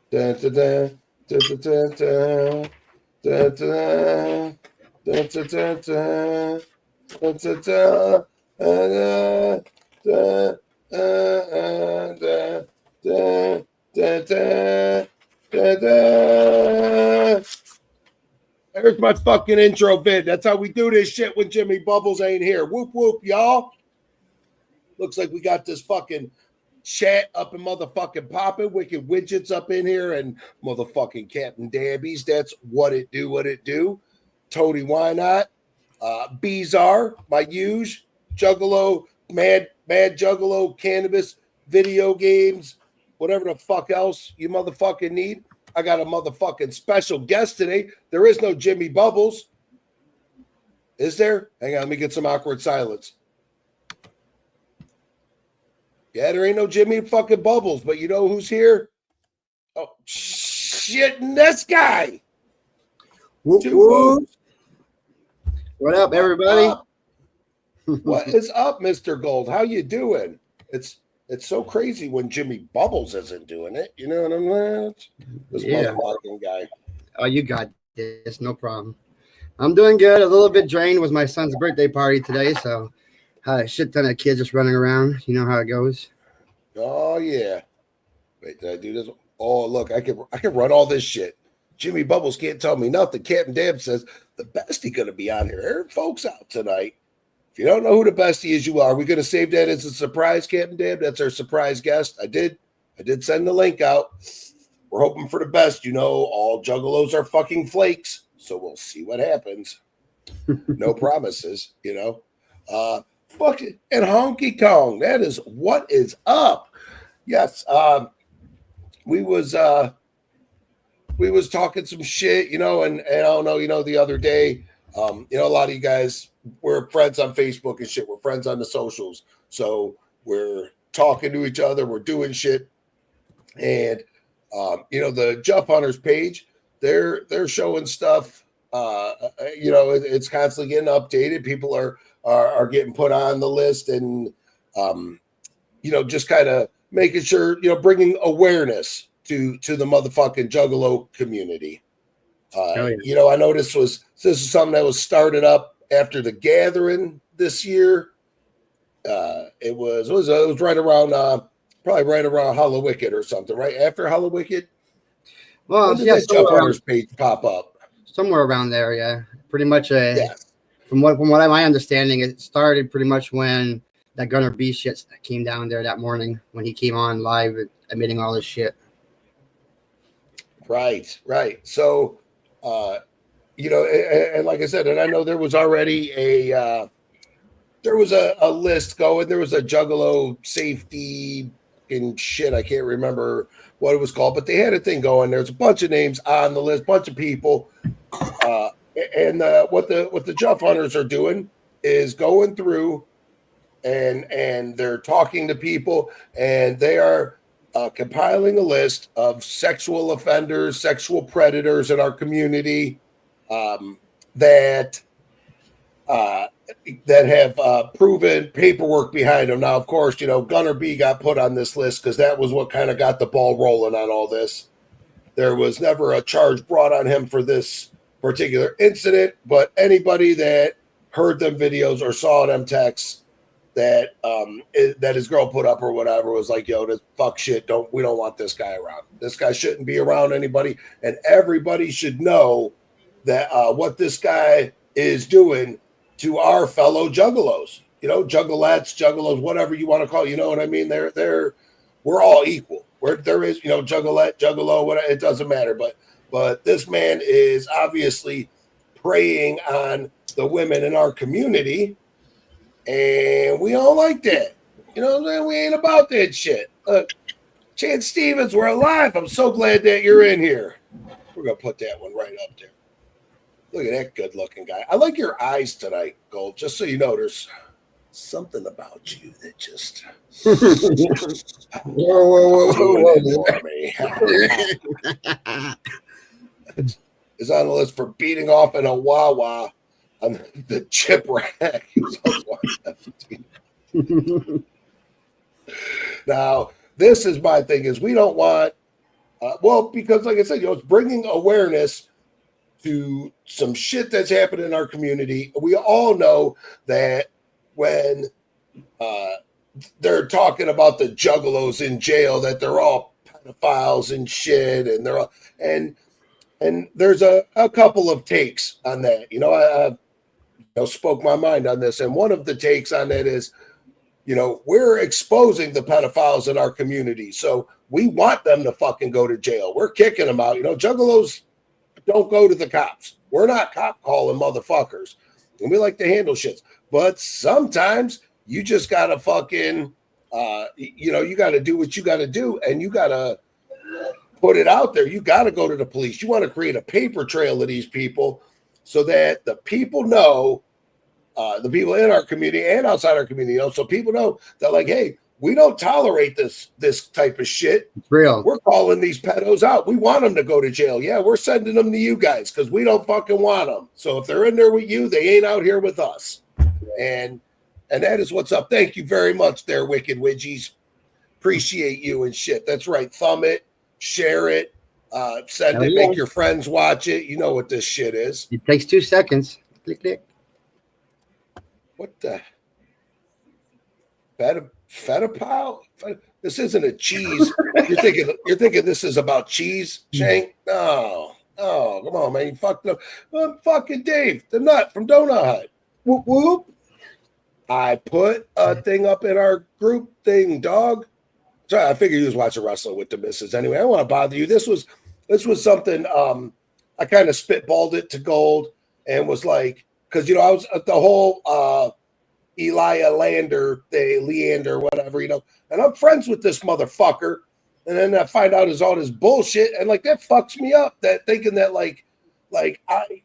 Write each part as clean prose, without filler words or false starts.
Da, da, da, da, da, da, da, da, da, da, da, da, da. Da, da, da, da, da, da, da, da, da, da. There's my fucking intro vid. That's how we do this shit when Jimmy Bubbles ain't here. Whoop whoop, y'all. Looks like we got this fucking chat up and motherfucking popping, wicked widgets up in here, and motherfucking Captain Dabbies. That's what it do. Tony, why not? Bizarre, my huge Juggalo, mad Juggalo, cannabis, video games, whatever the fuck else you motherfucking need. I got a motherfucking special guest today. There is no Jimmy Bubbles. Is there? Hang on, let me get some awkward silence. Yeah, there ain't no Jimmy fucking Bubbles, but you know who's here? Oh, shit, and this guy. Whoop, whoop. What up, everybody? What is up, Mr. Gold? How you doing? It's so crazy when Jimmy Bubbles isn't doing it. You know what I'm saying? This motherfucking guy. Oh, you got this. No problem. I'm doing good. A little bit drained. It was my son's birthday party today, so had a shit ton of kids just running around. You know how it goes. Oh, yeah. Wait, did I do this? Oh, look, I can run all this shit. Jimmy Bubbles can't tell me nothing. Captain Dab says the bestie going to be on here. Airing folks out tonight. If you don't know who the bestie is, you are. We're going to save that as a surprise, Captain Dab. That's our surprise guest. I did send the link out. We're hoping for the best. You know, all juggalos are fucking flakes, so we'll see what happens. No promises, you know. Fuck it. And Honky Kong. That is what is up. Yes. We was talking some shit, you know, and I don't know, you know, the other day, you know, a lot of you guys, we're friends on Facebook and shit. We're friends on the socials. So we're talking to each other. We're doing shit. And, you know, the Juff Hunters page, they're showing stuff. You know, it's constantly getting updated. People are getting put on the list and, you know, just kind of making sure, you know, bringing awareness to the motherfucking Juggalo community. Yeah. You know, I know this is something that was started up after the gathering this year. It was right around probably right around Hallowicked or something, right after Hallowicked. Well, when did that Juff Hunters page pop up? Somewhere around there, yeah. Pretty much. From what my understanding, it started pretty much when that Gunner B shit came down there that morning when he came on live admitting all this shit. Right. So, you know, and like I said, and I know there was already a list going. There was a Juggalo safety and shit. I can't remember what it was called, but they had a thing going. There's a bunch of names on the list, bunch of people. And what the Juff Hunters are doing is going through and they're talking to people, and they are compiling a list of sexual offenders, sexual predators in our community that have proven paperwork behind them. Now, of course, you know, Gunner B got put on this list because that was what kind of got the ball rolling on all this. There was never a charge brought on him for this particular incident, but anybody that heard them videos or saw them texts that that his girl put up or whatever was like, yo, this fuck shit, we don't want this guy around. This guy shouldn't be around anybody, and everybody should know that what this guy is doing to our fellow juggalos, you know, juggalettes, juggalos, whatever you want to call it, you know what I mean? We're all equal. There is, you know, juggalette, juggalo, whatever, it doesn't matter, but this man is obviously preying on the women in our community. And we don't like that. You know what I'm saying? We ain't about that shit. Look, Chance Stevens, we're alive. I'm so glad that you're in here. We're going to put that one right up there. Look at that good-looking guy. I like your eyes tonight, Gold. Just so you know, there's something about you that just... Is on the list for beating off in a Wawa on the chip rack. He was also Now, this is my thing: is we don't want Well, because like I said, it's bringing awareness to some shit that's happened in our community. We all know that when they're talking about the juggalos in jail, that they're all pedophiles and shit, and they're all, and there's a couple of takes on that. I spoke my mind on this, and one of the takes on that is, we're exposing the pedophiles in our community, so we want them to fucking go to jail. We're kicking them out. Juggalos don't go to the cops. We're not cop calling motherfuckers, and we like to handle shits. But sometimes you just gotta fucking, you gotta do what you gotta do, and you gotta put it out there. You gotta go to the police. You want to create a paper trail of these people so that the people know, the people in our community and outside our community, so people know that, like, hey, we don't tolerate this type of shit. It's real. We're calling these pedos out. We want them to go to jail. Yeah, we're sending them to you guys because we don't fucking want them. So if they're in there with you, they ain't out here with us. And that is what's up. Thank you very much there, Wicked Widgies. Appreciate you and shit. That's right. Thumb it, share it, send it, make your friends watch it. You know what this shit is. It takes 2 seconds. Click, click. What the? Fetapile? This isn't a cheese. You're thinking this is about cheese, Shank? No. Oh, come on, man. You fucked up. I'm fucking Dave, the nut from Donut Hut. Whoop whoop. I put a thing up in our group thing, dog. Sorry, I figured you was watching wrestling with the missus. Anyway, I don't want to bother you. This was something I kind of spitballed it to gold and was like, because I was at the whole Leander, whatever, and I'm friends with this motherfucker, and then I find out is all this bullshit, and like that fucks me up. That thinking that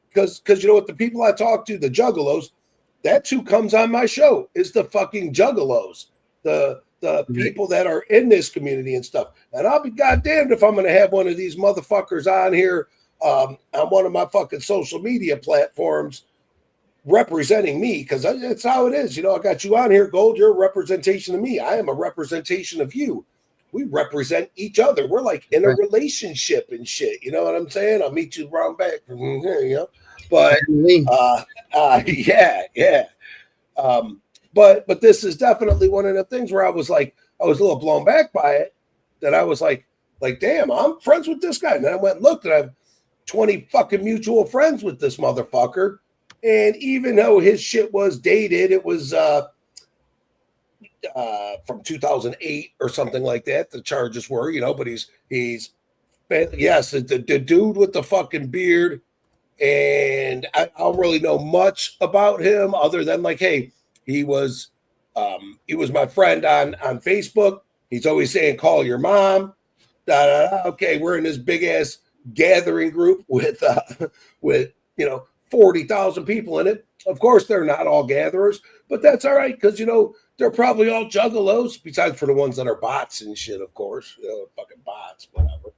because what, the people I talk to, the juggalos, that's who comes on my show is the fucking juggalos, the people that are in this community and stuff. And I'll be goddamned if I'm going to have one of these motherfuckers on here on one of my fucking social media platforms representing me, because that's how it is. I got you on here, Gold. You're a representation of me. I am a representation of you. We represent each other. We're like in a relationship and shit. You know what I'm saying? I'll meet you around back from here, But yeah. But this is definitely one of the things where I was a little blown back by it. That I was like, damn, I'm friends with this guy. And then I went and looked, and I have 20 fucking mutual friends with this motherfucker. And even though his shit was dated, it was from 2008 or something like that. The charges were, but he's the dude with the fucking beard. And I don't really know much about him other than hey, he was my friend on Facebook. He's always saying, call your mom. Okay, we're in this big ass gathering group with 40,000 people in it. Of course, they're not all gatherers, but that's all right because they're probably all juggalos, besides for the ones that are bots and shit, of course. Fucking bots, whatever.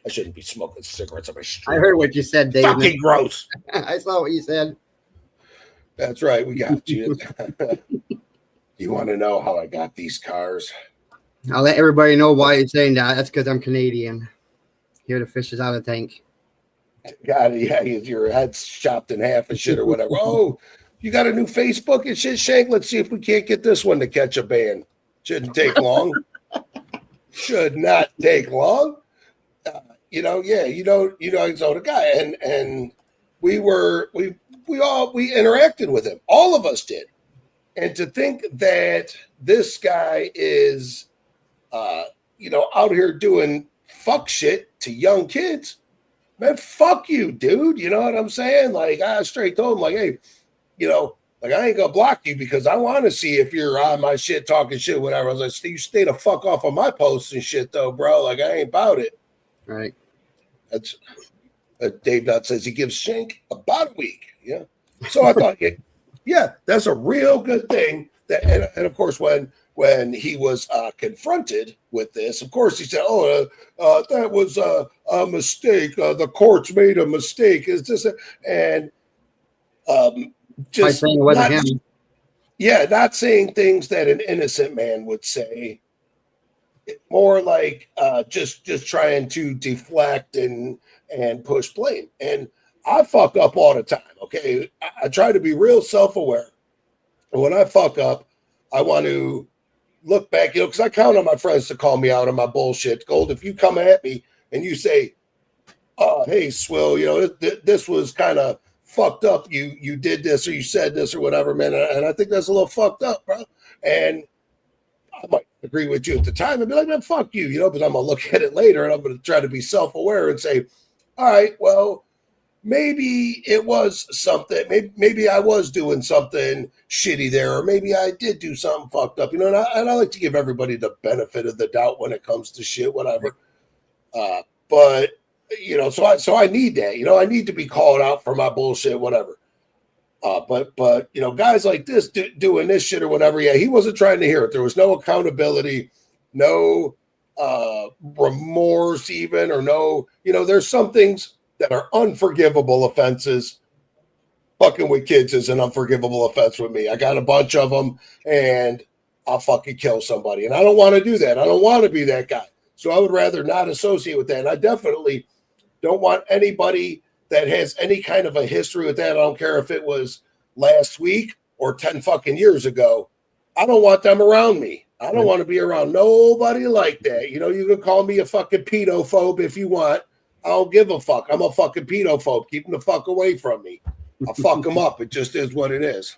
I shouldn't be smoking cigarettes on my street. I heard what you said, Dave. Fucking gross. I saw what you said. That's right. We got you. You want to know how I got these cars? I'll let everybody know why you're saying that. That's because I'm Canadian. Here the fish is out of the tank. Got it. Yeah, your head's chopped in half and shit or whatever. Oh, you got a new Facebook and shit, Shank? Let's see if we can't get this one to catch a ban. Shouldn't take long. Should not take long. The guy, and we interacted with him. All of us did. And to think that this guy is, out here doing fuck shit to young kids, man, fuck you, dude. You know what I'm saying? I straight told him, hey, I ain't gonna block you because I want to see if you're on my shit, talking shit, whatever. I was like, you stay the fuck off of my posts and shit, though, bro. I ain't about it. Right. That's Dave Nutt says he gives Shank about a week. Yeah. So I thought, yeah, that's a real good thing. And of course, when he was confronted with this, of course, he said, that was a mistake. The courts made a mistake. It's just just saying it wasn't him. Yeah, not saying things that an innocent man would say. more like just trying to deflect and push blame. And I fuck up all the time. Okay, I try to be real self-aware. And when I fuck up, I want to look back, because I count on my friends to call me out on my bullshit. Gold, if you come at me and you say, hey, Swill, this was kind of fucked up. You did this or you said this or whatever, man. And I think that's a little fucked up, bro. And I might agree with you at the time and be like, man, fuck you, but I'm going to look at it later and I'm going to try to be self-aware and say, all right, well, maybe it was something, maybe I was doing something shitty there, or maybe I did do something fucked up, and I like to give everybody the benefit of the doubt when it comes to shit, whatever. But, so I need that, I need to be called out for my bullshit, whatever. But guys like this doing this shit or whatever, yeah, he wasn't trying to hear it. There was no accountability, no remorse even, or no, there's some things that are unforgivable offenses. Fucking with kids is an unforgivable offense with me. I got a bunch of them, and I'll fucking kill somebody. And I don't want to do that. I don't want to be that guy. So I would rather not associate with that. And I definitely don't want anybody that has any kind of a history with that. I don't care if it was last week or 10 fucking years ago. I don't want them around me. I don't want to be around nobody like that. You can call me a fucking pedophobe if you want. I don't give a fuck. I'm a fucking pedophobe. Keep them the fuck away from me. I'll fuck them up. It just is what it is.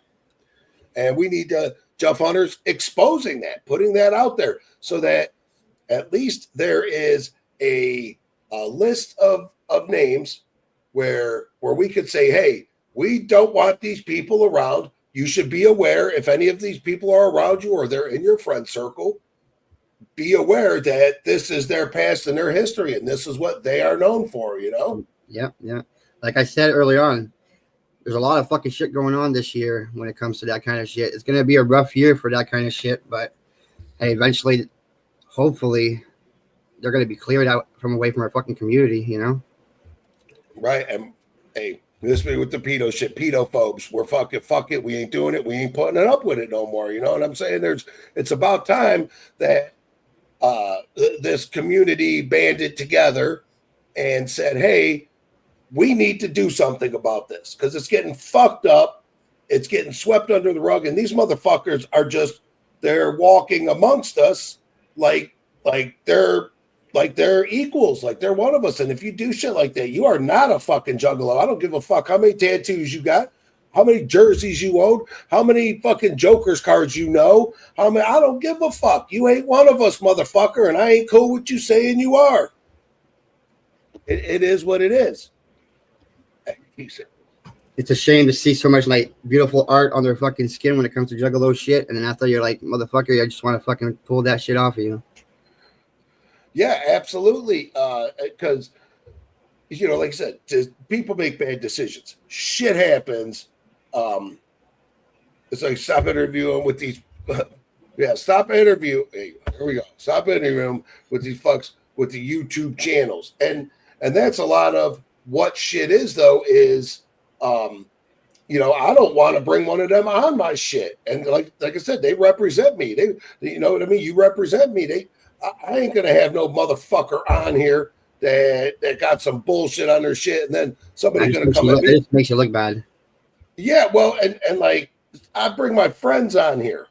And we need Juff Hunters exposing that, putting that out there so that at least there is a list of names where we could say, hey, we don't want these people around. You should be aware if any of these people are around you or they're in your friend circle, be aware that this is their past and their history, and this is what they are known for, Yeah. Like I said early on, there's a lot of fucking shit going on this year when it comes to that kind of shit. It's going to be a rough year for that kind of shit, but hey, eventually, hopefully, they're going to be cleared out from away from our fucking community, Right. And hey, this be with the pedo shit, pedophobes. We're fuck it. We ain't doing it. We ain't putting it up with it no more. You know what I'm saying? It's about time that this community banded together and said, hey, we need to do something about this because it's getting fucked up. It's getting swept under the rug. And these motherfuckers are they're walking amongst us like they're equals, like they're one of us. And if you do shit like that, you are not a fucking juggalo. I don't give a fuck how many tattoos you got, how many jerseys you own, how many fucking Joker's cards how many. I don't give a fuck. You ain't one of us, motherfucker, and I ain't cool with you saying you are. It is what it is. It's a shame to see so much like beautiful art on their fucking skin when it comes to juggalo shit, and then after you're like, motherfucker, I just want to fucking pull that shit off of you. Yeah, absolutely. Because like I said, people make bad decisions. Shit happens. It's like stop interviewing with these. Stop interview. Hey, here we go. Stop interviewing with these fucks with the YouTube channels, and that's a lot of what shit is though. Is I don't want to bring one of them on my shit, and like I said, they represent me. They, you know what I mean. You represent me. I ain't gonna have no motherfucker on here that got some bullshit on their shit, and then somebody's gonna come at me. It makes you look bad. Yeah, well, and like I bring my friends on here.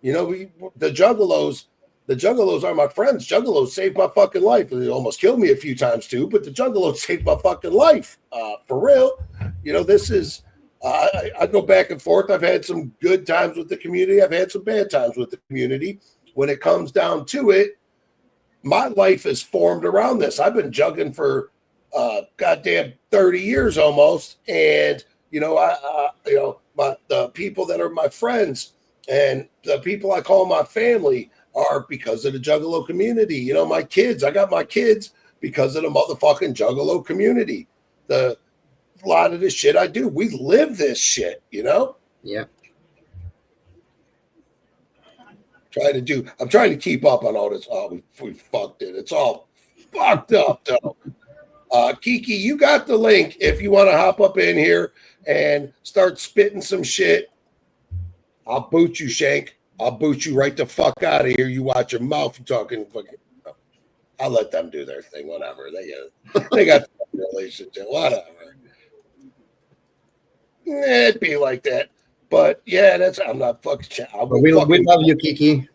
The juggalos are my friends. Juggalos saved my fucking life. They almost killed me a few times too, but the juggalos saved my fucking life. For real. This is I go back and forth. I've had some good times with the community. I've had some bad times with the community. When it comes down to it, my life is formed around this. I've been jugging for goddamn 30 years almost, and the people that are my friends and the people I call my family are because of the juggalo community. My kids, I got my kids because of the motherfucking juggalo community. A lot of this shit I do, we live this shit. Yeah. I'm trying to keep up on all this. Oh, we fucked it. It's all fucked up though. Kiki, you got the link if you want to hop up in here and start spitting some shit. I'll boot you, Shank. I'll boot you right the fuck out of here. You watch your mouth. You talking fucking. I'll let them do their thing. Whatever they got the relationship. Whatever. It'd be like that. But yeah, I'm not fucking. We love you, Kiki.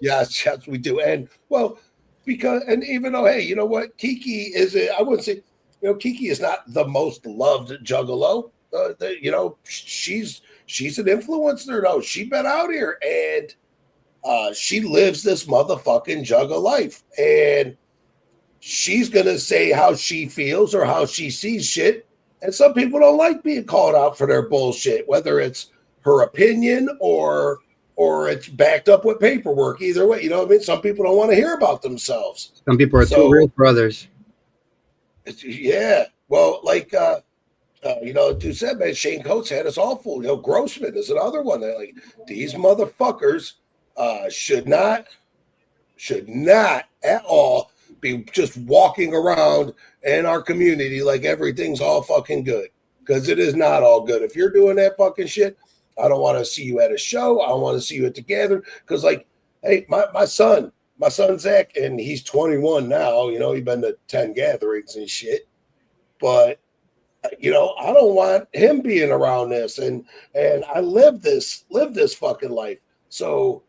Yes, we do. And well, and even though, hey, you know what, Kiki I wouldn't say, Kiki is not the most loved juggalo. She's an influencer though. She's been out here and she lives this motherfucking juggle life, and she's gonna say how she feels or how she sees shit. And some people don't like being called out for their bullshit, whether it's her opinion or it's backed up with paperwork. Either way, you know what I mean? Some people don't want to hear about themselves. Some people are too real for others. Yeah. Well, like, dude said, man, Shane Coates had us all fooled. Grossman is another one. That, like, these motherfuckers should not at all be just walking around in our community like everything's all fucking good, because it is not all good. If you're doing that fucking shit, I don't want to see you at a show. I don't want to see you at the gathering. Because, like, hey, my son Zach, and he's 21 now. He's been to 10 gatherings and shit. But I don't want him being around this. And I live this fucking life. So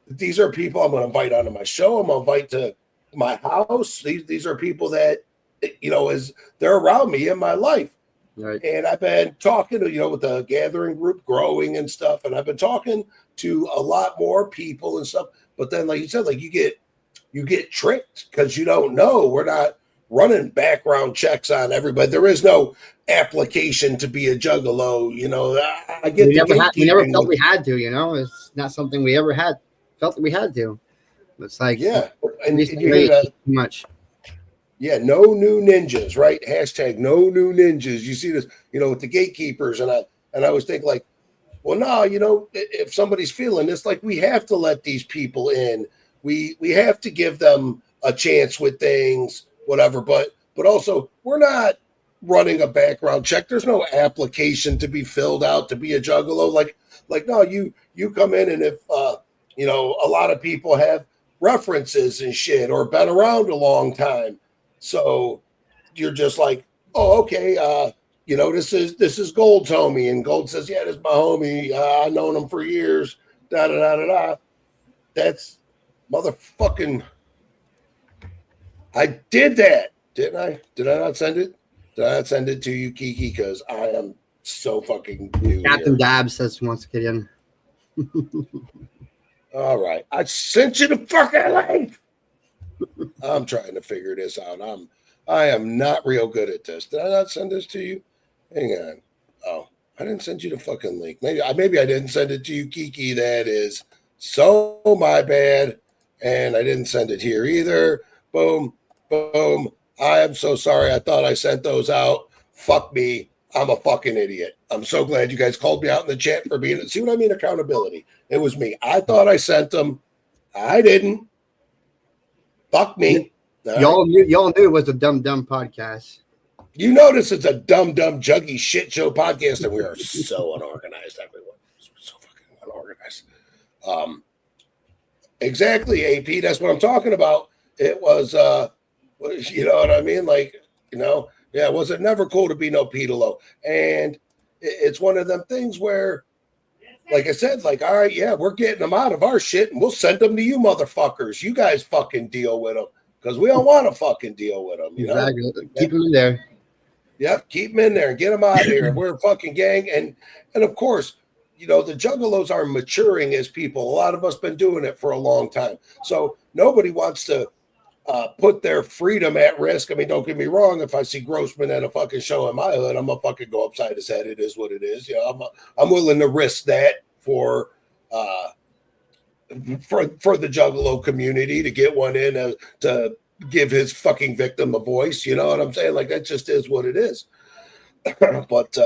these are people I'm going to invite onto my show. I'm going to invite to my house. These are people that as they're around me in my life. Right. And I've been talking to, with the gathering group growing and stuff. And I've been talking to a lot more people and stuff. But then, like you said, like you get tricked because you don't know. We're not running background checks on everybody. There is no application to be a juggalo. I get we never felt we had to, it's not something we ever felt that we had to. It's like, yeah. And you hear that too much. Yeah, no new ninjas, right? Hashtag no new ninjas. You see this, with the gatekeepers, and I always think like, well, no, if somebody's feeling this, like we have to let these people in. We have to give them a chance with things, whatever. But also, we're not running a background check. There's no application to be filled out to be a juggalo. Like no, you come in, and if a lot of people have references and shit or been around a long time. So you're just like, oh, okay, this is Gold's homie, and Gold says, yeah, this is my homie. I've known him for years. Da da da da da. That's motherfucking. I did that, didn't I? Did I not send it? Did I not send it to you, Kiki? Because I am so fucking new. Captain Dab says he wants to get in. All right, I sent you the fucking link. I'm trying to figure this out. I am not real good at this. Did I not send this to you? Hang on. Oh, I didn't send you the fucking link. Maybe I didn't send it to you, Kiki. That is so my bad. And I didn't send it here either. Boom, boom. I am so sorry. I thought I sent those out. Fuck me. I'm a fucking idiot. I'm so glad you guys called me out in the chat for being. See what I mean? Accountability. It was me. I thought I sent them. I didn't. Fuck me. Y'all knew it was a dumb podcast. You notice it's a dumb juggy shit show podcast, and we are so unorganized, everyone. So fucking unorganized. Exactly, AP. That's what I'm talking about. It was, you know what I mean? Like, yeah, was it never cool to be no pedalo? And it's one of them things where, like I said, like, all right, yeah, we're getting them out of our shit, and we'll send them to you motherfuckers. You guys fucking deal with them, because we don't want to fucking deal with them. Exactly. Keep them in there. Yep, keep them in there and get them out of here. We're a fucking gang. And of course, the juggalos are maturing as people. A lot of us been doing it for a long time. So nobody wants to put their freedom at risk. I mean, don't get me wrong. If I see Grossman at a fucking show in my hood, I'm gonna fucking go upside his head. It is what it is. I'm willing to risk that for the juggalo community to get one in to give his fucking victim a voice. You know what I'm saying? Like, that just is what it is. But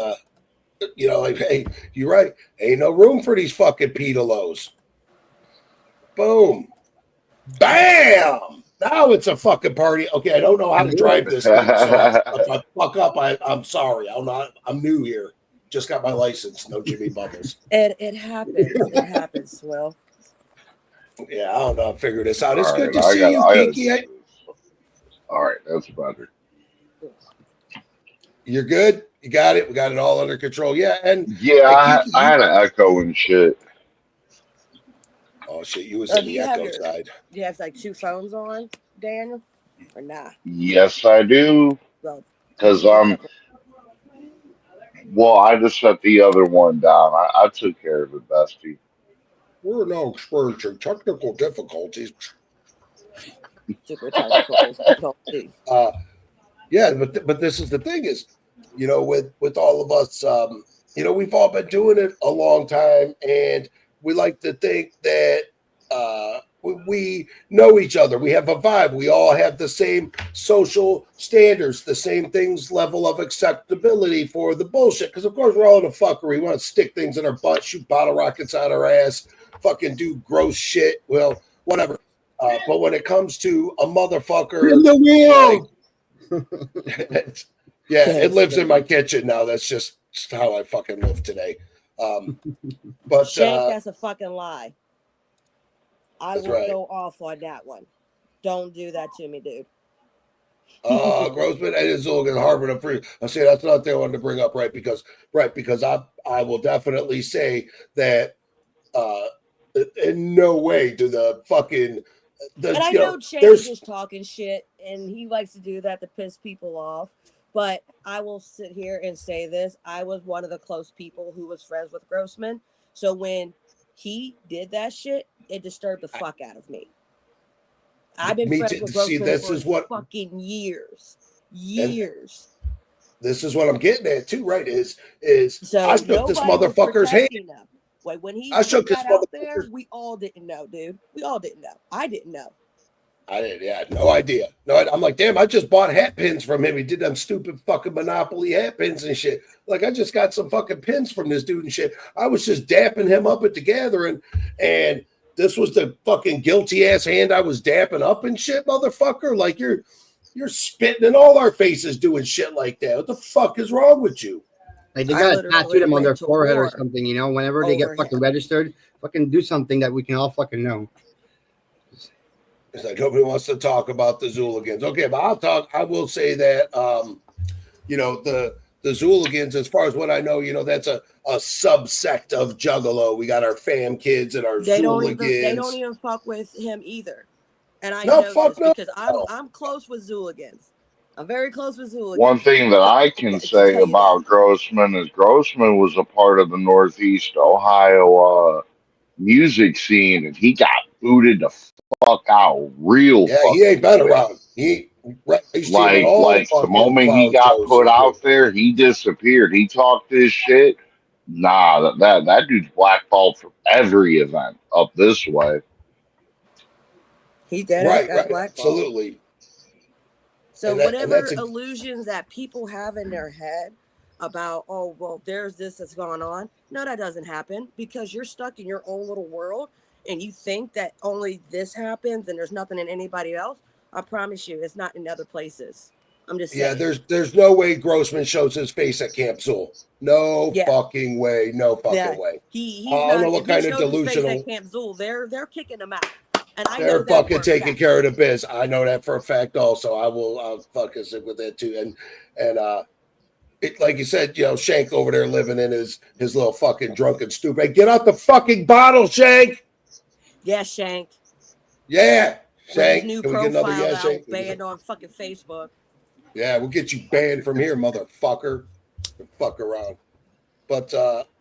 like, hey, you're right. Ain't no room for these fucking pedalos. Boom. Bam. Now it's a fucking party. Okay, I don't know how to drive this thing, so if I fuck up, I'm sorry. I'm new here. Just got my license. No Jimmy Bubbles. It happens. It happens, Will. Yeah, I don't know. I'll figure this out. It's All good right, to see you, I gotta Kiki. do this. All right, that's better. You're good. You got it. We got it all under control. Yeah, and Yeah, Kiki, I had an echo and shit. oh shit, you was Do in the you have echo your? side. Do you have like 2 phones on, Daniel, or nah? Yes, I do. Well, you Cause can pick it up. well, I just shut the other one down. I took care of it, bestie. We're now experiencing technical difficulties. Super technical difficulties. Yeah, but this is the thing is, with all of us, we've all been doing it a long time, and we like to think that we know each other. We have a vibe. We all have the same social standards, the same things level of acceptability for the bullshit. Because of course we're all in a fuckery. We want to stick things in our butt, shoot bottle rockets out our ass, fucking do gross shit. Well, whatever. But when it comes to a motherfucker, In the wheel. yeah, it lives in my kitchen now. That's just how I fucking live today. But Shank, that's a fucking lie. I that's will right. go off on that one. Don't do that to me, dude. Grossman and Azul and Harvard and Free. I say that's another thing I wanted to bring up, right? Because I will definitely say that in no way do the fucking And I know Shank is just talking shit, and he likes to do that to piss people off. But I will sit here and say this: I was one of the close people who was friends with Grossman. So when he did that shit, it disturbed the fuck out of me. I've been friends with Grossman for fucking years. This is what I'm getting at too, right? Is so I shook this motherfucker's hand. Like when he I shook this out there, we all didn't know, dude. We all didn't know. I didn't know. I had no idea. No, I'm like, damn, I just bought hat pins from him. He did them stupid fucking Monopoly hat pins and shit. Like, I just got some fucking pins from this dude and shit. I was just dapping him up at the gathering, and this was the fucking guilty ass hand I was dapping up and shit, motherfucker. Like, you're spitting in all our faces doing shit like that. What the fuck is wrong with you? Like they got to tattoo them on their forehead or something, whenever they get fucking registered, fucking do something that we can all fucking know. It's like nobody wants to talk about the Zooligans. Okay, but I will say that the Zooligans, as far as what I know, that's a subsect of Juggalo. We got our fam kids and our Zooligans. They don't even fuck with him either. And I know this because I'm close with Zooligans. I'm very close with Zooligans. One thing that I can say about Grossman is Grossman was a part of the Northeast Ohio music scene, and he got booted the fuck out real fast. He ain't been around. He's like the moment he got put out there, he disappeared. He talked this shit. Nah, that dude's blackballed from every event up this way. He did right, blackballed. Absolutely. So whatever illusions that people have in their head about, oh, well, there's this that's going on. No, that doesn't happen because you're stuck in your own little world and you think that only this happens and there's nothing in anybody else. I promise you, it's not in other places. I'm just saying. Yeah, there's no way Grossman shows his face at Camp Zool. No fucking way. No fucking way. He's I don't know what kind of delusional. At Camp Zool, they're kicking him out. And they're fucking taking care of the biz. I know that for a fact. Also, I'll fucking stick with that too. And like you said, Shank over there living in his little fucking drunken stupid. Hey, get out the fucking bottle, Shank. Yeah, Shank. Yeah, Shank. New profile Shank? Banned on fucking Facebook. Yeah, we'll get you banned from here, motherfucker. Fuck around. But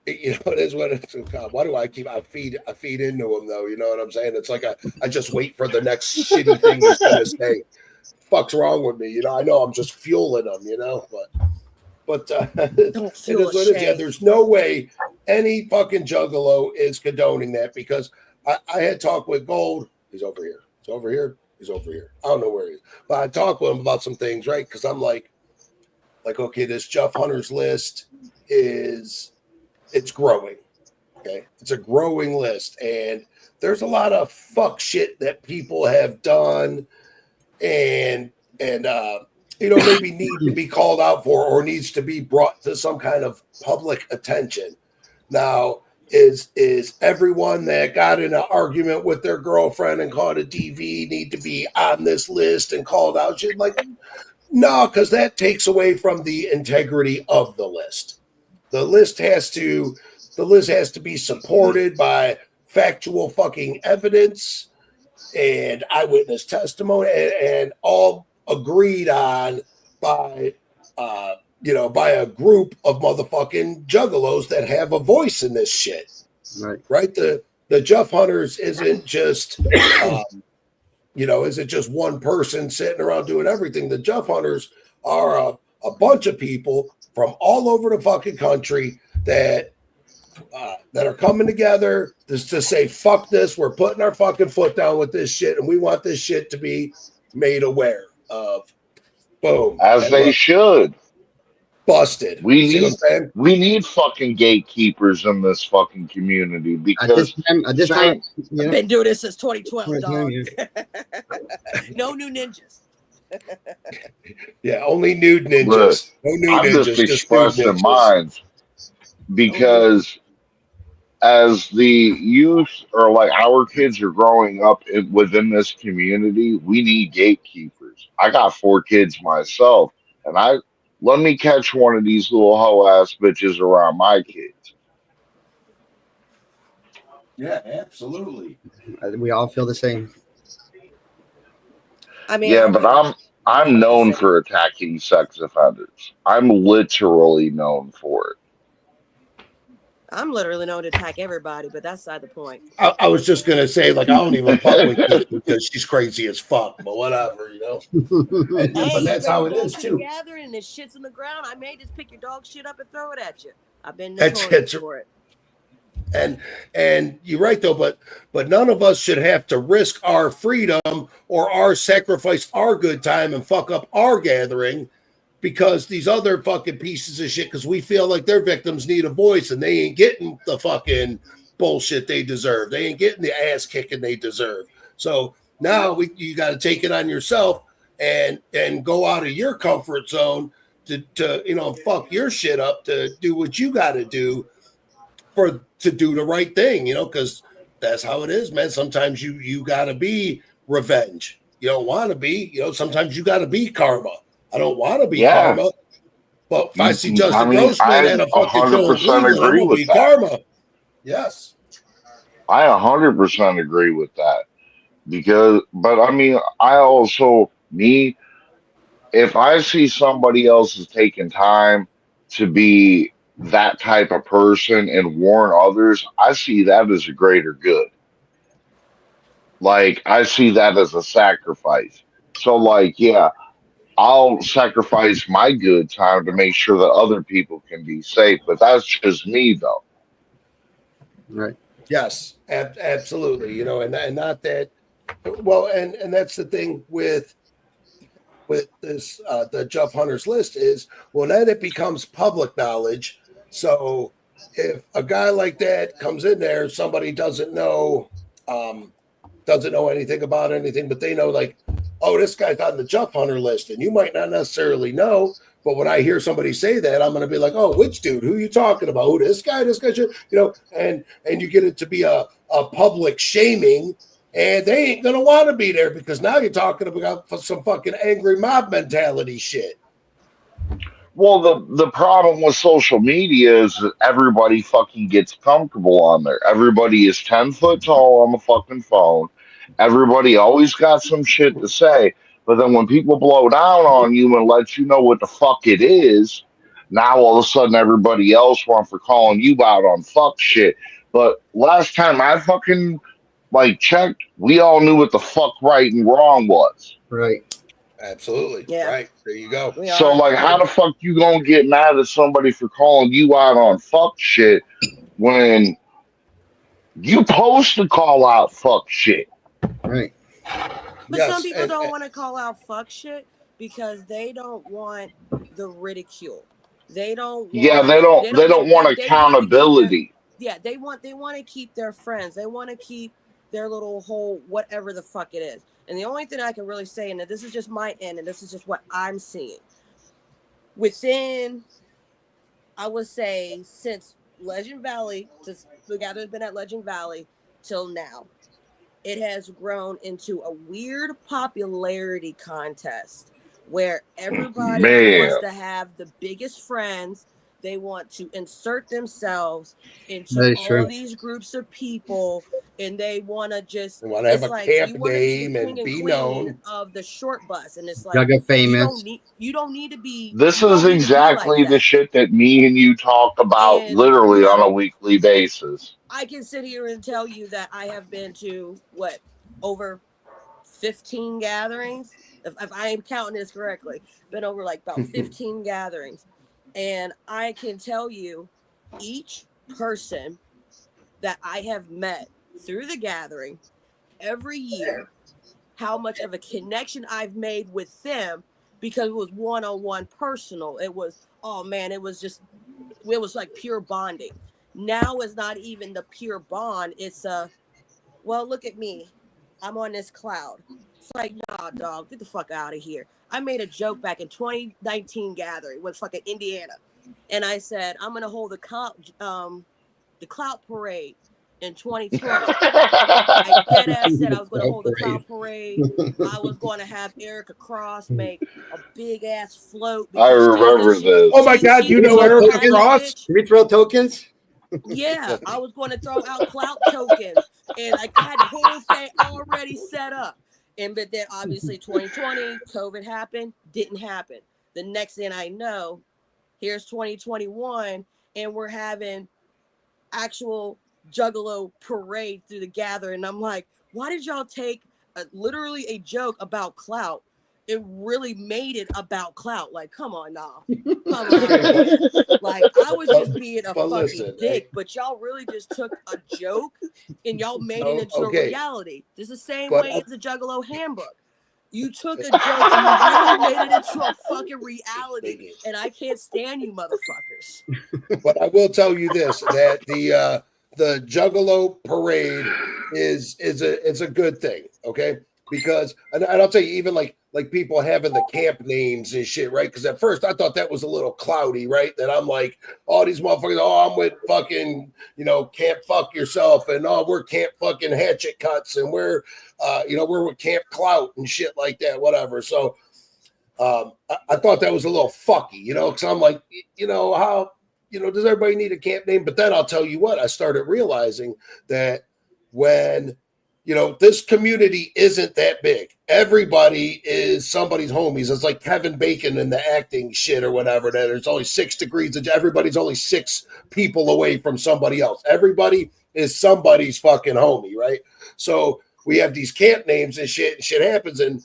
it is what it is. God, why do I feed into them though? You know what I'm saying? It's like I just wait for the next shitty thing he's gonna say. Fuck's wrong with me? I know I'm just fueling them, but it is what it is. Yeah, there's no way any fucking juggalo is condoning that because I had talked with Gold. He's over here. He's over here. He's over here. I don't know where he is, but I talked with him about some things, right? Because I'm like, okay, this JuffHunters list it's growing. Okay, it's a growing list, and there's a lot of fuck shit that people have done, and maybe need to be called out for or needs to be brought to some kind of public attention. Now, is everyone that got in an argument with their girlfriend and caught a DV need to be on this list and called out? Shit, like, no, because that takes away from the integrity of the list. The list has to be supported by factual fucking evidence and eyewitness testimony, and all agreed on by by a group of motherfucking juggalos that have a voice in this shit. Right? The Juff Hunters isn't just isn't just one person sitting around doing everything. The Juff Hunters are a bunch of people from all over the fucking country that are coming together to say, fuck this, we're putting our fucking foot down with this shit, and we want this shit to be made aware of. Boom. As and they should. Busted. We need fucking gatekeepers in this fucking community, because I've been doing this since 2012, dog. No new ninjas. Yeah, only nude ninjas. No new I'm ninjas, just expressing mine, because as the youth, or like our kids are growing up within this community, we need gatekeepers. I got 4 kids myself, and let me catch one of these little hoe ass bitches around my kids. Yeah, absolutely. We all feel the same. I mean, yeah, but I'm known for attacking sex offenders. I'm literally known for it. I'm literally known to attack everybody, but that's not the point. I was just gonna say, like, I don't even fuck with this because she's crazy as fuck, but whatever, And, hey, but that's how it is too. Gathering and this shit's on the ground. I may just pick your dog shit up and throw it at you. I've been notorious for it. And you're right though, but none of us should have to risk our freedom or sacrifice our good time and fuck up our gathering because these other fucking pieces of shit, because we feel like their victims need a voice and they ain't getting the fucking bullshit they deserve. They ain't getting the ass kicking they deserve. So now you got to take it on yourself and go out of your comfort zone to fuck your shit up, to do what you got to do to do the right thing, because that's how it is, man. Sometimes you got to be revenge. You don't want to be, sometimes you got to be karma. I don't want to be karma, but if I see Justin Grossman and a fucking 100% agree with that. Karma. Yes, I 100% agree with that, but I mean, if I see somebody else is taking time to be that type of person and warn others, I see that as a greater good. Like, I see that as a sacrifice. So, like, yeah, I'll sacrifice my good time to make sure that other people can be safe, but that's just me, though. Right. Yes, absolutely. And not that. Well, and that's the thing with this the Juff Hunters list is, well, then it becomes public knowledge. So if a guy like that comes in there, somebody doesn't know anything about anything, but they know, like, oh, this guy's on the Juff Hunter list, and you might not necessarily know, but when I hear somebody say that, I'm going to be like, oh, which dude? Who are you talking about? Who, this guy, and you get it to be a public shaming, and they ain't going to want to be there because now you're talking about some fucking angry mob mentality shit. Well, the problem with social media is that everybody fucking gets comfortable on there. Everybody is 10 foot tall on the fucking phone. Everybody always got some shit to say. But then when people blow down on you and let you know what the fuck it is, now all of a sudden everybody else wants for calling you out on fuck shit. But last time I fucking checked, we all knew what the fuck right and wrong was. Right. Absolutely. Yeah. Right. There you go. So, how the fuck you gonna get mad at somebody for calling you out on fuck shit when you supposed to call out fuck shit? Right. But some people don't want to call out fuck shit because they don't want the ridicule. They don't. They don't want accountability. They want to keep their friends. They want to keep their little whole whatever the fuck it is. And the only thing I can really say, and this is just my end, and this is just what I'm seeing, within, I would say, since Legend Valley, since the gathering's been at Legend Valley till now, it has grown into a weird popularity contest where everybody wants to have the biggest friends. They want to insert themselves into all these groups of people, and they want to just have a camp name and be known of the short bus. And it's like, gotta get famous. You don't need to be. This is exactly the shit that me and you talk about literally on a weekly basis. I can sit here and tell you that I have been to over 15 gatherings. If I am counting this correctly, been over like about 15 gatherings. And I can tell you each person that I have met through the gathering every year, how much of a connection I've made with them, because it was one-on-one personal. It was, oh man, it was like pure bonding. Now it's not even the pure bond. It's well, look at me. I'm on this cloud. It's like, nah, dog, get the fuck out of here. I made a joke back in 2019 gathering with fucking Indiana. And I said, I'm going to hold the clout parade in 2020. I dead ass said I was going to hold the clout parade. I was going to have Erica Cross make a big ass float. I remember this. Oh my God, you know Erica Cross? Can we throw tokens? Yeah, I was going to throw out clout tokens, and I had the whole thing already set up. And but then obviously 2020, COVID happened, didn't happen. The next thing I know, here's 2021, and we're having actual Juggalo parade through the gathering. And I'm like, why did y'all take literally a joke about clout? It really made it about clout. Like, come on now. Come on. Like, I was just being a fucking dick, but y'all really just took a joke and y'all made it into a reality. This is the same way as the Juggalo handbook. You took a joke and you really made it into a fucking reality, and I can't stand you motherfuckers. But I will tell you this, that the Juggalo parade is a good thing, okay? Because, and I'll tell you, even like people having the camp names and shit, right? Because at first I thought that was a little cloudy, right? That I'm like, oh, these motherfuckers, oh, I'm with fucking, Camp Fuck Yourself, and oh, we're Camp fucking Hatchet Cuts, and we're with Camp Clout and shit like that, whatever. So I thought that was a little fucky, because I'm like, how, does everybody need a camp name? But then I'll tell you what, I started realizing that when this community isn't that big. Everybody is somebody's homies. It's like Kevin Bacon in the acting shit or whatever. That there's only 6 degrees. Everybody's only 6 people away from somebody else. Everybody is somebody's fucking homie, right? So we have these camp names and shit. And shit happens, and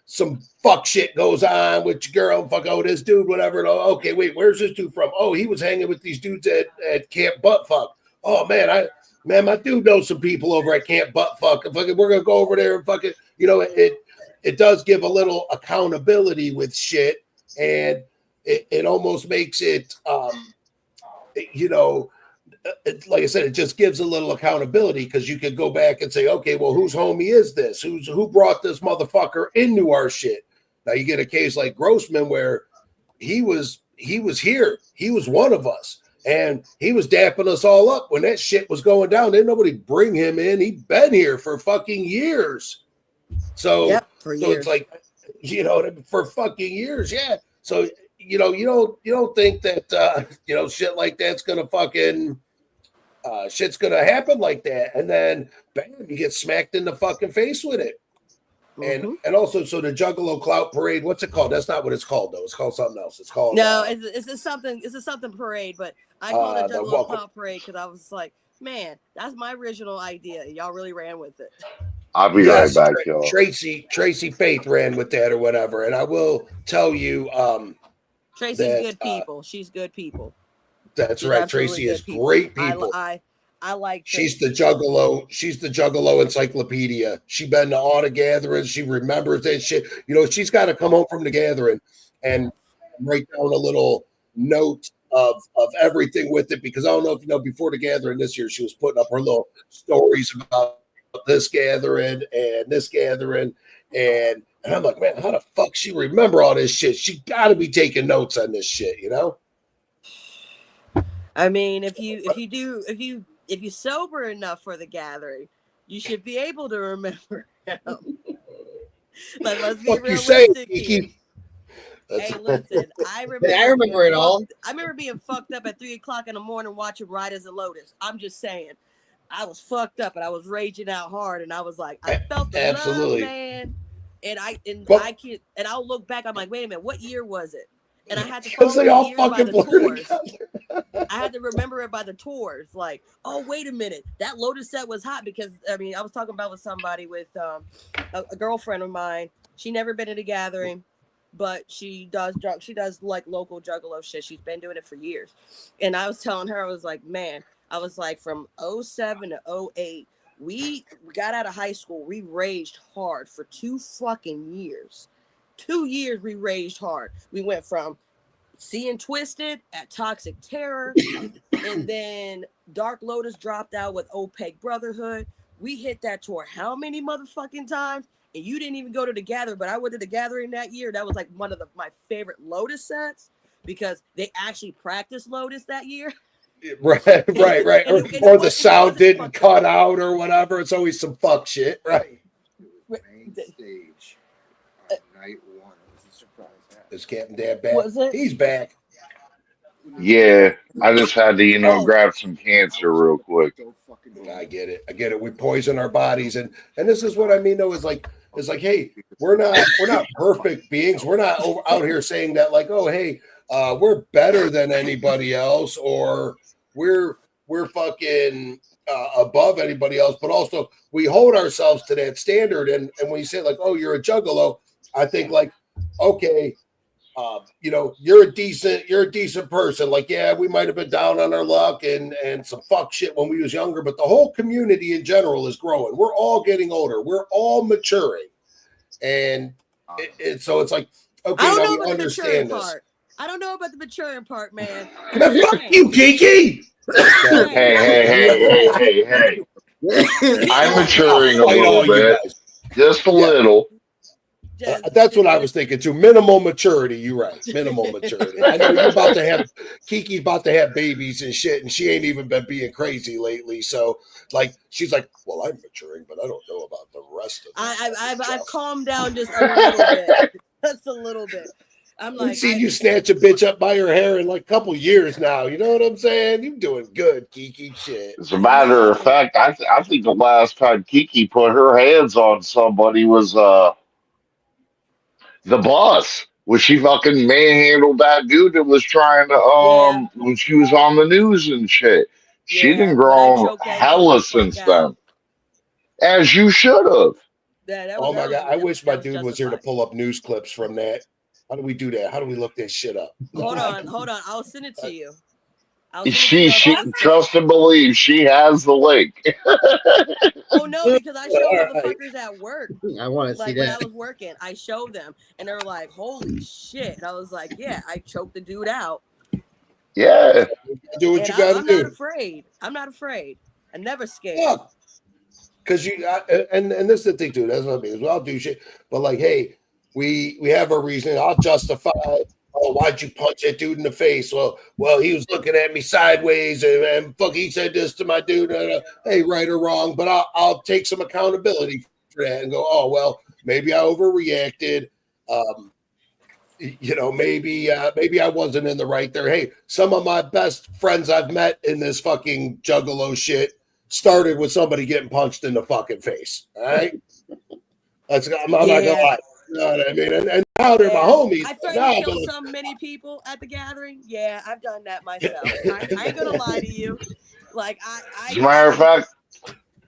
some fuck shit goes on with your girl. Fuck, oh, this dude, whatever. Okay, wait, where's this dude from? Oh, he was hanging with these dudes at Camp Buttfuck. Oh man, my dude knows some people over at Camp Buttfuck. Fucking, we're gonna go over there and fucking, it does give a little accountability with shit, and it almost makes it, like I said, it just gives a little accountability, because you could go back and say, okay, well, whose homie is this? Who brought this motherfucker into our shit? Now you get a case like Grossman where he was here, he was one of us. And he was dapping us all up when that shit was going down. Didn't nobody bring him in. He'd been here for fucking years. So, yep, for years. It's like, for fucking years, yeah. So, you don't think that, shit like that's going to fucking, shit's going to happen like that. And then, bam, you get smacked in the fucking face with it. Mm-hmm. And also, so the Juggalo Clout Parade, what's it called? That's not what it's called, though. It's called something else. It's called it's a something parade, but I call it Juggalo Clout Parade because I was like, man, that's my original idea. Y'all really ran with it. I'll be right back, y'all. Tracy Faith ran with that or whatever, and I will tell you, Tracy's good people. She's good people. That's right. Tracy is great people. I like she's the Juggalo encyclopedia. She been to all the gatherings. She remembers that shit. She's got to come home from the gathering and write down a little note of everything with it, because I don't know if before the gathering this year, she was putting up her little stories about this gathering and this gathering. And I'm like, man, how the fuck she remember all this shit? She got to be taking notes on this shit, you know? I mean, if you sober enough for the gathering, you should be able to remember him. Like, let's be realistic here. Hey, listen, I remember it all. I remember being fucked up at 3:00 in the morning watching Ride as a Lotus. I'm just saying, I was fucked up and I was raging out hard, and I was like, I felt the love, man. And I'll look back. I'm like, wait a minute, what year was it? And I had to follow they all the year by fucking the blur tours. I had to remember it by the tours. Like, oh, wait a minute, that Lotus set was hot because I mean, I was talking about with somebody with a girlfriend of mine. She never been at a gathering, but she does like local juggalo shit. She's been doing it for years. And I was telling her, I was like, man, I was like, from 07 to 08, we got out of high school. We raged hard for 2 fucking years. 2 years we raged hard. We went from Seeing Twisted at Toxic Terror, and then Dark Lotus dropped out with OPEC Brotherhood. We hit that tour how many motherfucking times? And you didn't even go to the gathering, but I went to the gathering that year. That was like one of my favorite Lotus sets because they actually practiced Lotus that year. Right. Or the sound didn't cut out or whatever. It's always some fuck shit, right? Main stage night one. It was a surprise. Is Captain Dad back? Was it? He's back. Yeah, I just had to, grab some cancer real quick. I get it. We poison our bodies, and this is what I mean. Though is like, hey, we're not perfect beings. We're not out here saying that like, oh, hey, we're better than anybody else, or we're fucking above anybody else. But also, we hold ourselves to that standard. And when you say like, oh, you're a juggalo, I think like, okay. You're a decent person. Like, yeah, we might have been down on our luck and some fuck shit when we was younger, but the whole community in general is growing. We're all getting older. We're all maturing. And so it's like, okay, I don't now know we about the understand maturing this. part. I don't know about the maturing part, man. Man, fuck you, Kiki. Hey. I'm maturing a little bit. Just a little. That's what I was thinking too. Minimal maturity. You're right. Minimal maturity. I know you're Kiki's about to have babies and shit, and she ain't even been being crazy lately. So, like, she's like, well, I'm maturing, but I don't know about the rest of it. I've calmed down just a little bit. Just a little bit. I'm like, We've seen you snatch a bitch up by her hair in like a couple years now. You know what I'm saying? You're doing good, Kiki. Shit. As a matter of fact, I think the last time Kiki put her hands on somebody was the boss. Was she fucking manhandled that dude that was trying to when she was on the news and shit? She didn't grow hella since then. As you should have. Oh my god! I wish my dude was here to pull up news clips from that. How do we do that? How do we look that shit up? Hold on. I'll send it to you. She trust and believe she has the link. Oh no, because I show motherfuckers at work. I want to see that. When I was working, I showed them, and they're like, "Holy shit!" And I was like, "Yeah, I choked the dude out." Yeah, do what you gotta do. I'm not afraid. I'm never scared. Because and this is the thing, dude. That's what I mean. I'll do shit, but like, hey, we have a reason. I'll justify. Oh, why'd you punch that dude in the face? Well, he was looking at me sideways, and fuck, he said this to my dude. Hey, right or wrong, but I'll take some accountability for that and go, oh well, maybe I overreacted. Maybe I wasn't in the right there. Hey, some of my best friends I've met in this fucking juggalo shit started with somebody getting punched in the fucking face. All right, I'm not gonna lie. You know what I mean? And now they're my homies. I threatened to kill so many people at the gathering. Yeah, I've done that myself. I ain't gonna lie to you. Like as a matter of fact,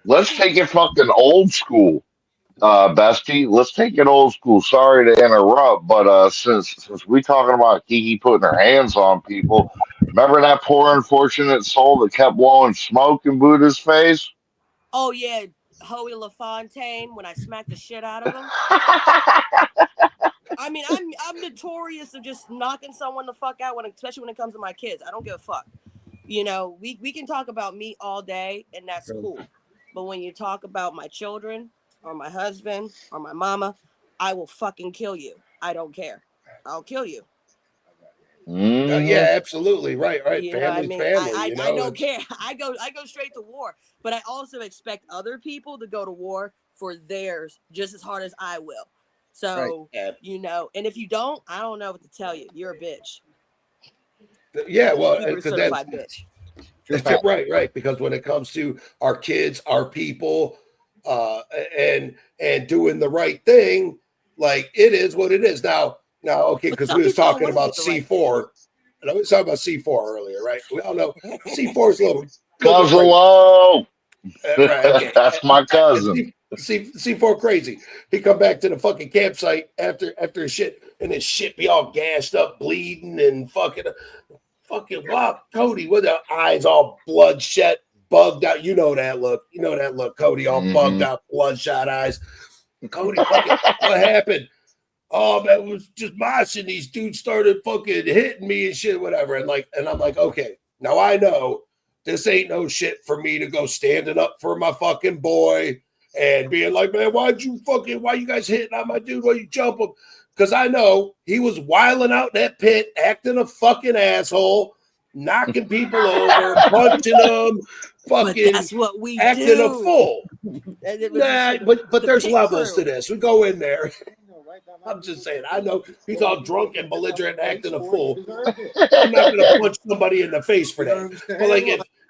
let's take it fucking old school, bestie. Let's take it old school. Sorry to interrupt, but since we talking about Kiki putting her hands on people, remember that poor unfortunate soul that kept blowing smoke in Buddha's face? Oh yeah. Howie LaFontaine when I smacked the shit out of him. I mean, I'm notorious of just knocking someone the fuck out especially when it comes to my kids. I don't give a fuck. We can talk about me all day and that's cool. But when you talk about my children or my husband or my mama, I will fucking kill you. I don't care. I'll kill you. Yeah, absolutely. Right. You know what I Family's mean? family. I don't care. I go straight to war. But I also expect other people to go to war for theirs just as hard as I will. So, you know, and if you don't, I don't know what to tell you. You're a bitch. Yeah, well, Super because certified bitch. Right. Because when it comes to our kids, our people, and doing the right thing, like it is what it is. Now, okay, because we was talking about C4. And I was talking about C4 earlier, right? We all know C4 is a little Cousin. Right, okay. That's my cousin. C4 crazy. He come back to the fucking campsite after his shit, and his shit be all gashed up, bleeding, and fucking wow, Cody with the eyes all bloodshot, bugged out. You know that look. Cody, all bugged out, bloodshot eyes. Cody, fucking, what happened? Oh man, it was just moshing. These dudes started fucking hitting me and shit, whatever. And I'm like, okay, now I know this ain't no shit for me to go standing up for my fucking boy and being like, man, why you guys hitting on my dude? Why you jump him? Because I know he was wilding out in that pit, acting a fucking asshole, knocking people over, punching them, fucking but that's what we acting do. A fool. Nah, but there's levels to this. We go in there. I'm just saying, I know he's all drunk and belligerent, acting a fool. I'm not going to punch somebody in the face for that. But like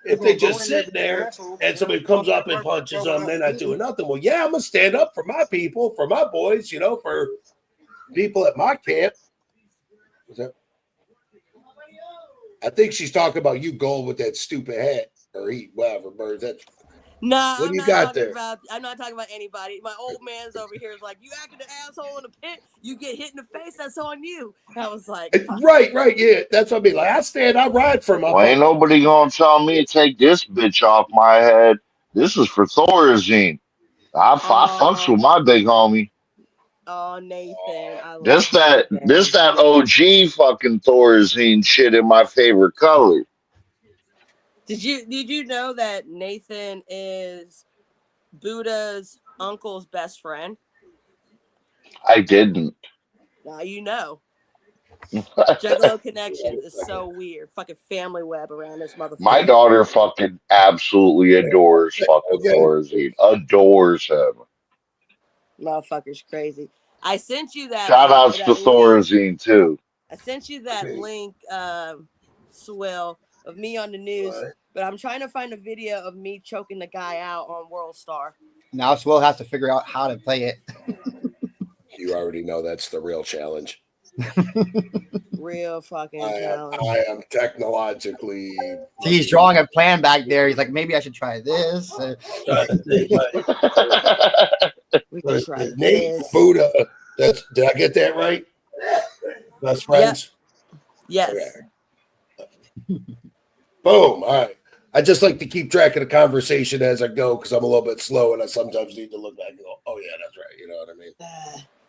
if they just sit there and somebody comes up and punches them, they're not doing nothing. Well, yeah, I'm going to stand up for my people, for my boys, you know, for people at my camp. What's that? I think she's talking about you going with that stupid hat or eat whatever birds. That's No, what do you got there? I'm not talking about anybody. My old man's over here is like, you acted an asshole in the pit, you get hit in the face, that's on you. I was like, right, yeah, that's what I mean. Like I ride for my. Well, ain't nobody gonna tell me to take this bitch off my head. This is for Thorazine. I fucks with my big homie. Oh, Nathan, I This that OG fucking Thorazine shit in my favorite color. Did you know that Nathan is Buddha's uncle's best friend? I didn't. Now you know. JugCom Connections is so weird. Fucking family web around this motherfucker. My daughter fucking absolutely adores fucking Thorazine. Adores him. Motherfucker's crazy. I sent you that. Shout outs to Thorazine too. I sent you that link, Swill, of me on the news, but I'm trying to find a video of me choking the guy out on World Star. Now Swill has to figure out how to play it. You already know that's the real challenge. Real fucking challenge. I am technologically. He's drawing a plan back there. He's like, maybe I should try this. We can try Nate Buddha. Did I get that right? Best friends? Yes. Okay. Boom. All right. I just like to keep track of the conversation as I go because I'm a little bit slow and I sometimes need to look back and go, oh, yeah, that's right. You know what I mean?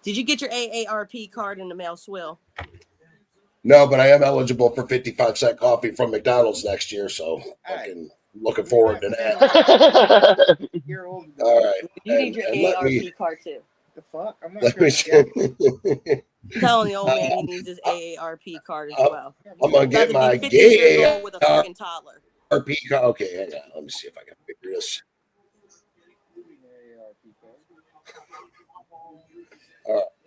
Did you get your AARP card in the mail, Swill? No, but I am eligible for 55-cent coffee from McDonald's next year, so fucking looking forward to that. All right. You need your AARP card too. The fuck? I'm not telling the old man he needs his AARP card as well. I'm gonna get my gay with a fucking toddler. RP card. Okay, hang on. Let me see if I can figure this.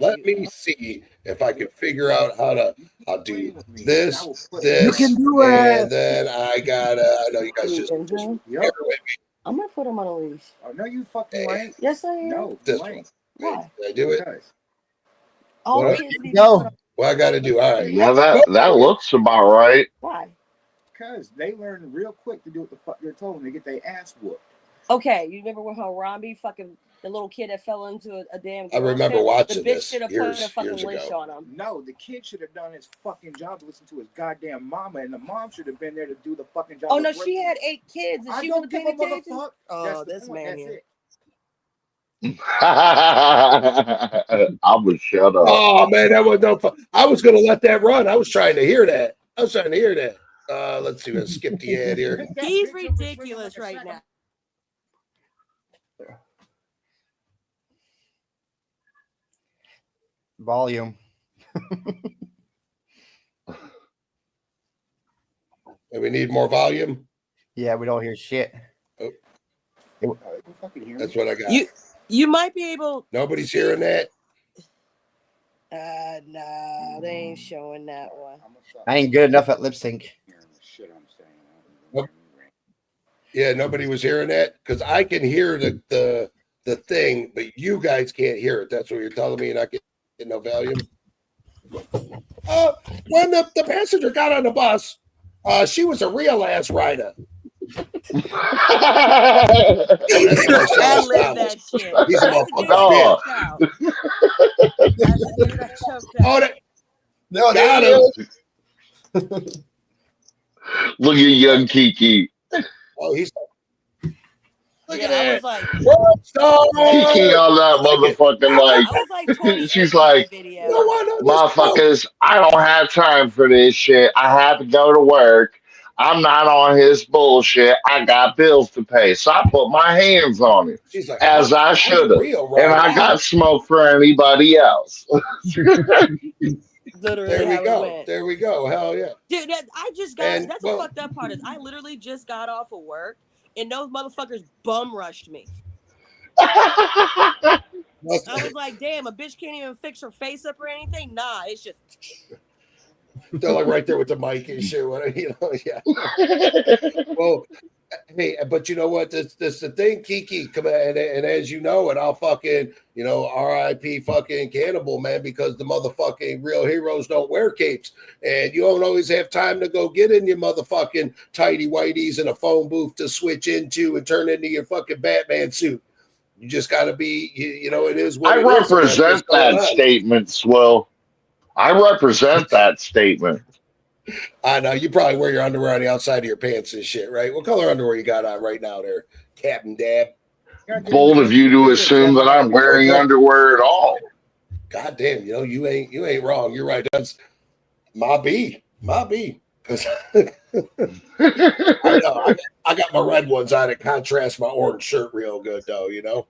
Let me see if I can figure out how to. I'll do this. You can do it. And then I know you guys just I'm gonna put him on a leash. Oh no, you fucking right. Yes, I am. No, this one. Why? Did I do it? No. What I got to do? All right. Yeah, that looks about right. Why? Because they learn real quick to do what the fuck they're told them. They get their ass whooped. Okay, you remember when Harambe fucking the little kid that fell into a damn. I remember watching the bitch this should have put a fucking leash on him. No, the kid should have done his fucking job to listen to his goddamn mama, and the mom should have been there to do the fucking job. Oh no, she had 8 kids, and she wasn't paying attention. Oh, this man here. I would shut up. Oh man, that was no fun. I was gonna let that run. I was trying to hear that. Let's see. Let's skip the ad here. He's ridiculous right now. Volume. And we need more volume. Yeah, we don't hear shit. That's what I got. You might be able. Nobody's hearing that. No, they ain't showing that one. I ain't good enough at lip sync. Yeah, nobody was hearing that because I can hear the thing, but you guys can't hear it. That's what you're telling me. You're not getting no volume. When the passenger got on the bus, she was a real ass rider. I live that shit. He's a That's the dude motherfucker. I choked out. That's the dude I choked out. No, got him. Look at young Kiki. Oh, he's. Look Yeah, at that. I was like, Kiki on that motherfucking I was like 28 she's in that like, video. motherfuckers, I don't have time for this shit. I have to go to work. I'm not on his bullshit. I got bills to pay. So I put my hands on it. She's like, as I should have. And I got smoke for anybody else. Literally, There we go. Hell yeah. Dude, I just got that's the fucked up part is I literally just got off of work and those motherfuckers bum rushed me. I was like, damn, a bitch can't even fix her face up or anything. Nah, it's just they're like right there with the mic and shit. You know, yeah. Well, hey, but you know what? This the thing, Kiki. Come on, and as you know, and I'll fucking, you know, R.I.P. fucking Cannibal, man, because the motherfucking real heroes don't wear capes, and you don't always have time to go get in your motherfucking tighty whities in a phone booth to switch into and turn into your fucking Batman suit. You just got to be, you know, it is what I represent that statement, Swill. I represent that statement. I know you probably wear your underwear on the outside of your pants and shit, right? What color underwear you got on right now, there, Captain Dab? Bold of you to assume that I'm wearing underwear at all. God damn, you know you ain't wrong. You're right. That's my B. Because I know I got my red ones on. It contrasts my orange shirt real good, though. You know.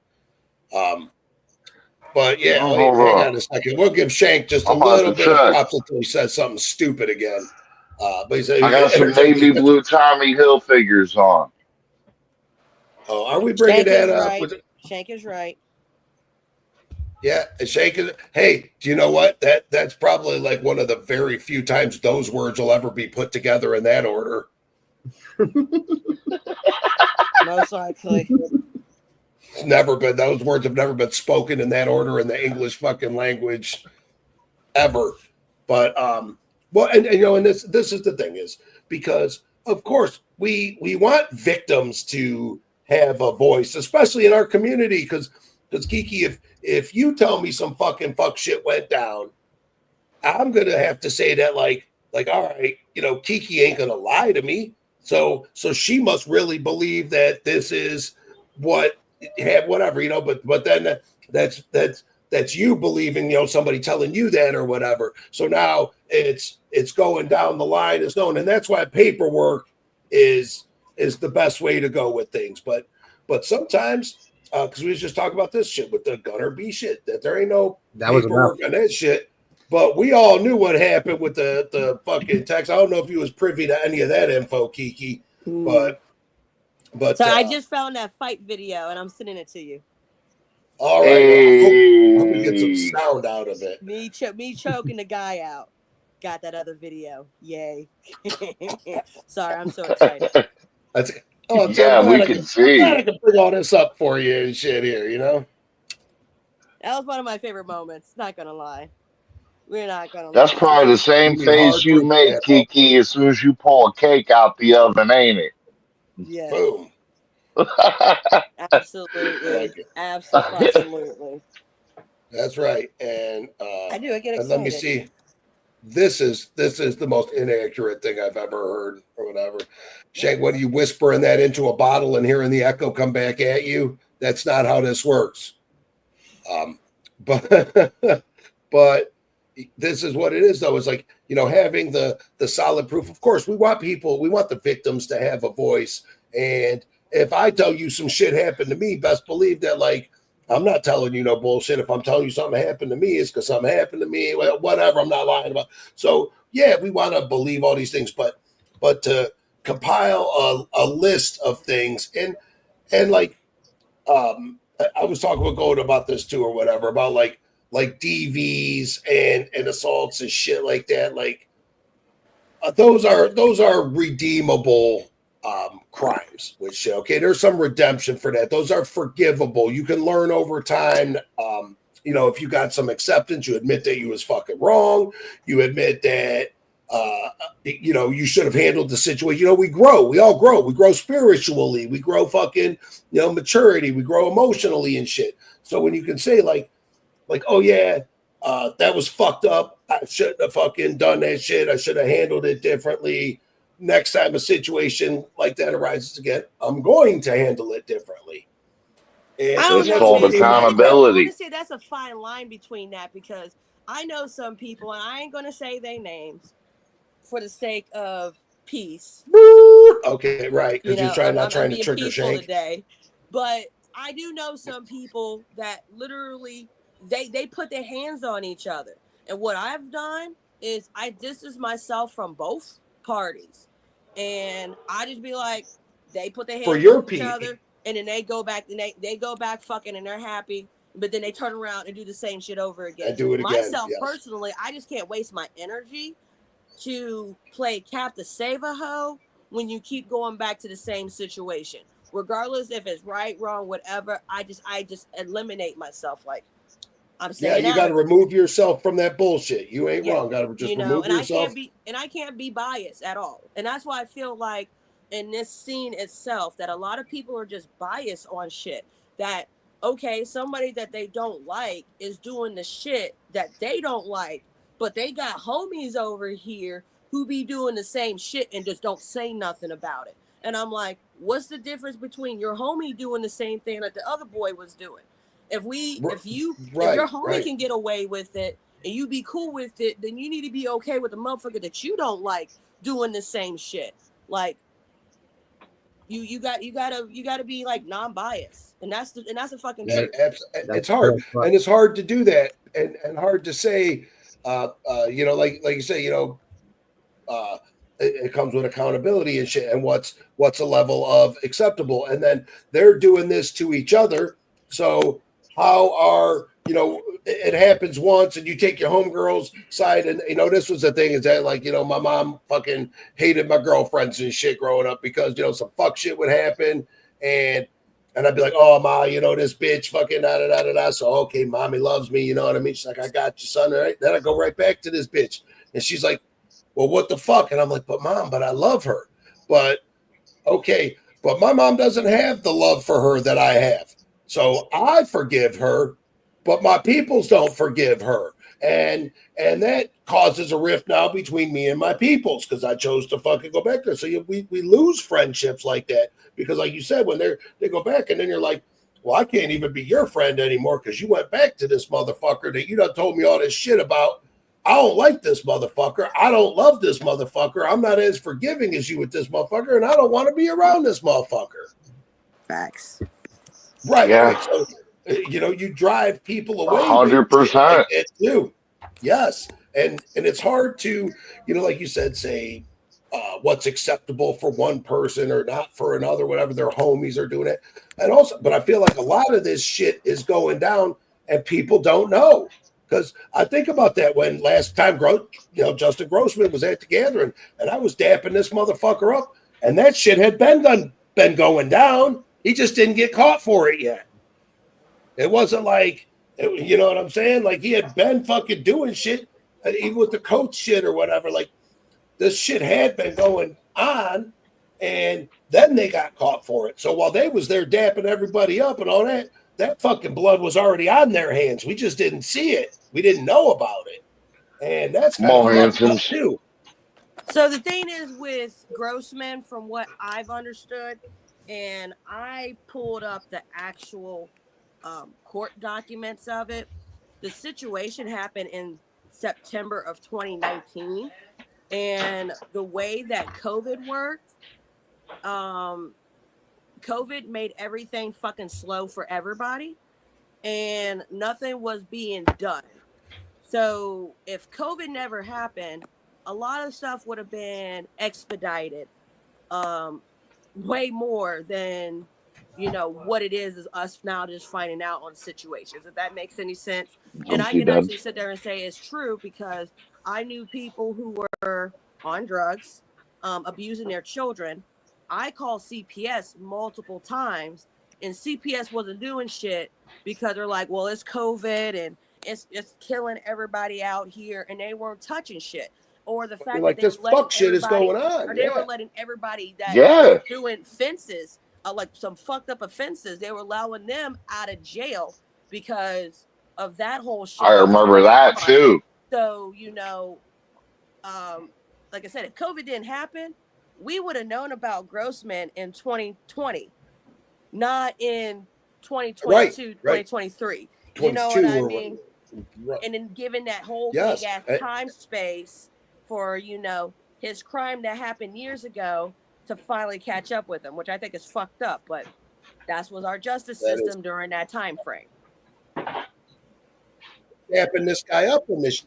But yeah, hang on a second. We'll give Shank just a little bit of props until he says something stupid again. But he said, I got some navy blue Tommy Hilfigers on. Oh, are we bringing that up? Right. Shank is right. Yeah, Shank is. Hey, do you know what? That's probably like one of the very few times those words will ever be put together in that order. Most likely. It's never been, those words have never been spoken in that order in the English fucking language ever. But well, and you know, and this is the thing is because of course we want victims to have a voice, especially in our community, because Kiki, if you tell me some fucking fuck shit went down, I'm gonna have to say that like all right, you know, Kiki ain't gonna lie to me, so she must really believe that this is what have whatever, you know, but then that's you believing, you know, somebody telling you that or whatever. So now it's going down the line as known, and that's why paperwork is the best way to go with things. But sometimes because we was just talking about this shit with the Gunner B shit, that there ain't no paperwork on that shit. But we all knew what happened with the fucking text. I don't know if you was privy to any of that info, Kiki, but so I just found that fight video and I'm sending it to you. All right, I hope we get some sound out of it. Me choking the guy out. Got that other video. Yay! Sorry, I'm so excited. We can see. I can bring all this up for you and shit here, you know. That was one of my favorite moments. Not gonna lie. We're not gonna. That's probably the same face you make, Kiki, as soon as you pull a cake out the oven, ain't it? Yeah. Boom. Absolutely. Absolutely. That's right. And I do. I get excited. And let me see. This is the most inaccurate thing I've ever heard, or whatever. Shank, what are you whispering that into a bottle and hearing the echo come back at you? That's not how this works. But this is what it is, though. It's like, you know, having the solid proof. Of course, we want the victims to have a voice. And if I tell you some shit happened to me, best believe that, like, I'm not telling you no bullshit. If I'm telling you something happened to me, it's because something happened to me. Well, whatever. I'm not lying about. So yeah, we want to believe all these things, but to compile a list of things and like I was talking with Gold about this too or whatever about like DVs and assaults and shit like that. Like those are redeemable crimes. Which okay, there's some redemption for that. Those are forgivable. You can learn over time. You know, if you got some acceptance, you admit that you was fucking wrong. You admit that you know, you should have handled the situation. You know, we grow. We all grow. We grow spiritually. We grow fucking, you know, maturity. We grow emotionally and shit. So when you can say like, oh yeah, that was fucked up. I shouldn't have fucking done that shit. I should have handled it differently. Next time a situation like that arises again, I'm going to handle it differently. And I don't It's know, called man. I want accountability. to say that's a fine line between that because I know some people, and I ain't going to say their names for the sake of peace. Okay, right. You Because you're know, trying not I'm trying to being trigger peaceful Shank. today, but I do know some people that literally they put their hands on each other, and what I've done is I distance myself from both parties, and I just be like, they put their For hands your on each peak. other, and then they go back and they go back fucking and they're happy, but then they turn around and do the same shit over again. And do it again. Myself Yes. personally, I just can't waste my energy to play cap to save a hoe when you keep going back to the same situation, regardless if it's right, wrong, whatever. I just eliminate myself. Like I'm Yeah, staying you got out to of it. remove yourself from that bullshit. You ain't Yeah, wrong. Got to just you know, remove and yourself. I can't be biased at all. And that's why I feel like in this scene itself that a lot of people are just biased on shit. That okay, somebody that they don't like is doing the shit that they don't like, but they got homies over here who be doing the same shit and just don't say nothing about it. And I'm like, what's the difference between your homie doing the same thing that the other boy was doing? If your homie can get away with it and you be cool with it, then you need to be okay with the motherfucker that you don't like doing the same shit. Like you gotta be like non-biased, and that's the fucking truth. It's hard, and it's hard to do that, and hard to say. You know, like you say, you know, it comes with accountability and shit, and what's a level of acceptable, and then they're doing this to each other. So how are you know? It happens once, and you take your homegirl's side, and you know this was the thing is that like you know my mom fucking hated my girlfriends and shit growing up because you know some fuck shit would happen, and I'd be like, oh ma, you know this bitch fucking da da da da da. So okay, mommy loves me, you know what I mean? She's like, I got you, son. All right, then I go right back to this bitch, and she's like, well, what the fuck? And I'm like, but mom, but I love her. But okay, but my mom doesn't have the love for her that I have. So I forgive her, but my peoples don't forgive her. And that causes a rift now between me and my peoples because I chose to fucking go back there. So we lose friendships like that because, like you said, when they go back and then you're like, well, I can't even be your friend anymore because you went back to this motherfucker that you done told me all this shit about. I don't like this motherfucker. I don't love this motherfucker. I'm not as forgiving as you with this motherfucker, and I don't want to be around this motherfucker. Facts. Right. Yeah. Right. So, you know, you drive people away. 100%. Like that too. Yes. And it's hard to, you know, like you said, say what's acceptable for one person or not for another, whatever their homies are doing it. And also, but I feel like a lot of this shit is going down and people don't know. Because I think about that when last time, you know, Justin Grossman was at the gathering and I was dapping this motherfucker up and that shit had been going down. He just didn't get caught for it yet. It wasn't like, you know what I'm saying? Like he had been fucking doing shit, even with the coach shit or whatever. Like this shit had been going on and then they got caught for it. So while they was there dapping everybody up and all that, that fucking blood was already on their hands. We just didn't see it. We didn't know about it. And that's kind of fucked up too. So the thing is with Grossman, from what I've understood, and I pulled up the actual court documents of it, the situation happened in September of 2019. And the way that COVID worked, COVID made everything fucking slow for everybody. and nothing was being done. So if COVID never happened, a lot of stuff would have been expedited way more than, what it is us now just finding out on situations, if that makes any sense. And I can actually sit there and say it's true, because I knew people who were on drugs, abusing their children. I called CPS multiple times, and CPS wasn't doing shit because they're like, well, it's COVID and it's killing everybody out here, and they weren't touching shit. Or the fact like that they this fuck shit is going on, or they were letting everybody that Yeah. was doing fences, like some fucked up offenses, they were allowing them out of jail because of that whole shit. I remember that too. So, like I said, if COVID didn't happen, we would have known about Grossman in 2020, not in 2022, 2023. You know what I mean? And then given that whole big ass time space for, his crime that happened years ago to finally catch up with him, which I think is fucked up, but that was our justice system during that time frame. Dapping this guy up when this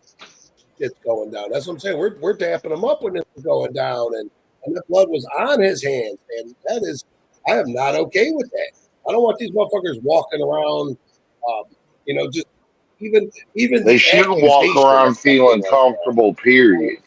shit's going down. That's what I'm saying. We're dapping him up when this is going down, and the blood was on his hands, and I am not okay with that. I don't want these motherfuckers walking around, just even they shouldn't walk around feeling comfortable. Period.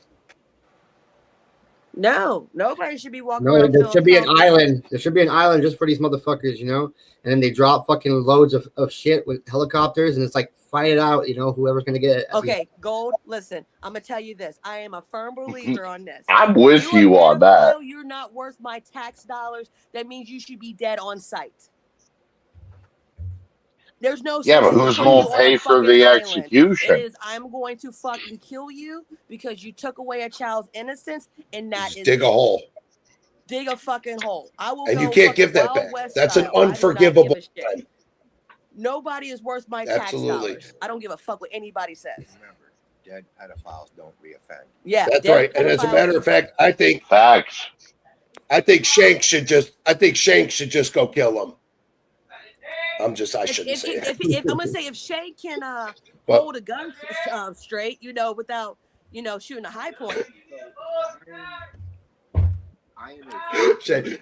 No, nobody should be walking. No, there should be an island. There should be an island just for these motherfuckers, And then they drop fucking loads of shit with helicopters, and it's like, fight it out, whoever's gonna get it. Okay, Gold. Listen, I'm gonna tell you this. I am a firm believer on this. I'm with you on that. You're not worth my tax dollars. That means you should be dead on sight. There's no. Yeah, but who's going to pay for the execution? It is. I'm going to fucking kill you because you took away a child's innocence, and that is dig a hole. Dig a fucking hole. I will. And you can't give that back. That's an unforgivable thing. Nobody is worth my tax dollars. I don't give a fuck what anybody says. Remember, dead pedophiles don't reoffend. Yeah, that's right. And as a matter of fact, I think Shank should just go kill him. I shouldn't say that. I'm gonna say if Shank can hold a gun straight, without shooting a high point.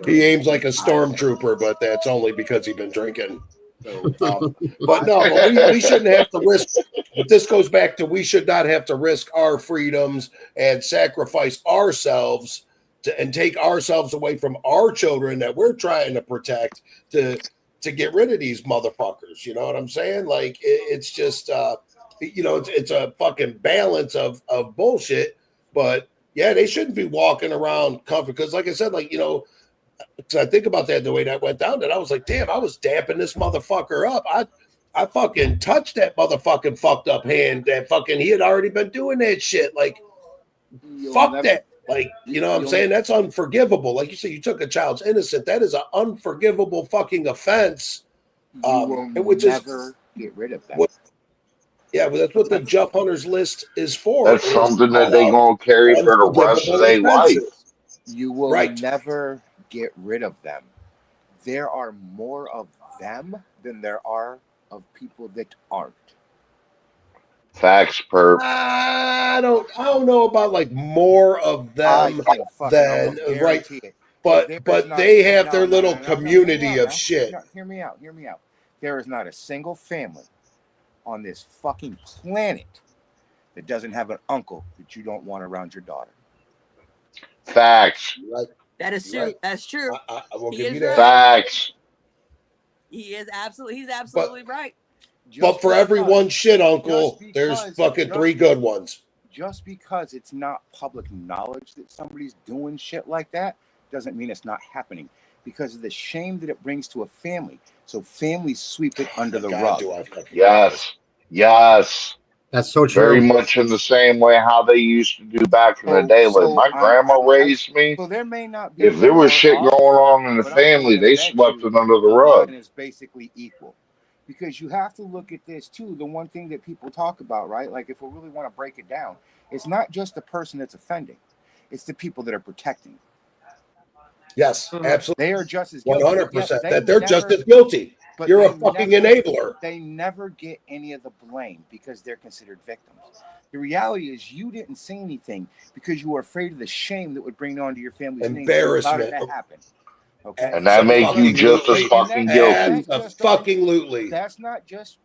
He aims like a stormtrooper, but that's only because he's been drinking. But we shouldn't have to risk. But this goes back to we should not have to risk our freedoms and sacrifice ourselves and take ourselves away from our children that we're trying to protect to get rid of these motherfuckers. You know what I'm saying? Like it's just it's a fucking balance of bullshit. But yeah, they shouldn't be walking around covered because, like I said, because I think about that the way that went down, that I was like, damn, I was damping this motherfucker up. I fucking touched that motherfucking fucked up hand. That fucking he had already been doing that shit. Like, fuck that. Like, you know what I'm saying? That's unforgivable. Like you said, you took a child's innocent. That is an unforgivable fucking offense. Which never get rid of that. Yeah, but that's what the Juff Hunters list is for. That's something that they're going to carry for the rest of their life. You will never get rid of them. There are more of them than there are of people that aren't. Facts, perp. I don't know about like more of them than right, but they have their little community of shit. Hear me out. There is not a single family on this fucking planet that doesn't have an uncle that you don't want around your daughter. Facts. Right. That is true. Right. That's true. I will give you that. Right. Facts. He's absolutely right. But for every one shit uncle, there's fucking three good ones. Just because it's not public knowledge that somebody's doing shit like that doesn't mean it's not happening. Because of the shame that it brings to a family. So families sweep it under the rug. Yes. That's so true. Very much in the same way how they used to do back in the day. Like my grandma raised me. So there may not be. If there was shit going on in the family, they swept it under the rug. It's basically equal. Because you have to look at this too. The one thing that people talk about, right? Like if we really want to break it down, it's not just the person that's offending. It's the people that are protecting. Yes, absolutely. They are just as guilty. 100%. That they're just as guilty. But you're a fucking enabler. They never get any of the blame because they're considered victims. The reality is you didn't say anything because you were afraid of the shame that would bring onto your family's name. Embarrassment. That happen. Okay. And that makes you just as fucking guilty. Fucking-lutely. That's not just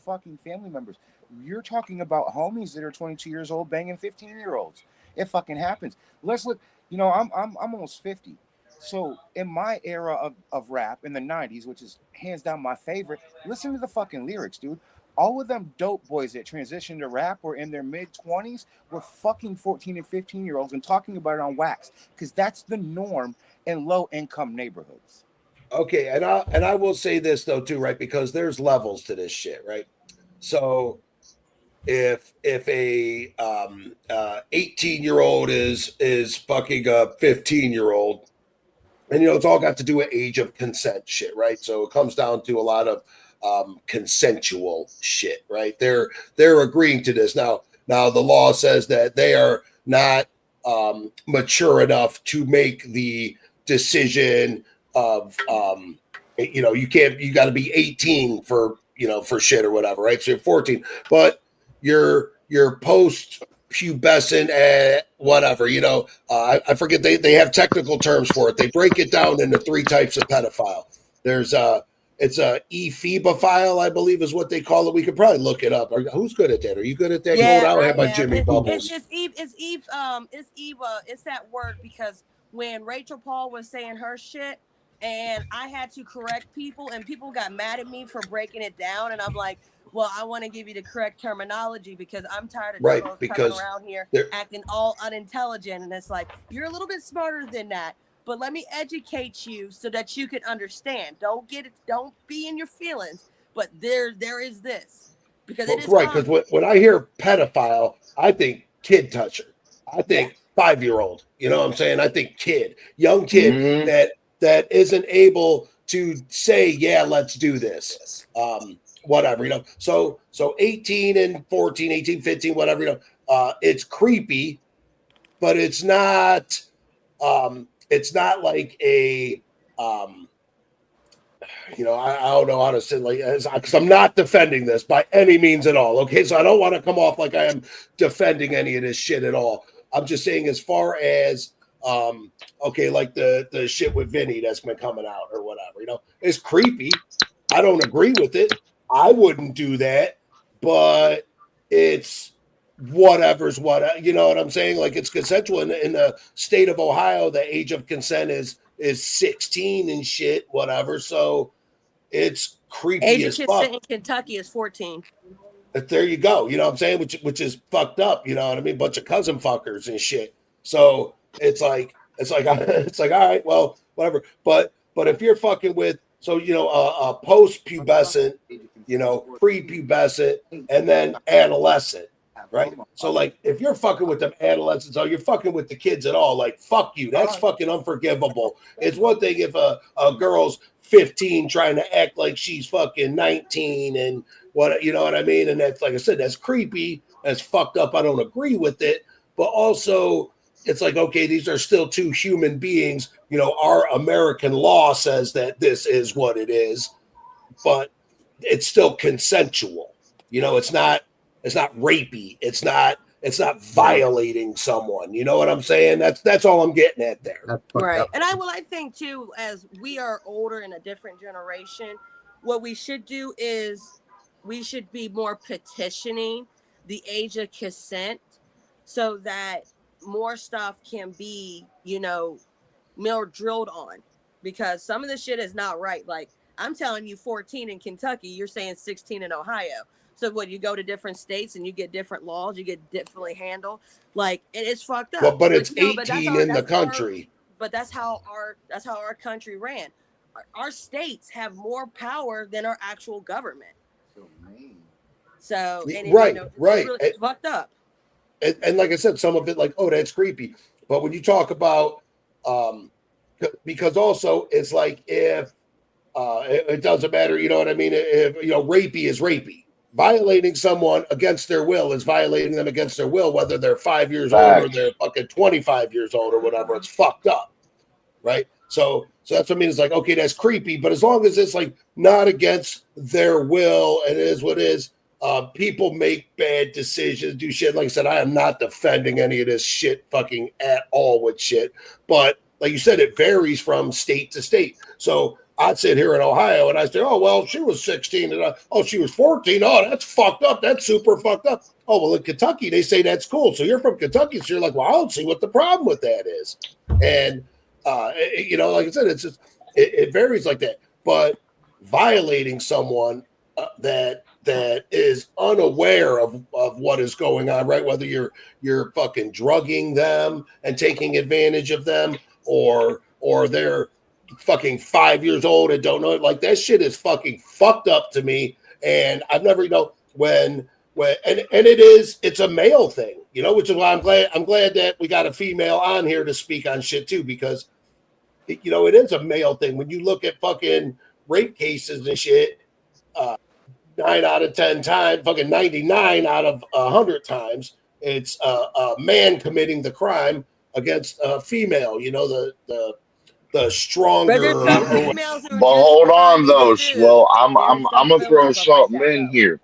fucking family members. You're talking about homies that are 22 years old banging 15-year-olds. It fucking happens. Let's look. You know, I'm almost 50. So in my era of rap in the 90s, which is hands down my favorite, listen to the fucking lyrics, dude. All of them dope boys that transitioned to rap were in their mid-20s were fucking 14 and 15-year-olds and talking about it on wax because that's the norm in low-income neighborhoods. Okay, and I will say this though too, right? Because there's levels to this shit, right? So if a 18-year-old is fucking a 15-year-old, and you know it's all got to do with age of consent shit, right? So it comes down to a lot of consensual shit, right? They're agreeing to this now. The law says that they are not mature enough to make the decision of you know, you got to be 18 for, you know, for shit or whatever, right? So you're 14, but you're post pubescent whatever, you know. I forget, they have technical terms for it. They break it down into 3 types of pedophile. There's it's a ephebophile, I believe is what they call it. We could probably look it up. Who's good at that? Are you good at that? Yeah, I'll have my Jimmy Bubbles. It's Eva. It's that word because when Rachel Paul was saying her shit and I had to correct people and people got mad at me for breaking it down, and I'm like, well, I want to give you the correct terminology because I'm tired of coming around here acting all unintelligent. And it's like, you're a little bit smarter than that, but let me educate you so that you can understand. Don't be in your feelings, but there is this. Because it is right, because when I hear pedophile, I think kid toucher. I think 5-year-old. You know what I'm saying? I think kid, young kid that isn't able to say, yeah, let's do this. Whatever, you know. So 18 and 14, 18, 15, whatever, you know. It's creepy, but it's not like a you know, I don't know how to say, like, because I'm not defending this by any means at all. Okay, so I don't want to come off like I am defending any of this shit at all. I'm just saying, as far as okay, like the shit with Vinny that's been coming out or whatever, you know, it's creepy. I don't agree with it. I wouldn't do that, but it's whatever's what, you know what I'm saying? Like, it's consensual. In the state of Ohio, the age of consent is 16 and shit, whatever. So it's creepy age as of fuck. consent in Kentucky is 14. But there you go. You know what I'm saying? Which is fucked up. You know what I mean? Bunch of cousin fuckers and shit. So it's like all right, well, whatever. But if you're fucking with, so, you know, a post-pubescent, you know, pre-pubescent, and then adolescent, right? So, like, if you're fucking with them adolescents, or you're fucking with the kids at all, like, fuck you. That's fucking unforgivable. It's one thing if a girl's 15 trying to act like she's fucking 19 and what, you know what I mean? And that's, like I said, that's creepy. That's fucked up. I don't agree with it. But also, it's like, okay, these are still 2 human beings. You know, our American law says that this is what it is, but it's still consensual. You know, it's not rapey. It's not violating someone. You know what I'm saying? That's all I'm getting at there. Right. And I think too, as we are older in a different generation, what we should do is we should be more petitioning the age of consent so that more stuff can be, you know, more drilled on, because some of the shit is not right. Like, I'm telling you 14 in Kentucky, you're saying 16 in Ohio. So when you go to different states and you get different laws, you get differently handled. Like, it's fucked up. Well, but it's 18 in the country. But that's how our country ran. Our states have more power than our actual government. So and right, you know, right, it's fucked up. And like I said, some of it, like, oh, that's creepy. But when you talk about, because also it's like, if it doesn't matter, you know what I mean? If, you know, rapey is rapey. Violating someone against their will is violating them against their will, whether they're 5 years old or they're fucking 25 years old or whatever. It's fucked up, right? So that's what I mean. It's like, okay, that's creepy, but as long as it's like not against their will and it is what it is, people make bad decisions, do shit. Like I said, I am not defending any of this shit fucking at all with shit. But like you said, it varies from state to state. So I'd sit here in Ohio and I say, oh, well, she was 16 and she was 14. Oh, that's fucked up. That's super fucked up. Oh, well, in Kentucky, they say that's cool. So you're from Kentucky. So you're like, well, I don't see what the problem with that is. And, like I said, it's just, it varies like that. But violating someone that is unaware of what is going on, right? Whether you're fucking drugging them and taking advantage of them or they're fucking 5 years old and don't know it, like that shit is fucking fucked up to me. And I've never, when it's a male thing, which is why I'm glad that we got a female on here to speak on shit too, because it is a male thing. When you look at fucking rape cases and shit, 9 out of 10 times, fucking 99 out of 100 times, it's a man committing the crime against a female. The stronger. But hold on, though. Well, I'm gonna throw something in here.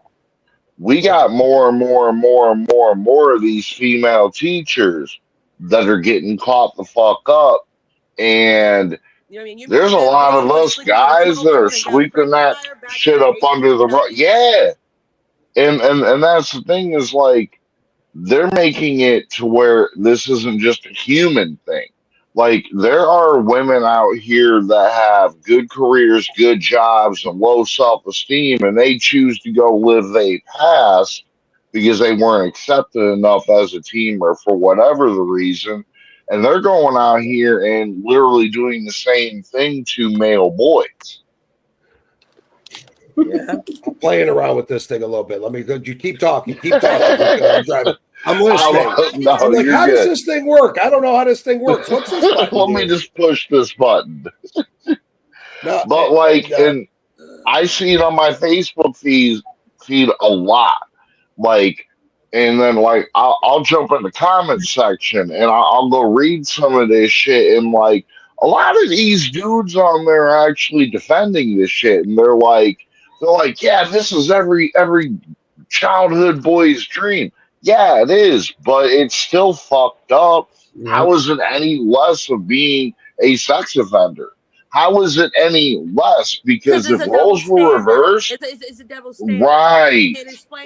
We got more and more and more and more and more of these female teachers that are getting caught the fuck up, and there's a lot of us guys that are sweeping that shit up under the rug. Yeah, and that's the thing is like they're making it to where this isn't just a human thing. Like there are women out here that have good careers, good jobs, and low self-esteem, and they choose to go live their past because they weren't accepted enough as a team or for whatever the reason. And they're going out here and literally doing the same thing to male boys. Yeah, I'm playing around with this thing a little bit. You keep talking. I'm driving. I'm listening. No, I'm like, you're how good. does this thing work? I don't know how this thing works. What's this button? Let me just push this button. No, and I see it on my Facebook feed a lot. And then I'll jump in the comments section and I'll go read some of this shit, and like a lot of these dudes on there are actually defending this shit, and they're like, yeah, this is every childhood boy's dream. Yeah, it is, but it's still fucked up. Yeah. How is it any less of being a sex offender? How is it any less? Because if roles were reversed, it's a double standard. Right?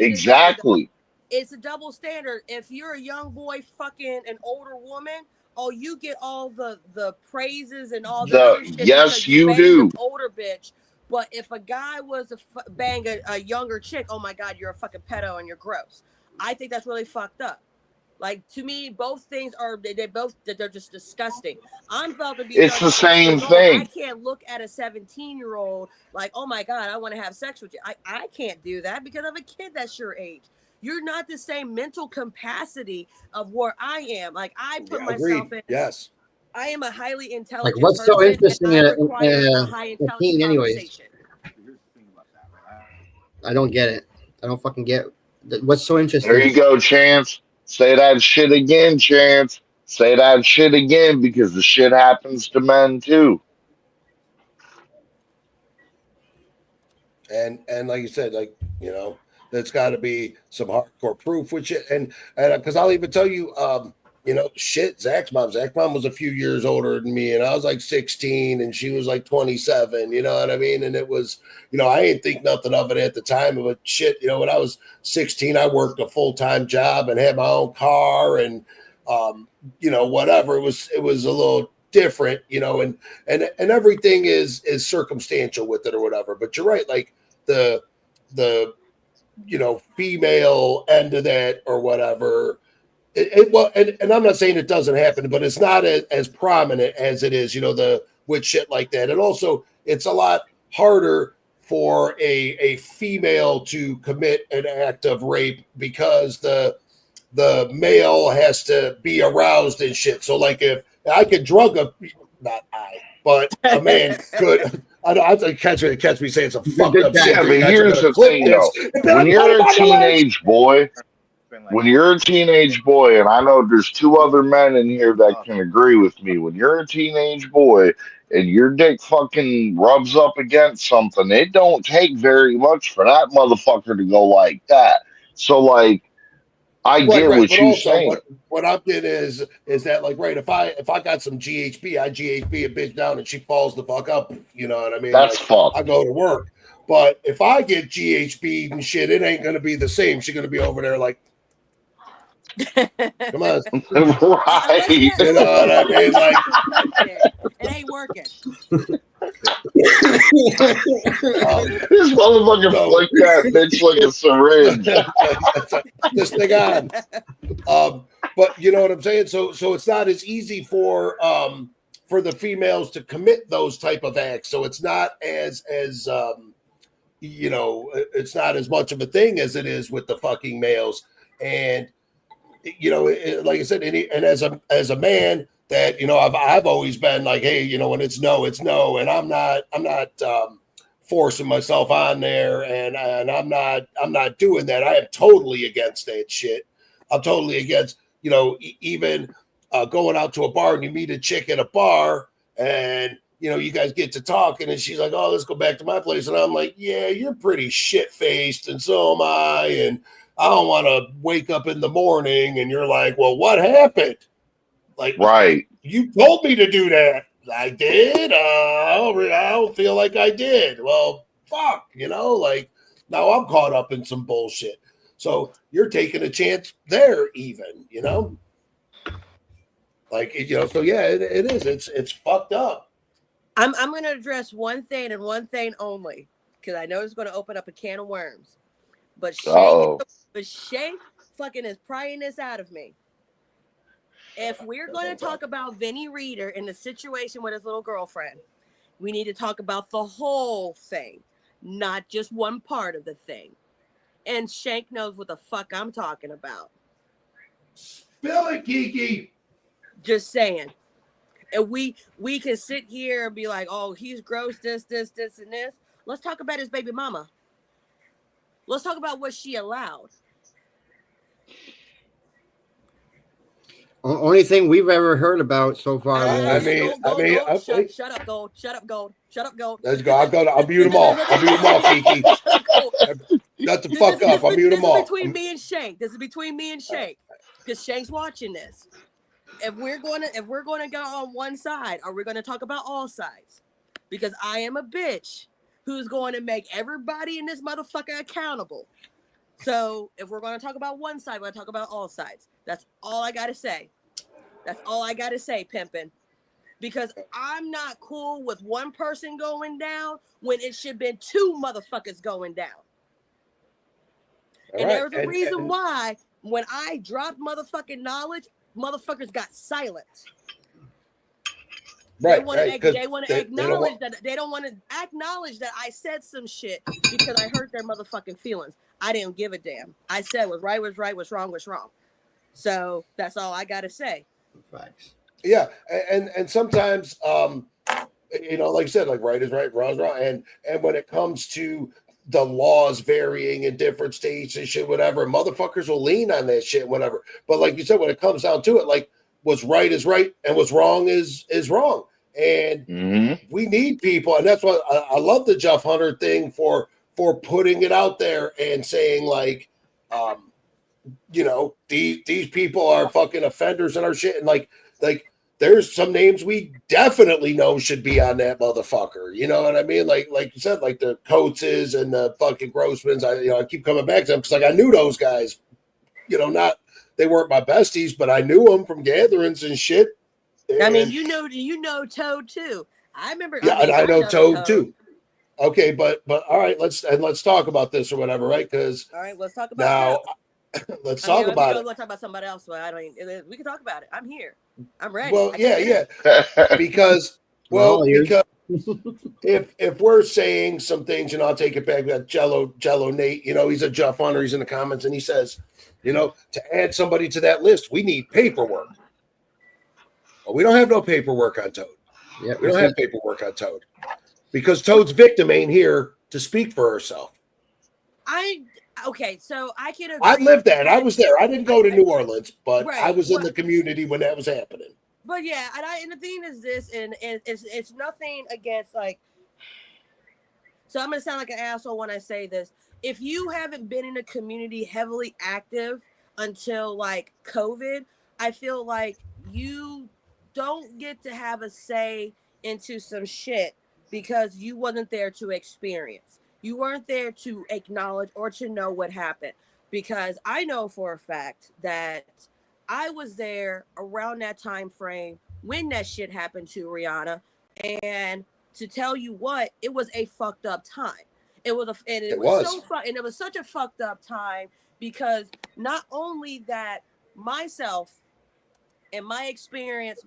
Exactly. It's a double standard. If you're a young boy fucking an older woman, you get all the praises and all the other shit. Yes, you do. Older bitch. But if a guy was to bang a younger chick, oh my God, you're a fucking pedo and you're gross. I think that's really fucked up. Like, to me, both things they're just disgusting. I'm felt to be. It's the same thing. I can't look at a 17-year-old like, oh my God, I want to have sex with you. I can't do that because I'm a kid that's your age. You're not the same mental capacity of where I am. Like, I put myself in. Yes. I am a highly intelligent Like, what's person, so interesting in a high a teen, anyways? conversation. I don't get it. I don't fucking get what's so interesting. There you go, Chance. Say that shit again, Chance. Say that shit again, because the shit happens to men too. And like you said, there's got to be some hardcore proof with it. And because I'll even tell you, Zach's mom was a few years older than me, and I was like 16 and she was like 27, you know what I mean? And it was, I didn't think nothing of it at the time, but shit, when I was 16, I worked a full-time job and had my own car and, whatever. It was a little different, and everything is circumstantial with it or whatever. But you're right. Like the female end of that or whatever, and I'm not saying it doesn't happen, but it's not as prominent as it is, with shit like that. And also it's a lot harder for a female to commit an act of rape because the male has to be aroused and shit. So like if I could drug but a man could. I don't catch me saying some fucked up shit. Yeah, but here's the thing, though. When you're a teenage boy, when you're a teenage boy, and I know there's two other men in here that can agree with me. When you're a teenage boy and your dick fucking rubs up against something, it don't take very much for that motherfucker to go like that. So, like, I get right. what But you're also, saying. what I'm getting is that, like, right, if I got some GHB, I GHB a bitch down and she falls the fuck up. You know what I mean? That's Like, fucked. I go to work. But if I get GHB and shit, it ain't gonna be the same. She's gonna be over there like, come on, Right. you know what I mean? Like, it ain't working. This motherfucker flicked that bitch like a syringe. this thing on. But you know what I'm saying? So it's not as easy for the females to commit those type of acts. So it's not as you know, it's not as much of a thing as it is with the fucking males. And you know, like I said, and as a man, that, you know, I've always been like, hey, you know, when it's no, and I'm not forcing myself on there, and I'm not doing that. I am totally against that shit. I'm totally against, you know, even going out to a bar and you meet a chick at a bar, and you know, you guys get to talking, and she's like, oh, let's go back to my place, and I'm like, yeah, you're pretty shit faced, and so am I, and I don't want to wake up in the morning and you're like, well, what happened? Like, Right. You told me to do that. I did. I don't feel like I did. Well, fuck, you know, like now I'm caught up in some bullshit. So you're taking a chance there, even, you know, like, you know, so yeah, it is. It's fucked up. I'm going to address one thing and one thing only, because I know it's going to open up a can of worms. But Shank fucking is prying this out of me. If we're going to talk about Vinny Reader in the situation with his little girlfriend, we need to talk about the whole thing, not just one part of the thing. And Shank knows what the fuck I'm talking about. Spill it, Kiki. Just saying. And we can sit here and be like, oh, he's gross, this, and this. Let's talk about his baby mama. Let's talk about what she allowed. Only thing we've ever heard about so far. Shut up, Gold. Shut up, Gold. Let's go. I'll mute them all. Kiki. Shut the fuck up. I'll mute them all. This is between me and Shank. Because Shank's watching this. If we're gonna go on one side, are we gonna talk about all sides? Because I am a bitch who's going to make everybody in this motherfucker accountable. So if we're going to talk about one side, we're going to talk about all sides. That's all I got to say. Pimpin'. Because I'm not cool with one person going down when it should have been two motherfuckers going down. And there's a reason why when I dropped motherfucking knowledge, motherfuckers got silent. They want to acknowledge that they don't want to acknowledge that I said some shit because I hurt their motherfucking feelings. I didn't give a damn. I said what's right was right, what's wrong was wrong. So that's all I gotta say. Facts. Yeah, and sometimes you know, like I said, like right is right, wrong is wrong, and when it comes to the laws varying in different states and shit, whatever, motherfuckers will lean on that shit, whatever. But like you said, when it comes down to it, like what's right is right and what's wrong is wrong. And we need people, and that's what I love the Juff Hunter thing for putting it out there and saying like, you know, these people are fucking offenders and our shit, and like there's some names we definitely know should be on that motherfucker. You know what I mean? Like you said, like the Coateses and the fucking Grossmans. I keep coming back to them because like I knew those guys. You know, they weren't my besties, but I knew them from gatherings and shit. And I mean, you know Toad too. I remember. Yeah, and I know Toad too. Okay, but all right, let's talk about this or whatever, right? Because all right, let's talk about now. Let's talk about it. Let's talk about somebody else. But we can talk about it. I'm here. I'm ready. Well, yeah. Because if we're saying some things, and I'll take it back that Jello Nate, you know, he's a Juff Hunter. He's in the comments, and he says, you know, to add somebody to that list, we need paperwork. Well, we don't have no paperwork on Toad. Yeah, we don't have paperwork on Toad because Toad's victim ain't here to speak for herself. I Okay, so I can agree. I lived that. I was there. I didn't go to New Orleans, but I Right, was in the community when that was happening. But yeah, and the thing is this, and it's nothing against like. So I'm gonna sound like an asshole when I say this. If you haven't been in a community heavily active until like COVID, I feel like you don't get to have a say into some shit because you wasn't there to experience. You weren't there to acknowledge or to know what happened. Because I know for a fact that I was there around that time frame when that shit happened to Rihanna, and to tell you what, it was a fucked up time. It was so fun, and it was such a fucked up time because not only that, myself and my experience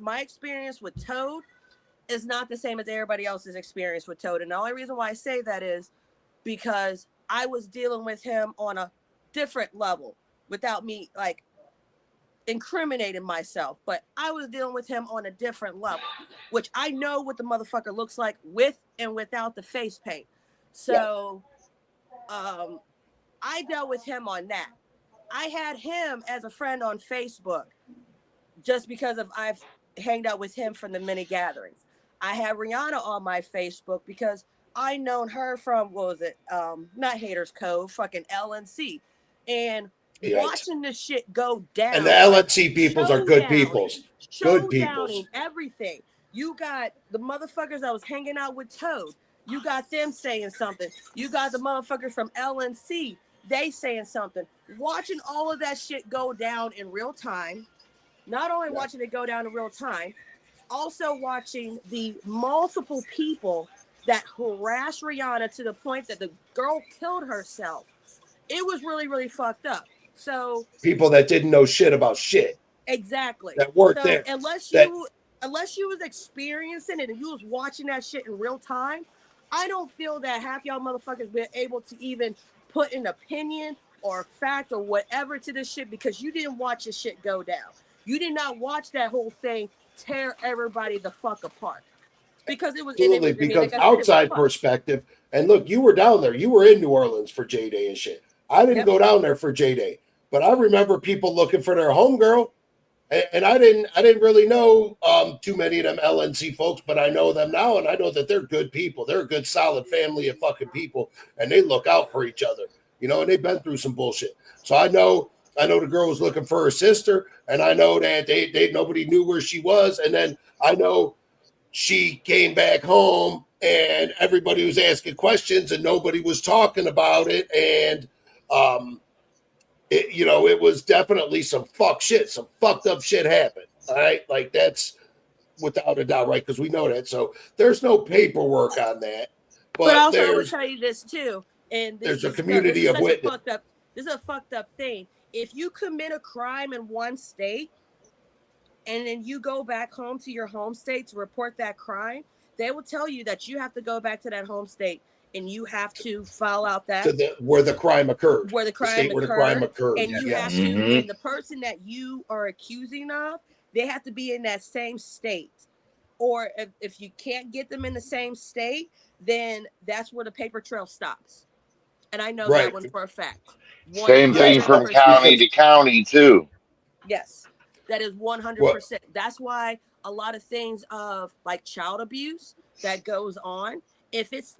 with Toad is not the same as everybody else's experience with Toad. And the only reason why I say that is because I was dealing with him on a different level without me like incriminating myself, but I was dealing with him on a different level, which I know what the motherfucker looks like with and without the face paint. So I dealt with him on that. I had him as a friend on Facebook just because of I've hanged out with him from the mini gatherings. I had Rihanna on my Facebook because I known her from, what was it? Not Haters Cove, fucking LNC. And watching this shit go down. And the LNC peoples are good peoples. Good peoples. Everything. You got the motherfuckers that was hanging out with Toad. You got them saying something. You got the motherfuckers from LNC. They saying something. Watching all of that shit go down in real time. Not only watching it go down in real time, also watching the multiple people that harassed Rihanna to the point that the girl killed herself. It was really, really fucked up. So people that didn't know shit about shit. Exactly. That weren't there. Unless you was experiencing it and you was watching that shit in real time, I don't feel that half y'all motherfuckers been able to even put an opinion or a fact or whatever to this shit because you didn't watch this shit go down. You did not watch that whole thing tear everybody the fuck apart. Because it was absolutely because outside perspective, and look, you were down there. You were in New Orleans for J Day and shit. I didn't go down there for J Day, but I remember people looking for their homegirl, and I didn't really know too many of them LNC folks, but I know them now, and I know that they're good people. They're a good, solid family of fucking people, and they look out for each other, you know. And they've been through some bullshit, so I know the girl was looking for her sister, and I know that they nobody knew where she was, and then I know she came back home and everybody was asking questions and nobody was talking about it. And, it was definitely some fucked up shit happened. All right. Like that's without a doubt. Right. Cause we know that. So there's no paperwork on that, but also I will tell you this too. And there's a community of witness. This is a fucked up thing. If you commit a crime in one state, and then you go back home to your home state to report that crime, they will tell you that you have to go back to that home state and you have to file out that where the crime occurred. Where the crime occurred. And you have to, and the person that you are accusing of, they have to be in that same state. Or if you can't get them in the same state, then that's where the paper trail stops. And I know that one for a fact. Same thing from county to county too. Yes. That is 100%. That's why a lot of things of like child abuse that goes on, if it's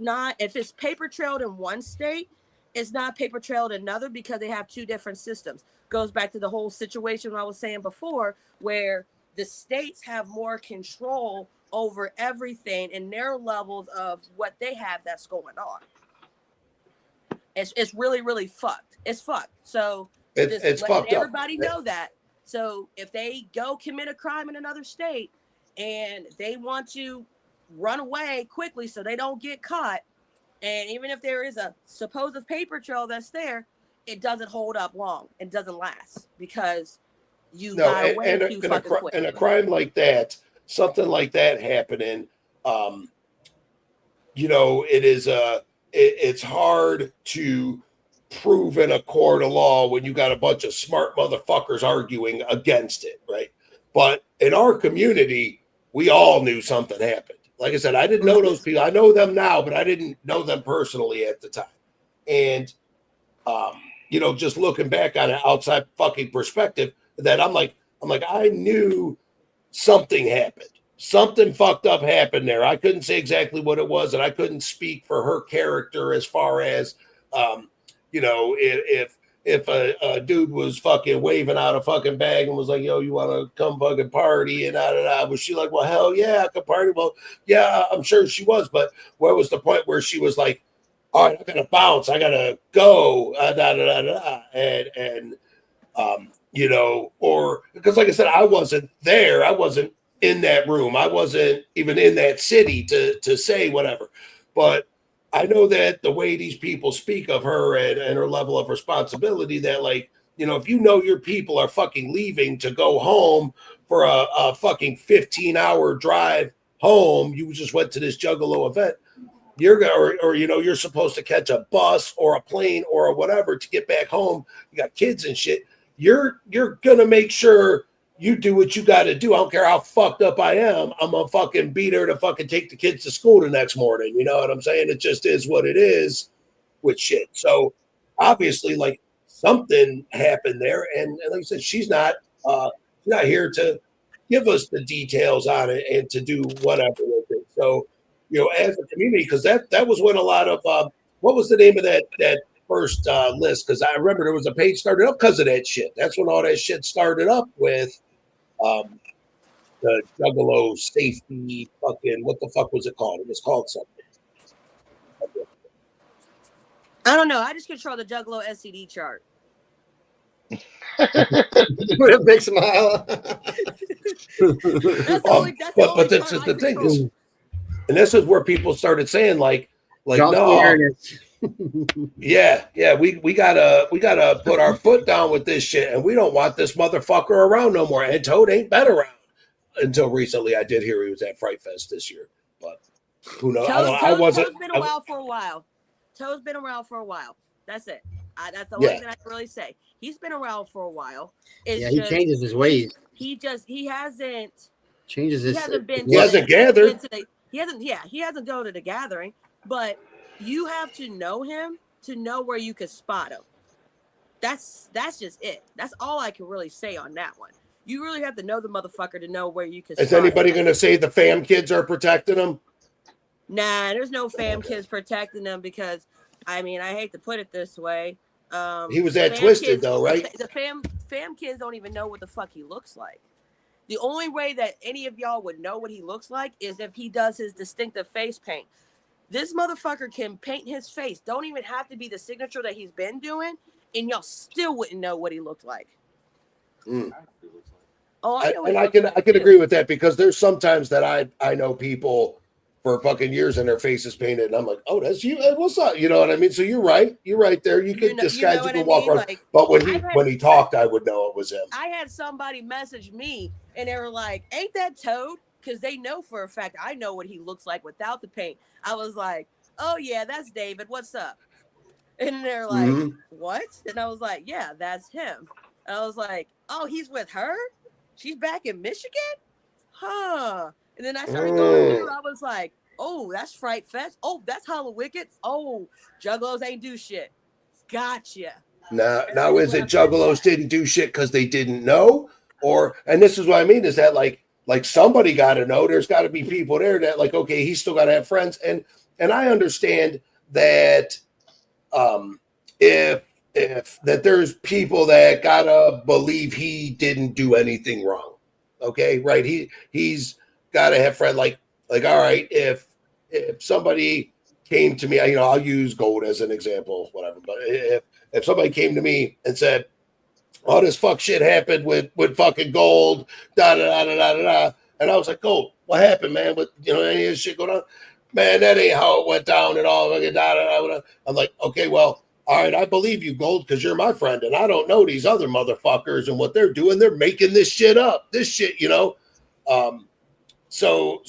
paper trailed in one state, it's not paper trailed in another because they have two different systems. Goes back to the whole situation I was saying before, where the states have more control over everything and their levels of what they have that's going on. It's really, really fucked. It's fucked. So it's fucked up. Everybody know that. So if they go commit a crime in another state and they want to run away quickly so they don't get caught, and even if there is a supposed paper trail that's there, it doesn't hold up long. It doesn't last because you got away too fucking quick. And a crime like that, something like that happening, it's hard to prove in a court of law when you got a bunch of smart motherfuckers arguing against it, right? But in our community, we all knew something happened. Like I said, I didn't know those people. I know them now, but I didn't know them personally at the time. And just looking back on an outside fucking perspective, that I'm like, I knew something happened. Something fucked up happened there. I couldn't say exactly what it was, and I couldn't speak for her character as far as, if a dude was fucking waving out a fucking bag and was like, yo, you want to come fucking party? And was she like, well, hell yeah, I could party? Well, yeah, I'm sure she was. But where was the point where she was like, all right, I gotta bounce, I gotta go, or because like I said, I wasn't there, I wasn't in that room, I wasn't even in that city to say whatever, but I know that the way these people speak of her and her level of responsibility, that like, if your people are fucking leaving to go home for a fucking 15-hour drive home, you just went to this Juggalo event, you're gonna, or you're supposed to catch a bus or a plane or whatever to get back home. You got kids and shit. You're gonna make sure you do what you got to do. I don't care how fucked up I am. I'm gonna fucking be there to fucking take the kids to school the next morning. You know what I'm saying? It just is what it is with shit. So obviously, like, something happened there, and like I said, she's not here to give us the details on it and to do whatever with it. So, as a community, because that was when a lot of what was the name of that first list? Because I remember there was a page started up because of that shit. That's when all that shit started up with the Juggalo safety fucking, what the fuck was it called? It was called something. I don't know. I just control the Juggalo SCD chart. With a big smile. But that's the thing is, and this is where people started saying like no, yeah, we gotta put our foot down with this shit, and we don't want this motherfucker around no more. And Toad ain't been around until recently. I did hear he was at Fright Fest this year, but who knows? Toad's been around for a while. Toad's been around for a while. That's it. That's the only thing I can really say. He's been around for a while. He changes his ways. He hasn't changes his. He hasn't gathered. He hasn't gone to the gathering, but you have to know him to know where you can spot him. That's just it. That's all I can really say on that one. You really have to know the motherfucker to know where you can. Is anybody going to say the fam kids are protecting him? Nah, there's no fam kids protecting them because, I mean, I hate to put it this way. He was that twisted kids, though, right? The fam kids don't even know what the fuck he looks like. The only way that any of y'all would know what he looks like is if he does his distinctive face paint. This motherfucker can paint his face. Don't even have to be the signature that he's been doing, and y'all still wouldn't know what he looked like. Mm. Oh, I can agree with that, because there's sometimes that I know people for fucking years and their face is painted, and I'm like, oh, that's you. What's up? You know what I mean? So you're right there. You could disguise, you can walk around. Like, but when he talked, I would know it was him. I had somebody message me, and they were like, "Ain't that Toad?" Because they know for a fact I know what he looks like without the paint. I was like, "Oh yeah, that's David. What's up?" And they're like, "What?" And I was like, "Yeah, that's him." And I was like, "Oh, he's with her? She's back in Michigan? Huh?" And then I started going through. I was like, "Oh, that's Fright Fest. Oh, that's Hallowicked. Oh, Juggalos ain't do shit. Gotcha." Now is it Juggalos didn't do shit because they didn't know? And this is what I mean, is that like somebody got to know. There's got to be people there that like, okay, he's still got to have friends. And I understand that if that there's people that got to believe he didn't do anything wrong. Okay, right? He's got to have friends like all right, if somebody came to me, I'll use Gold as an example, whatever, but if somebody came to me and said, "Oh, this fuck shit happened with fucking Gold, da da da da da da," and I was like, "Gold, what happened, man? With any of this shit going on?" "Man, that ain't how it went down at all." Da, da, da, da. I'm like, "Okay, well, all right, I believe you, Gold, because you're my friend, and I don't know these other motherfuckers and what they're doing. They're making this shit up, this shit, So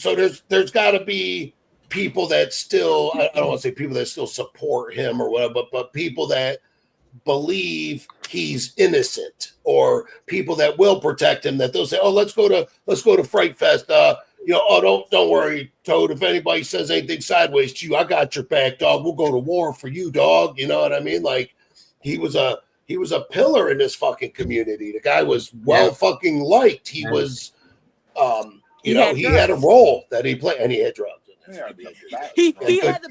there's got to be people that still, I don't want to say people that still support him or whatever, but people that believe he's innocent, or people that will protect him, that they'll say, "Oh, let's go to Fright Fest. Oh, don't worry, Toad. If anybody says anything sideways to you, I got your back, dog. We'll go to war for you, dog." You know what I mean? Like, he was a he was a pillar in this fucking community. The guy was well fucking liked. He was, he had a role that he played, and he had drugs. He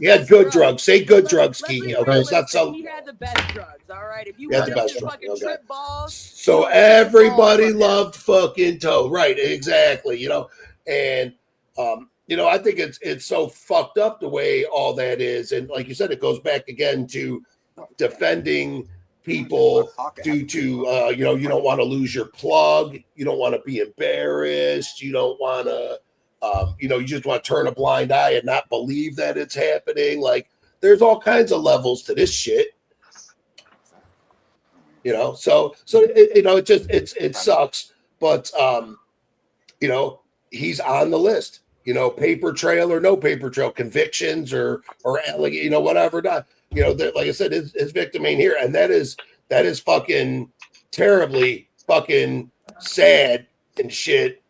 had good drugs. Say good drugs, Kiki. Okay, it's not so. He had the best drugs. All right, if you had want to fucking trip balls, so everybody loved fucking Toe, right? Exactly. And I think it's so fucked up the way all that is, and like you said, it goes back again to defending people due to you don't want to lose your plug, you don't want to be embarrassed, you don't want to. You just want to turn a blind eye and not believe that it's happening. Like there's all kinds of levels to this shit. So it sucks, but he's on the list. Paper trail or no paper trail, convictions or whatever. Not like I said, his victim ain't here, and that is fucking terribly fucking sad and shit.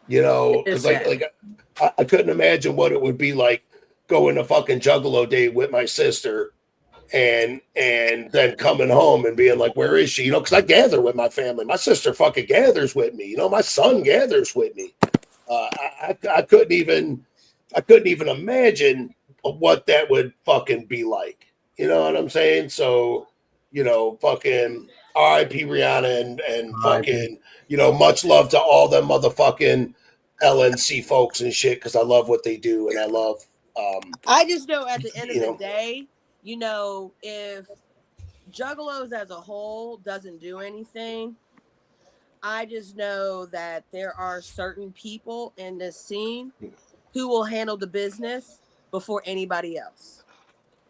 Because I couldn't imagine what it would be like going to fucking Juggalo Day with my sister and then coming home and being like, where is she? Because I gather with my family. My sister fucking gathers with me. My son gathers with me. I couldn't even imagine what that would fucking be like. You know what I'm saying? So, fucking R.I.P. Rihanna and fucking, much love to all them motherfucking LNC folks and shit, because I love what they do and I love. I just know at the end of the day, if Juggalos as a whole doesn't do anything, I just know that there are certain people in this scene who will handle the business before anybody else.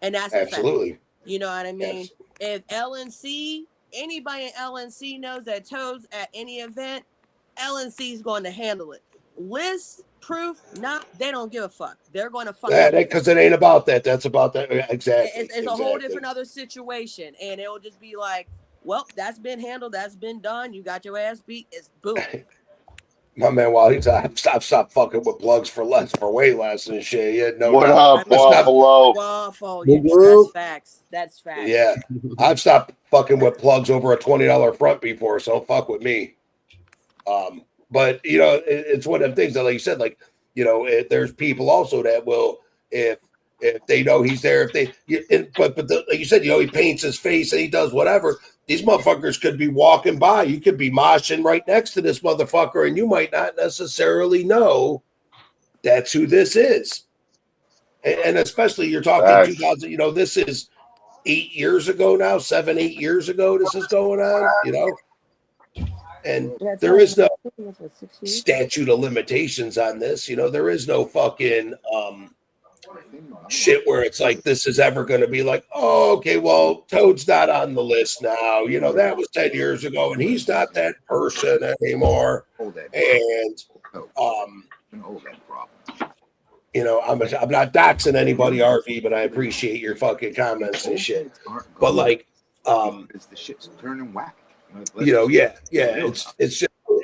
And that's absolutely. You know what I mean? If LNC, anybody in LNC knows that Toad's at any event, LNC is going to handle it. List, proof, they don't give a fuck. They're going to fuck because it ain't about that. That's about that. Exactly. It's a whole different other situation. And it'll just be like, well, that's been handled. That's been done. You got your ass beat. It's boom. My man, I've stopped fucking with plugs for way less and shit. Yeah, no. What up, Buffalo? Waffle. That's facts. That's facts. Yeah, I've stopped fucking with plugs over a $20 front before, so don't fuck with me. But it's one of them things that, like you said, there's people also that will, if they know he's there, like you said, he paints his face and he does whatever. These motherfuckers could be walking by. You could be moshing right next to this motherfucker, and you might not necessarily know that's who this is. And especially you're talking 2000. This is 8 years ago now, 7-8 years ago. This is going on. And there is no statute of limitations on this. There is no fucking shit where it's like this is ever going to be like, oh, okay, well, Toad's not on the list now. That was 10 years ago, and he's not that person anymore. And I'm not doxing anybody, RV, but I appreciate your fucking comments and shit. But it's the shit's turning whack.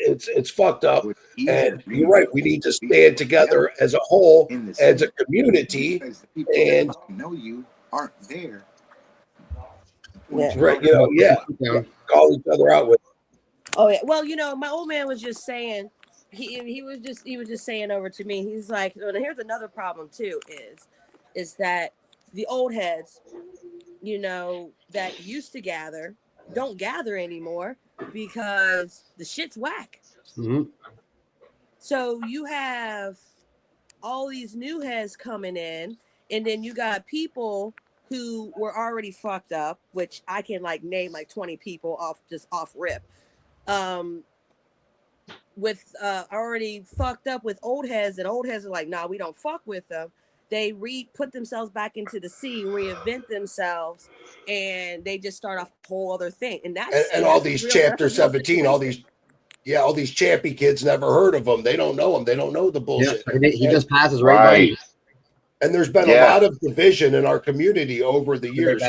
It's fucked up, and you're right. We need to stand together as a whole, as a community, and know you aren't there. Right? Call each other out with. Oh yeah. Well, my old man was just saying. He was just saying over to me. He's like, well, here's another problem too. Is that the old heads, that used to gather, don't gather anymore because the shit's whack. Mm-hmm. So you have all these new heads coming in, and then you got people who were already fucked up, which I can name 20 people off rip. With already fucked up with old heads, and old heads are like, nah, we don't fuck with them. They put themselves back into the scene, reinvent themselves, and they just start off a whole other thing. And that's all these chapter 17, all these chappy kids never heard of them. They don't know them. They don't know the bullshit. Yeah, he just passes right by. And there's been a lot of division in our community over the years.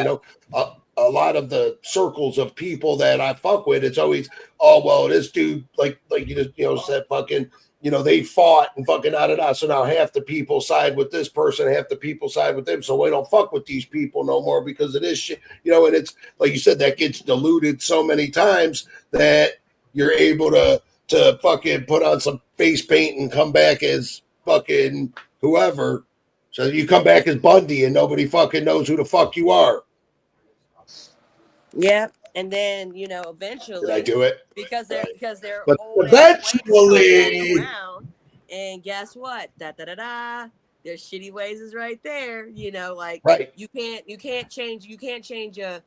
A lot of the circles of people that I fuck with, it's always, oh well, this dude like you just said, fucking they fought and fucking da. So now half the people side with this person, half the people side with them. So we don't fuck with these people no more because of this shit, and it's like you said, that gets diluted so many times that you're able to fucking put on some face paint and come back as fucking whoever. So you come back as Bundy and nobody fucking knows who the fuck you are. Yeah. And then, eventually, Did I do it? Because they're But old eventually, around, and guess what? Their shitty ways is right there. Right. You can't change a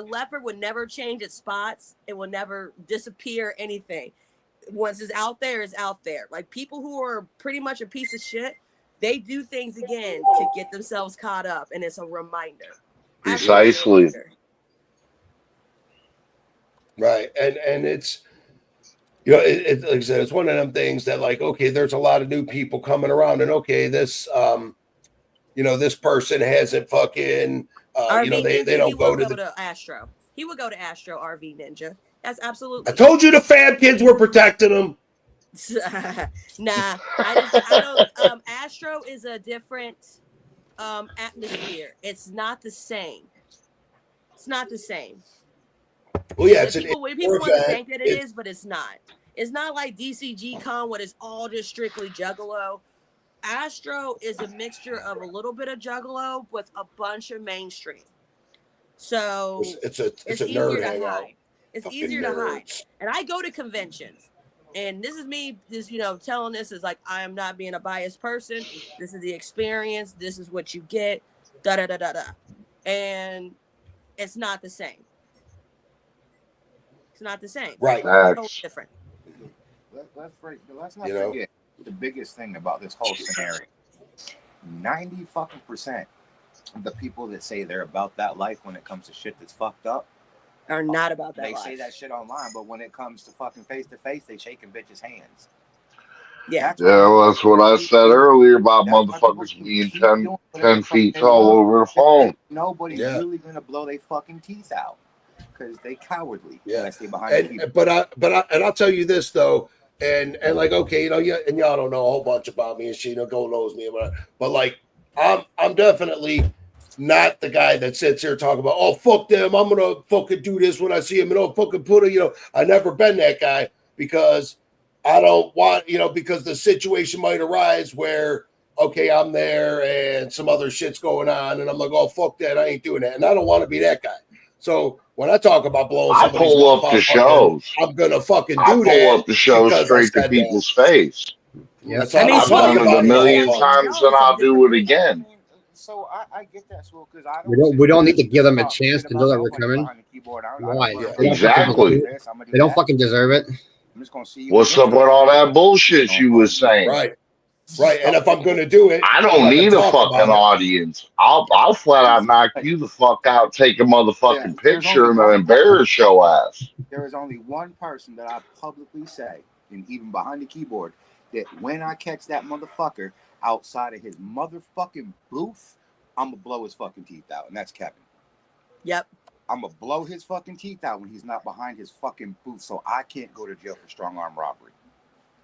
leopard would never change its spots. It will never disappear anything. Once it's out there, it's out there. Like people who are pretty much a piece of shit, they do things again to get themselves caught up, and it's a reminder. Precisely. Right. And it's, like I said, it's one of them things that like, okay, there's a lot of new people coming around and okay, this, this person hasn't fucking, they don't go to Astro. He would go to Astro RV Ninja. That's absolutely. I told you the fab kids were protecting him. Nah, I don't. Astro is a different atmosphere. It's not the same. It's not the same. Well, yeah, people want to think that it is, but it's not. It's not like JugCom, what is all just strictly Juggalo. Astro is a mixture of a little bit of Juggalo with a bunch of mainstream. So it's easier to hide. It's easier to hide. And I go to conventions, and this is me just telling this is like I am not being a biased person. This is the experience. This is what you get. And it's not the same. It's not the same. Right. Totally different. Let's not forget the biggest thing about this whole scenario. 90% of the people that say they're about that life when it comes to shit that's fucked up are not about that life. They say that shit online, but when it comes to fucking face to face, they shaking bitches' hands. Yeah. Well, that's what I said earlier about motherfuckers being 10 feet tall over the phone. Nobody's really gonna blow their fucking teeth out because they cowardly. Yeah. I stay behind the But I'll tell you this though, and like okay, and y'all don't know a whole bunch about me and shit. God knows me, but like I'm definitely not the guy that sits here talking about, oh, fuck them, I'm going to fucking do this when I see him, and oh, fucking put it, I never been that guy because I don't want, because the situation might arise where, okay, I'm there and some other shit's going on, and I'm like, oh, fuck that, I ain't doing that, and I don't want to be that guy. So when I talk about blowing somebody's pull up the shows. I'm going to fucking do that. I pull up the shows straight to people's face. Yeah, I've done it a million times, and I'll do it again. So I get that, so because we don't need to give them a chance to know that we're coming. Why? Exactly. They don't fucking deserve it. I'm just gonna see what's up with all that bullshit you was saying? Right. And if I'm gonna do it, I don't need a fucking audience. I'll flat out knock you the fuck out, take a motherfucking picture, and then embarrass your ass. There is only one person that I publicly say, and even behind the keyboard, that when I catch that motherfucker outside of his motherfucking booth, I'm gonna blow his fucking teeth out, and that's Kevin. Yep. I'm gonna blow his fucking teeth out when he's not behind his fucking booth, so I can't go to jail for strong arm robbery.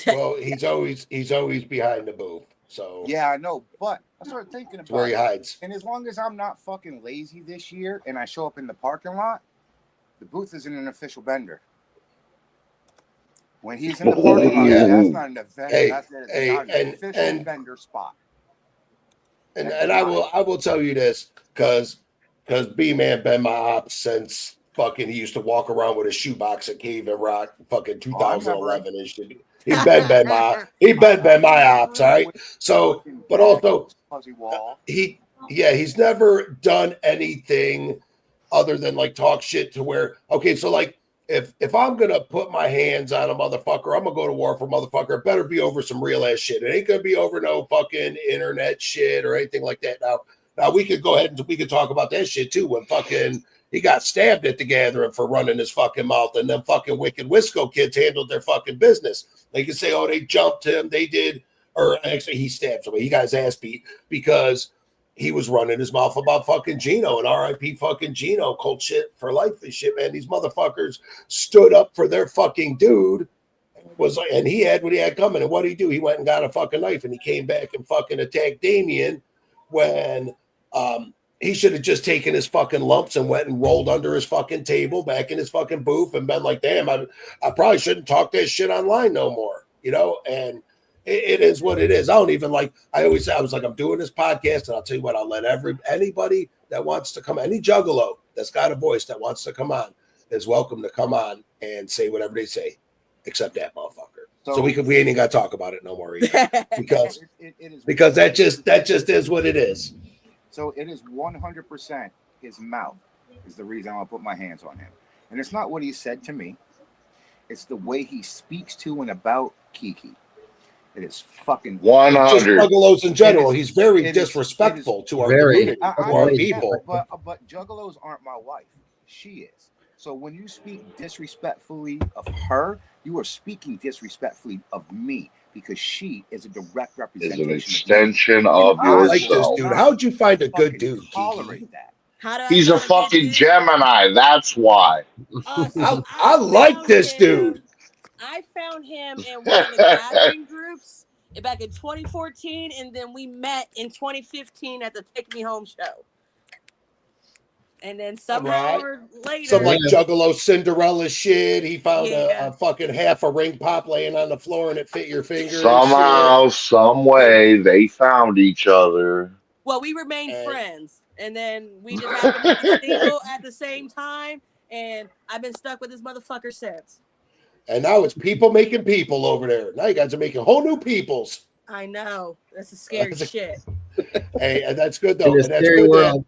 Well, he's always behind the booth. So yeah, I know, but I started thinking about where he hides. And as long as I'm not fucking lazy this year, and I show up in the parking lot, the booth isn't an official vendor. When he's in the parking lot, that's not an event. That's not an official vendor spot. And I will tell you this because B-Man been my ops since fucking he used to walk around with a shoebox at Cave and Rock fucking 2011 and shit. He's been my ops, all right. So, but also he's never done anything other than like talk shit to where okay, so like if I'm gonna put my hands on a motherfucker, I'm gonna go to war for a motherfucker. It better be over some real ass shit. It ain't gonna be over no fucking internet shit or anything like that. Now we could go ahead and we could talk about that shit too. When fucking he got stabbed at the gathering for running his fucking mouth, and them fucking wicked Wisco kids handled their fucking business. They could say, oh, they jumped him, they did, or actually he stabbed somebody. He got his ass beat because he was running his mouth about fucking Gino and RIP fucking Gino, cold shit for life and shit, man. These motherfuckers stood up for their fucking dude was like, and he had what he had coming. And what did he do? He went and got a fucking knife, and he came back and fucking attacked Damien when he should have just taken his fucking lumps and went and rolled under his fucking table back in his fucking booth and been like, damn, I probably shouldn't talk that shit online no more, you know? And it is what it is. I don't even like, I always say, I was like, I'm doing this podcast, and I'll tell you what, I'll let anybody that wants to come, any juggalo that's got a voice that wants to come on is welcome to come on and say whatever they say, except that motherfucker. So we ain't even got to talk about it no more either, because it is, because that just is what it is. So it is 100% his mouth is the reason I want to put my hands on him. And it's not what he said to me. It's the way he speaks to and about Kiki. It is fucking 100. Just juggalos in general. He's very disrespectful to our community, to our people. But juggalos aren't my wife. She is. So when you speak disrespectfully of her, you are speaking disrespectfully of me, because she is a direct representation. Is an extension of I like yourself. this dude. How'd you find a good dude, Tolerate that. He's a fucking Gemini. That's why. I like this dude. I found him in one of the gathering groups back in 2014, and then we met in 2015 at the Take Me Home show. And then somehow or later, some like Juggalo Cinderella shit. He found a fucking half a ring pop laying on the floor, and it fit your finger. Somehow, some way, they found each other. Well, we remained friends, and then we just happened to be single at the same time, and I've been stuck with this motherfucker since. And now it's people making people over there. Now you guys are making whole new peoples. I know. That's a scary shit. Hey, and that's good though. And that's good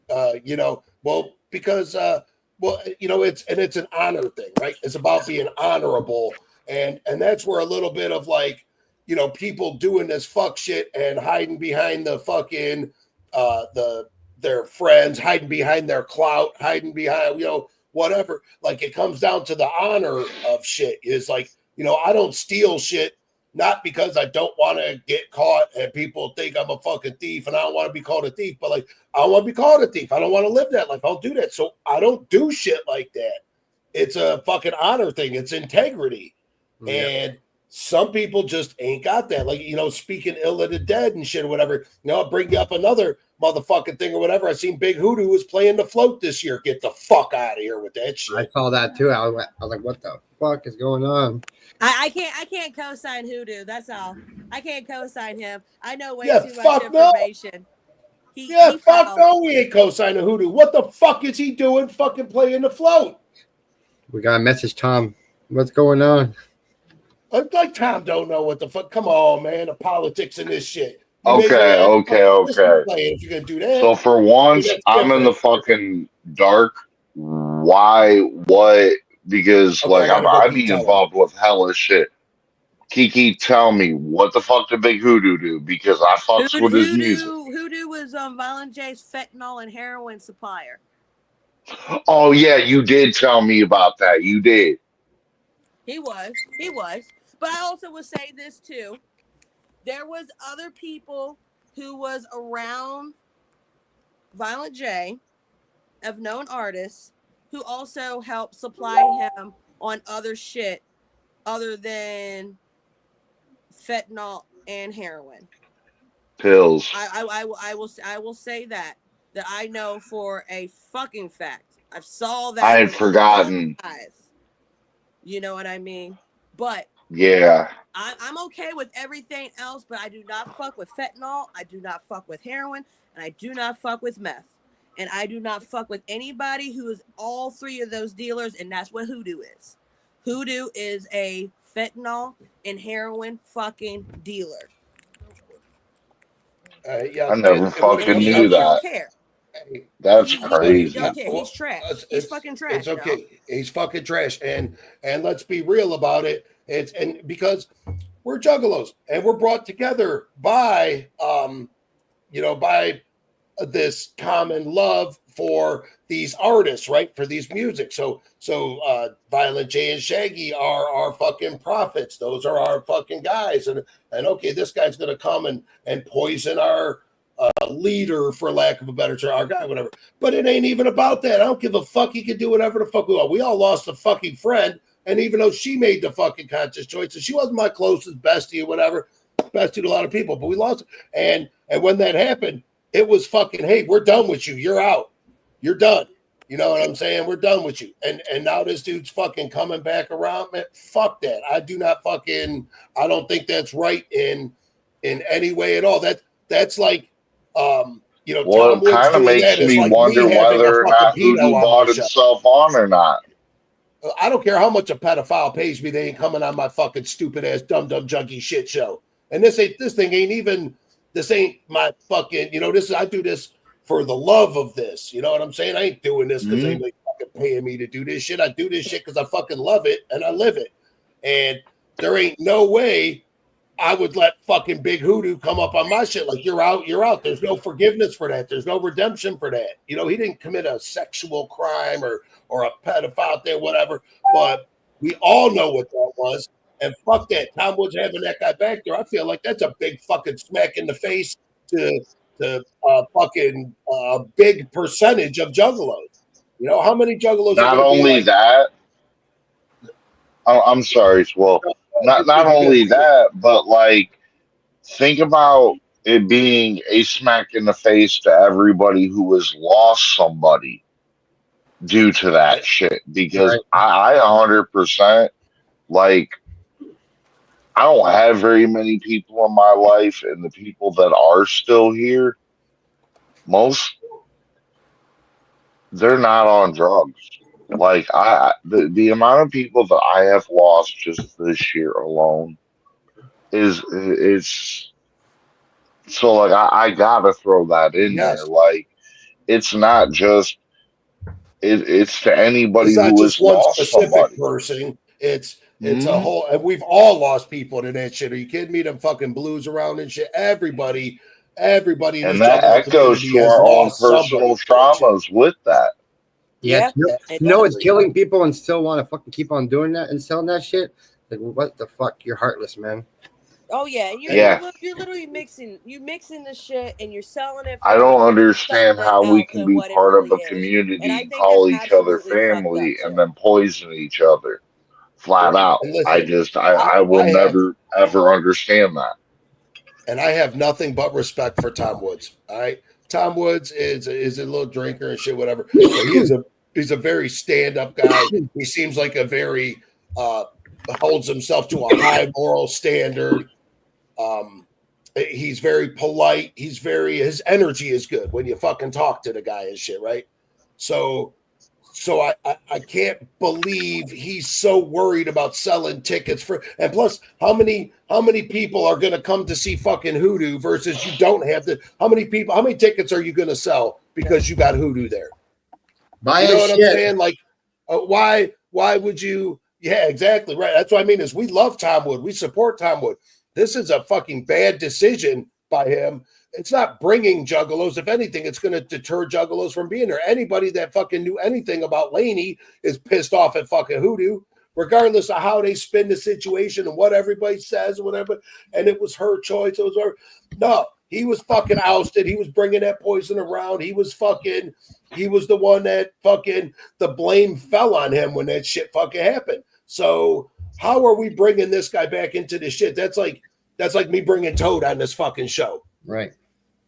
that, you know, well, because you know, it's an honor thing, right? It's about being honorable. And that's where a little bit of like, you know, people doing this fuck shit and hiding behind the fucking their friends, hiding behind their clout, hiding behind, you know, whatever. Like, it comes down to the honor of shit. Is like, you know, I don't steal shit, not because I don't want to get caught and people think I'm a fucking thief and I don't want to be called a thief, but like, I don't want to be called a thief. I don't want to live that life. I'll do that. So I don't do shit like that. It's a fucking honor thing. It's integrity. Yeah. And some people just ain't got that. Like, you know, speaking ill of the dead and shit or whatever. You know, I'll bring you up another motherfucking thing or whatever. I seen Big Hoodoo was playing the float this year. Get the fuck out of here with that shit. I saw that too. I was like, what the fuck is going on? I can't co-sign Hoodoo. That's all. I can't co-sign him. I know way too much information. No. Fuck no, we ain't co-signing Hoodoo. What the fuck is he doing fucking playing the float? We got a message, Tom. What's going on? Like Tom don't know what the fuck. Come on, man. The politics in this shit. Okay. If you're gonna do that. So for once, I'm in the fucking dark. Why? What? Because like I'm being involved with hella shit. Kiki, tell me, what the fuck did Big Hoodoo do? Because I fucks with his music. Hoodoo was Violent J's fentanyl and heroin supplier. Oh yeah, you did tell me about that. You did. He was. But I also will say this too. There was other people who was around Violent J, of known artists, who also helped supply him on other shit other than fentanyl and heroin. Pills. I will say that I know for a fucking fact. I've saw that. I had forgotten. You know what I mean? But yeah, I'm okay with everything else, but I do not fuck with fentanyl. I do not fuck with heroin, and I do not fuck with meth. And I do not fuck with anybody who is all three of those dealers, and that's what Hoodoo is. Hoodoo is a fentanyl and heroin fucking dealer. I never fucking knew that. Don't care. That's crazy. He don't care. He's trash. He's fucking trash. It's okay. No? He's fucking trash. And let's be real about it. It's because we're juggalos and we're brought together by by this common love for these artists, right? For these music. So Violent J and Shaggy are our fucking prophets. Those are our fucking guys. And okay, this guy's gonna come and poison our leader, for lack of a better term, our guy, whatever. But it ain't even about that. I don't give a fuck. He can do whatever the fuck we want. We all lost a fucking friend, And even though she made the fucking conscious choice, and she wasn't my closest bestie or whatever, bestie to a lot of people, but we lost it. And when that happened, it was fucking, hey, we're done with you. You're out. You're done. You know what I'm saying? We're done with you. And now this dude's fucking coming back around, man. Fuck that. I don't think that's right in any way at all. That's like, Tom it Woods kind of doing makes that is me like wonder me having a whether or fucking not pedo Hoodoo on my bought show. himself on or not. I don't care how much a pedophile pays me. They ain't coming on my fucking stupid ass dumb junkie shit show. And this ain't my fucking, I do this for the love of this. You know what I'm saying? I ain't doing this because anybody fucking paying me to do this shit. I do this shit because I fucking love it and I live it. And there ain't no way I would let fucking Big Hoodoo come up on my shit. Like, you're out, you're out. There's no forgiveness for that. There's no redemption for that. He didn't commit a sexual crime or a pedophile out there, whatever. But we all know what that was. And fuck that. Tom Woods having that guy back there, I feel like that's a big fucking smack in the face to fucking big percentage of juggalos. How many juggalos are Not going to be only like that, I'm sorry, well, not you're only good. that, but like, think about it being a smack in the face to everybody who has lost somebody due to that shit. Because Right. I 100%, like, I don't have very many people in my life, and the people that are still here, they're not on drugs. Like, the amount of people that I have lost just this year alone it's so, like, I gotta throw that in there. Yes. Like, it's not just it's to It's anybody not who has just one lost specific somebody. person. It's a Mhm. whole, and we've all lost people to that shit. Are you kidding me? Them fucking blues around and shit. Everybody in And this that juggalo echoes community to has our own lost somebody personal to that shit. traumas with that. Yeah, Yeah, it's exactly. killing people and still want to fucking keep on doing that and selling that shit. Like, what the fuck? You're heartless, man. Oh yeah, and Yeah, you're literally mixing the shit and you're selling it I for don't understand something how we else can and be what it part of really a is. And community I and think it's call each other absolutely fucked up family and too. then poison each other flat out. And listen, I will I have never ever understand that. and I have nothing but respect for Tom Woods. All right. Tom Woods is a little drinker and shit, whatever. But he's a very stand-up guy. He seems like a very holds himself to a high moral standard. He's very polite. His energy is good when you fucking talk to the guy and shit, right? So I can't believe he's so worried about selling tickets for, and plus how many people are going to come to see fucking Hoodoo versus you don't have to, how many tickets are you going to sell because you got Hoodoo there? Buy You know his what I'm shit. saying? Like, why would you? Yeah, exactly right. That's what I mean is we love Tom Wood. We support Tom Wood. This is a fucking bad decision by him. It's not bringing juggalos. If anything, it's going to deter juggalos from being there. Anybody that fucking knew anything about Laney is pissed off at fucking Hoodoo, regardless of how they spin the situation and what everybody says, whatever. And it was her choice. It was her. No, he was fucking ousted. He was bringing that poison around. He was the one that fucking, the blame fell on him when that shit fucking happened. So how are we bringing this guy back into this shit? That's like me bringing Toad on this fucking show. Right.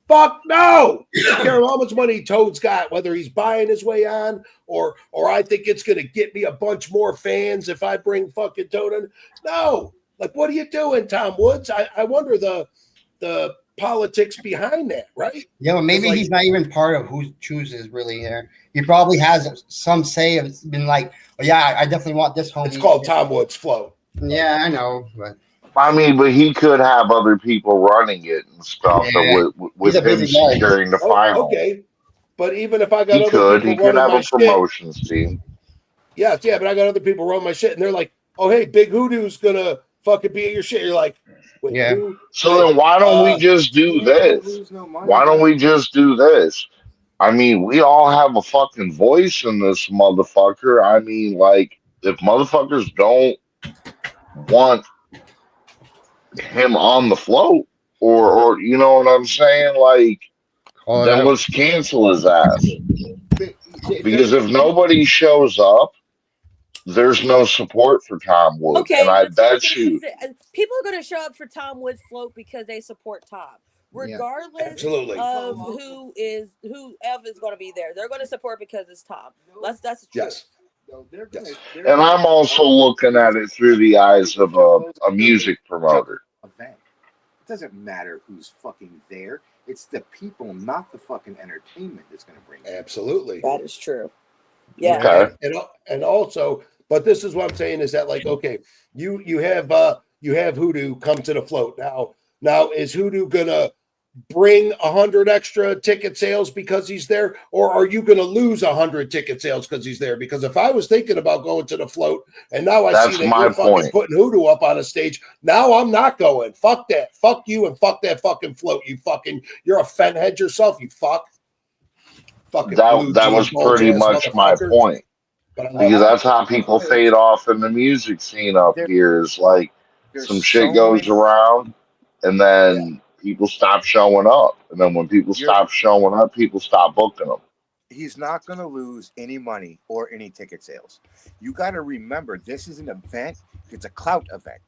Fuck no! I don't care how much money Toad's got, whether he's buying his way on or I think it's gonna get me a bunch more fans if I bring fucking Toad in. No, like what are you doing, Tom Woods? I wonder the politics behind that, right? Yeah, well, maybe he's not even part of who chooses really here. He probably has some say of been like, oh, yeah, I definitely want this homie. It's called Tom Woods Flow. Yeah, I know, but I mean, but he could have other people running it and stuff, yeah, and with he's a him busy guy. securing the Oh, final. okay. But even if I got other people He could running have my a shit, promotions team. yes, yeah, but I got other people running my shit, and they're like, "Oh, hey, Big Hoodoo's gonna fucking be at your shit." You're like, "Wait, Yeah. who?" So Wait, then why don't we just do this? Why don't we just do this? I mean, we all have a fucking voice in this motherfucker. I mean, like, if motherfuckers don't want him on the float, or you know what I'm saying, like, Call it then out. let's cancel his ass. Because if nobody shows up, there's no support for Tom Woods, and Okay, I but so bet you people are going to show up for Tom Woods' float because they support Tom, regardless absolutely. of who is going to be there. They're going to support because it's Tom. That's the truth. Yes. and I'm also looking at it through the eyes of a music promoter. Event. It doesn't matter who's fucking there. It's the people, not the fucking entertainment that's going to bring it. Absolutely. That is true. Yeah. Okay. And also, but this is what I'm saying is that, like, okay, you have Hoodoo come to the float now is Hoodoo gonna bring 100 extra ticket sales because he's there, or are you gonna lose 100 ticket sales because he's there? Because if I was thinking about going to the float and now I That's see that my you're fucking point. putting Hoodoo up on a stage, now I'm not going. Fuck that. Fuck you and fuck that fucking float. You're a fenhead yourself, you fuck. Fucking That was pretty much my point. Because that's how people fade off in the music scene up here. Is like some shit goes around, and then people stop showing up. And then when people stop showing up, people stop booking them. He's not going to lose any money or any ticket sales. You got to remember, this is an event. It's a clout event.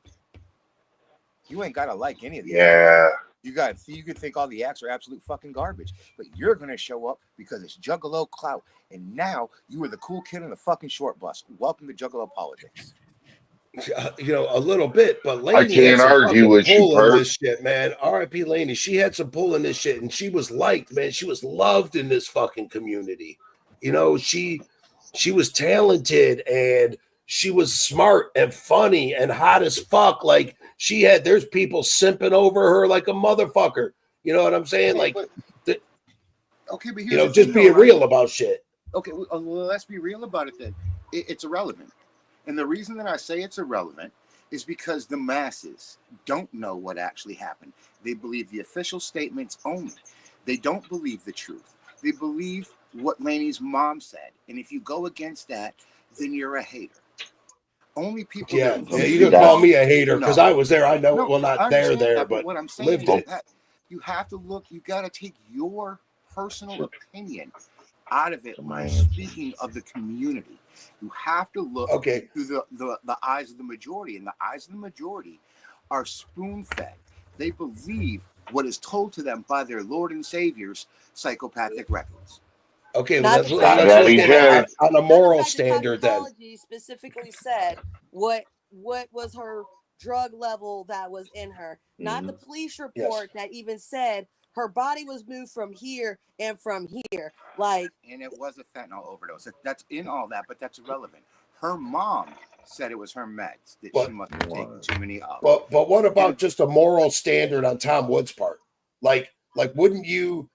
You ain't got to like any of the acts. You could think all the acts are absolute fucking garbage, but you're going to show up because it's Juggalo clout. And now you are the cool kid on the fucking short bus. Welcome to Juggalo politics. A little bit, but Lainey I can't argue with you, pull in Perk. this shit, man. R.I.P. Lainey. She had some pull in this shit, and she was liked, man. She was loved in this fucking community. She was talented and she was smart and funny and hot as fuck. Like there's people simping over her like a motherfucker. You know what I'm saying? But here's just being real about shit. Okay, well, let's be real about it then. It's irrelevant. And the reason that I say it's irrelevant is because the masses don't know what actually happened. They believe the official statements only. They don't believe the truth. They believe what Lainey's mom said. And if you go against that, then you're a hater. Only people. Yeah, you can call me a hater because I was there. I know. No, well, not I there, that, but what I'm saying lived is it. that you have to look. You got to take your personal opinion out of it when speaking of the community. You have to look through the eyes of the majority, and the eyes of the majority are spoon-fed. They believe what is told to them by their Lord and Savior's psychopathic records. Okay, let's look at it on a moral standard then. Specifically said what was her drug level that was in her, not the police report that even said her body was moved from here and from here. And it was a fentanyl overdose. That's in all that, but that's irrelevant. Her mom said it was her meds that she must have taken too many of. But what about just a moral standard on Tom Woods' part? Like wouldn't you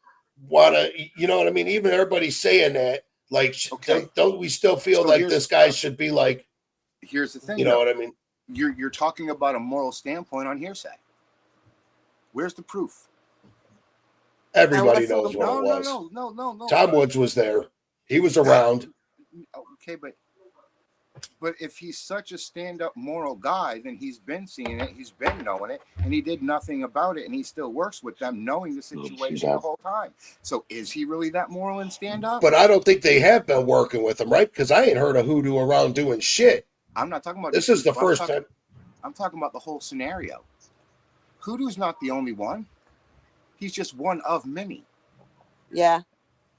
want to? You know what I mean? Even everybody's saying that. Don't we still feel like this guy should be like? Here's the thing. You know what I mean? You're talking about a moral standpoint on hearsay. Where's the proof? Everybody knows what it was. No. Tom Woods was there. He was around. Okay, but if he's such a stand-up moral guy, then he's been seeing it, he's been knowing it, and he did nothing about it, and he still works with them, knowing the situation the whole time. So is he really that moral and stand-up? But I don't think they have been working with him, right? Because I ain't heard of Hoodoo around doing shit. I'm not talking about this. Is the first time. I'm talking about the whole scenario. Hoodoo's not the only one. He's just one of many. Yeah,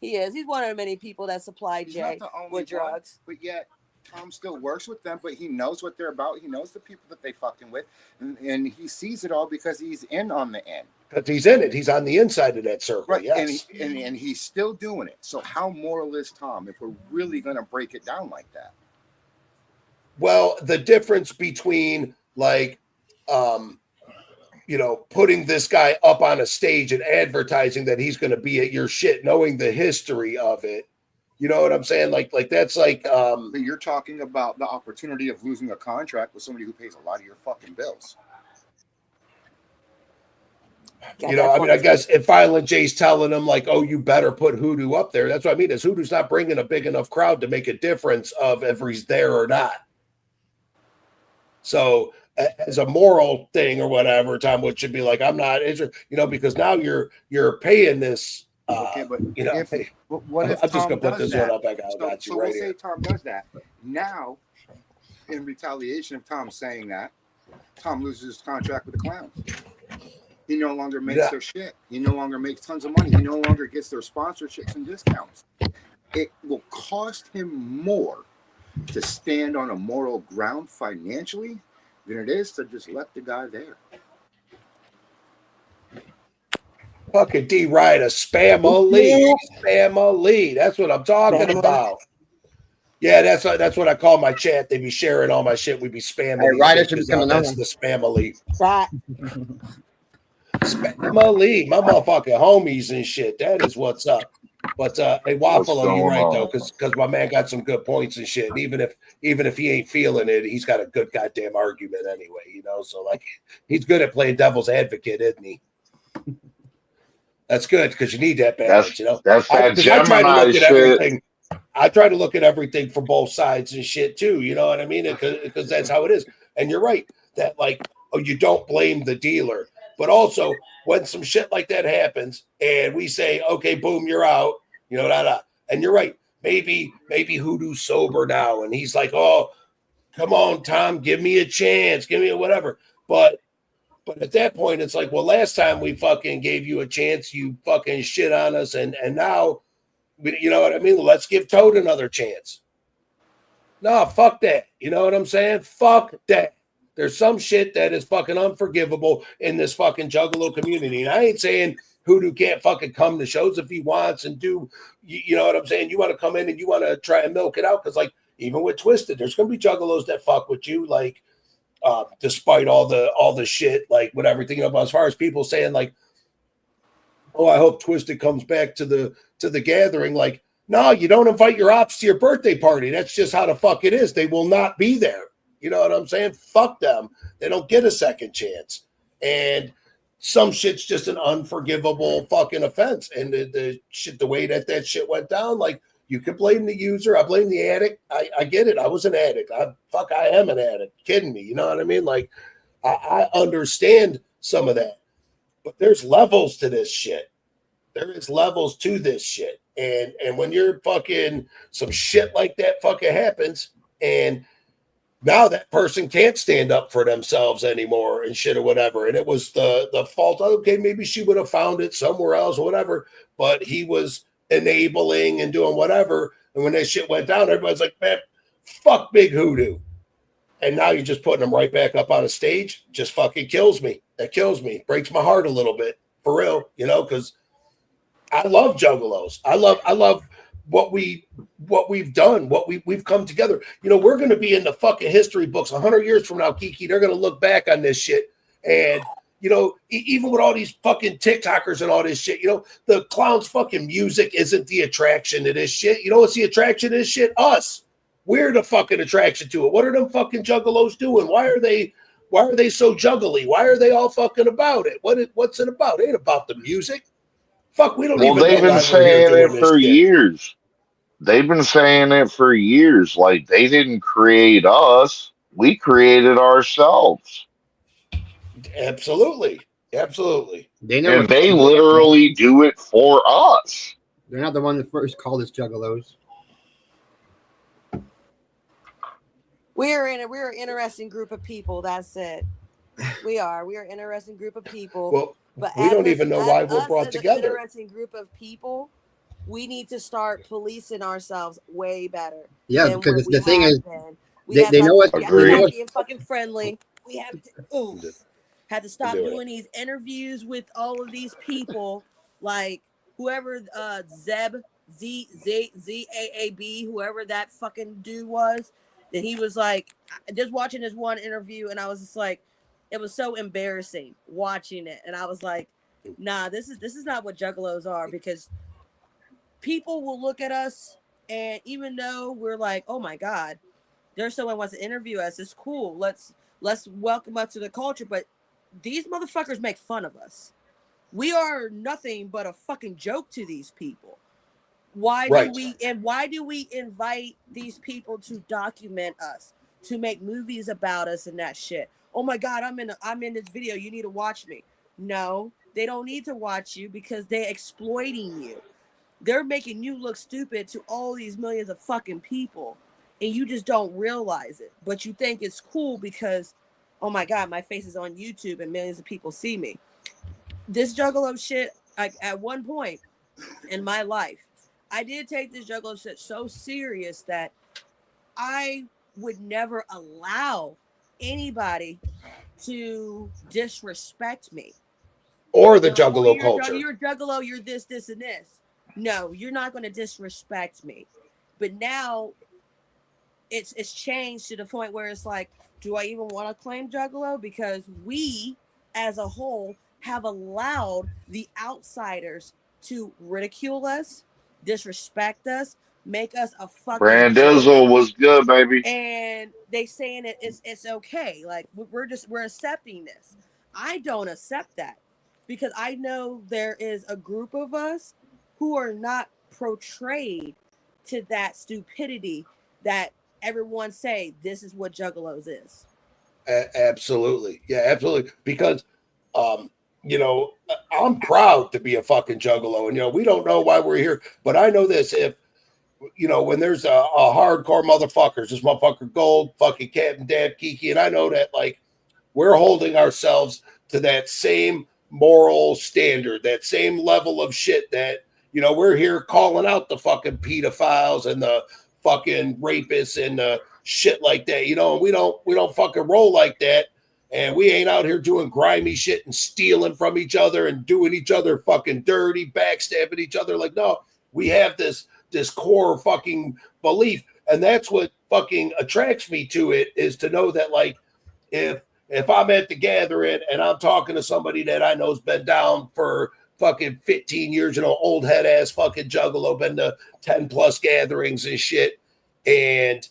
he is. He's one of many people that supply Jay with drugs. But yet, Tom still works with them, but he knows what they're about. He knows the people that they fucking with. And he sees it all because he's in on the end. Because he's in it. He's on the inside of that circle. Right. Yes. And he's still doing it. So how moral is Tom if we're really going to break it down like that? Well, the difference between putting this guy up on a stage and advertising that he's going to be at your shit, knowing the history of it. You know what I'm saying? That's like. But you're talking about the opportunity of losing a contract with somebody who pays a lot of your fucking bills. I guess if Violent J's telling him you better put Hoodoo up there. That's what I mean. Is Hoodoo's not bringing a big enough crowd to make a difference of if he's there or not. So as a moral thing or whatever, Tom Wood should be like, I'm not, because now you're paying this. But what if I'm just gonna put this one up? I got you right here. We'll say Tom does that. Now in retaliation of Tom saying that, Tom loses his contract with the clowns. He no longer makes their shit. He no longer makes tons of money. He no longer gets their sponsorships and discounts. It will cost him more to stand on a moral ground financially than it is to just let the guy there. Fucking D Ryder, spam a lead. That's what I'm talking about. Yeah, that's what I call my chat. They be sharing all my shit. We be spamming Hey, these Ryder bitches should become out. another That's one. the spam-a-lee. Right. Spam-a-lee. My motherfucking homies and shit. That is what's up. But hey, What's Waffalo, you're going right on? though, because my man got some good points and shit. And even if he ain't feeling it, he's got a good goddamn argument anyway, you know. So like he's good at playing devil's advocate, isn't he? That's good because you need that balance, you know. That's that Because I try to Gemini look at shit. everything. I try to look at everything from both sides and shit too. You know what I mean? Because that's how it is. And you're right that like, oh, you don't blame the dealer, but also when some shit like that happens and we say, okay, boom, you're out. You know, and you're right. Maybe Hoodoo's sober now, and he's like, oh, come on, Tom, give me a chance, give me a whatever. But at that point, it's like, well, last time we fucking gave you a chance, you fucking shit on us, and now. You know what I mean? Let's give Toad another chance. No, fuck that. You know what I'm saying? Fuck that. There's some shit that is fucking unforgivable in this fucking Juggalo community. And I ain't saying Hoodoo can't fucking come to shows if he wants and do, you know what I'm saying? You want to come in and you want to try and milk it out. Because, like, even with Twisted, there's going to be Juggalos that fuck with you, like, despite all the shit, like, with everything. You know, but as far as people saying, like, oh, I hope Twisted comes back to the gathering. Like, no, you don't invite your ops to your birthday party. That's just how the fuck it is. They will not be there. You know what I'm saying? Fuck them. They don't get a second chance. And some shit's just an unforgivable fucking offense. And the shit, the way that shit went down, like, you can blame the user. I blame the addict. I get it. I was an addict. I am an addict. Kidding me. You know what I mean? Like, I understand some of that. But there's levels to this shit. There is levels to this shit. And when you're fucking some shit like that fucking happens, and now that person can't stand up for themselves anymore and shit or whatever. And it was the fault. Okay, maybe she would have found it somewhere else or whatever, but he was enabling and doing whatever. And when that shit went down, everybody's like, man, fuck Big Hoodoo. And now you're just putting them right back up on a stage. Just fucking kills me. That kills me. Breaks my heart a little bit, for real. You know, because I love Juggalos. I love what we've done, what we've come together. You know, we're going to be in the fucking history books 100 years from now, Kiki. They're going to look back on this shit, and you know, even with all these fucking TikTokers and all this shit, you know, the clowns' fucking music isn't the attraction to this shit. You know what's the attraction to this shit? Us. We're the fucking attraction to it. What are them fucking Juggalos doing? Why are they so juggly? Why are they all fucking about it? What's it about? It ain't about the music. Fuck, we don't even know They've been why we're here saying doing it this for shit. years. They've been saying it for years. Like, they didn't create us. We created ourselves. Absolutely. Absolutely. They never. And they literally do it for us. They're not the one that first called us Juggalos. We're an interesting group of people. That's it. We are an interesting group of people. Well, but we don't even know why we're brought together. An interesting group of people. We need to start policing ourselves way better. Yeah, because the thing is, we they know what. We have to start being fucking friendly. We have to had to stop doing these interviews with all of these people, like whoever ZAAB, whoever that fucking dude was. That he was like just watching this one interview, and I was just like, it was so embarrassing watching it, and I was like, nah, this is not what Juggalos are, because people will look at us, and even though we're like, oh my god, there's someone who wants to interview us, it's cool, let's welcome us to the culture, but these motherfuckers make fun of us. We are nothing but a fucking joke to these people. Why do we invite these people to document us, to make movies about us and that shit? Oh my god, I'm in this video, you need to watch me. No, they don't need to watch you because they're exploiting you. They're making you look stupid to all these millions of fucking people. and you just don't realize it. But you think it's cool because, oh my God, my face is on YouTube and millions of people see me. This juggalo shit, like at one point in my life, I did take this juggalo shit so serious that I would never allow anybody to disrespect me. Or the They're like, juggalo culture. You're a juggalo, you're this, this, and this. No, you're not going to disrespect me. But now it's changed to the point where it's like, do I even want to claim juggalo? Because we, as a whole, have allowed the outsiders to ridicule us, disrespect us, make us a fucking joke. Brandizzle was good, baby. And they saying it's okay. Like we're accepting this. I don't accept that because I know there is a group of us who are not portrayed to that stupidity that everyone say this is what juggalos is. Absolutely. Yeah, absolutely. Because you know, I'm proud to be a fucking juggalo. And you know, we don't know why we're here, but I know this: if you know, when there's a hardcore motherfuckers, this motherfucker Gold, fucking Captain Dab Kiki, and I know that like we're holding ourselves to that same moral standard, that same level of shit that, you know, we're here calling out the fucking pedophiles and the fucking rapists and the shit like that, you know, and we don't fucking roll like that. And we ain't out here doing grimy shit and stealing from each other and doing each other fucking dirty, backstabbing each other. Like, no, we have this core fucking belief. And that's what fucking attracts me to it, is to know that like, if I'm at the gathering and I'm talking to somebody that I know's been down for fucking 15 years, you know, old head ass fucking juggalo, been to 10 plus gatherings and shit. And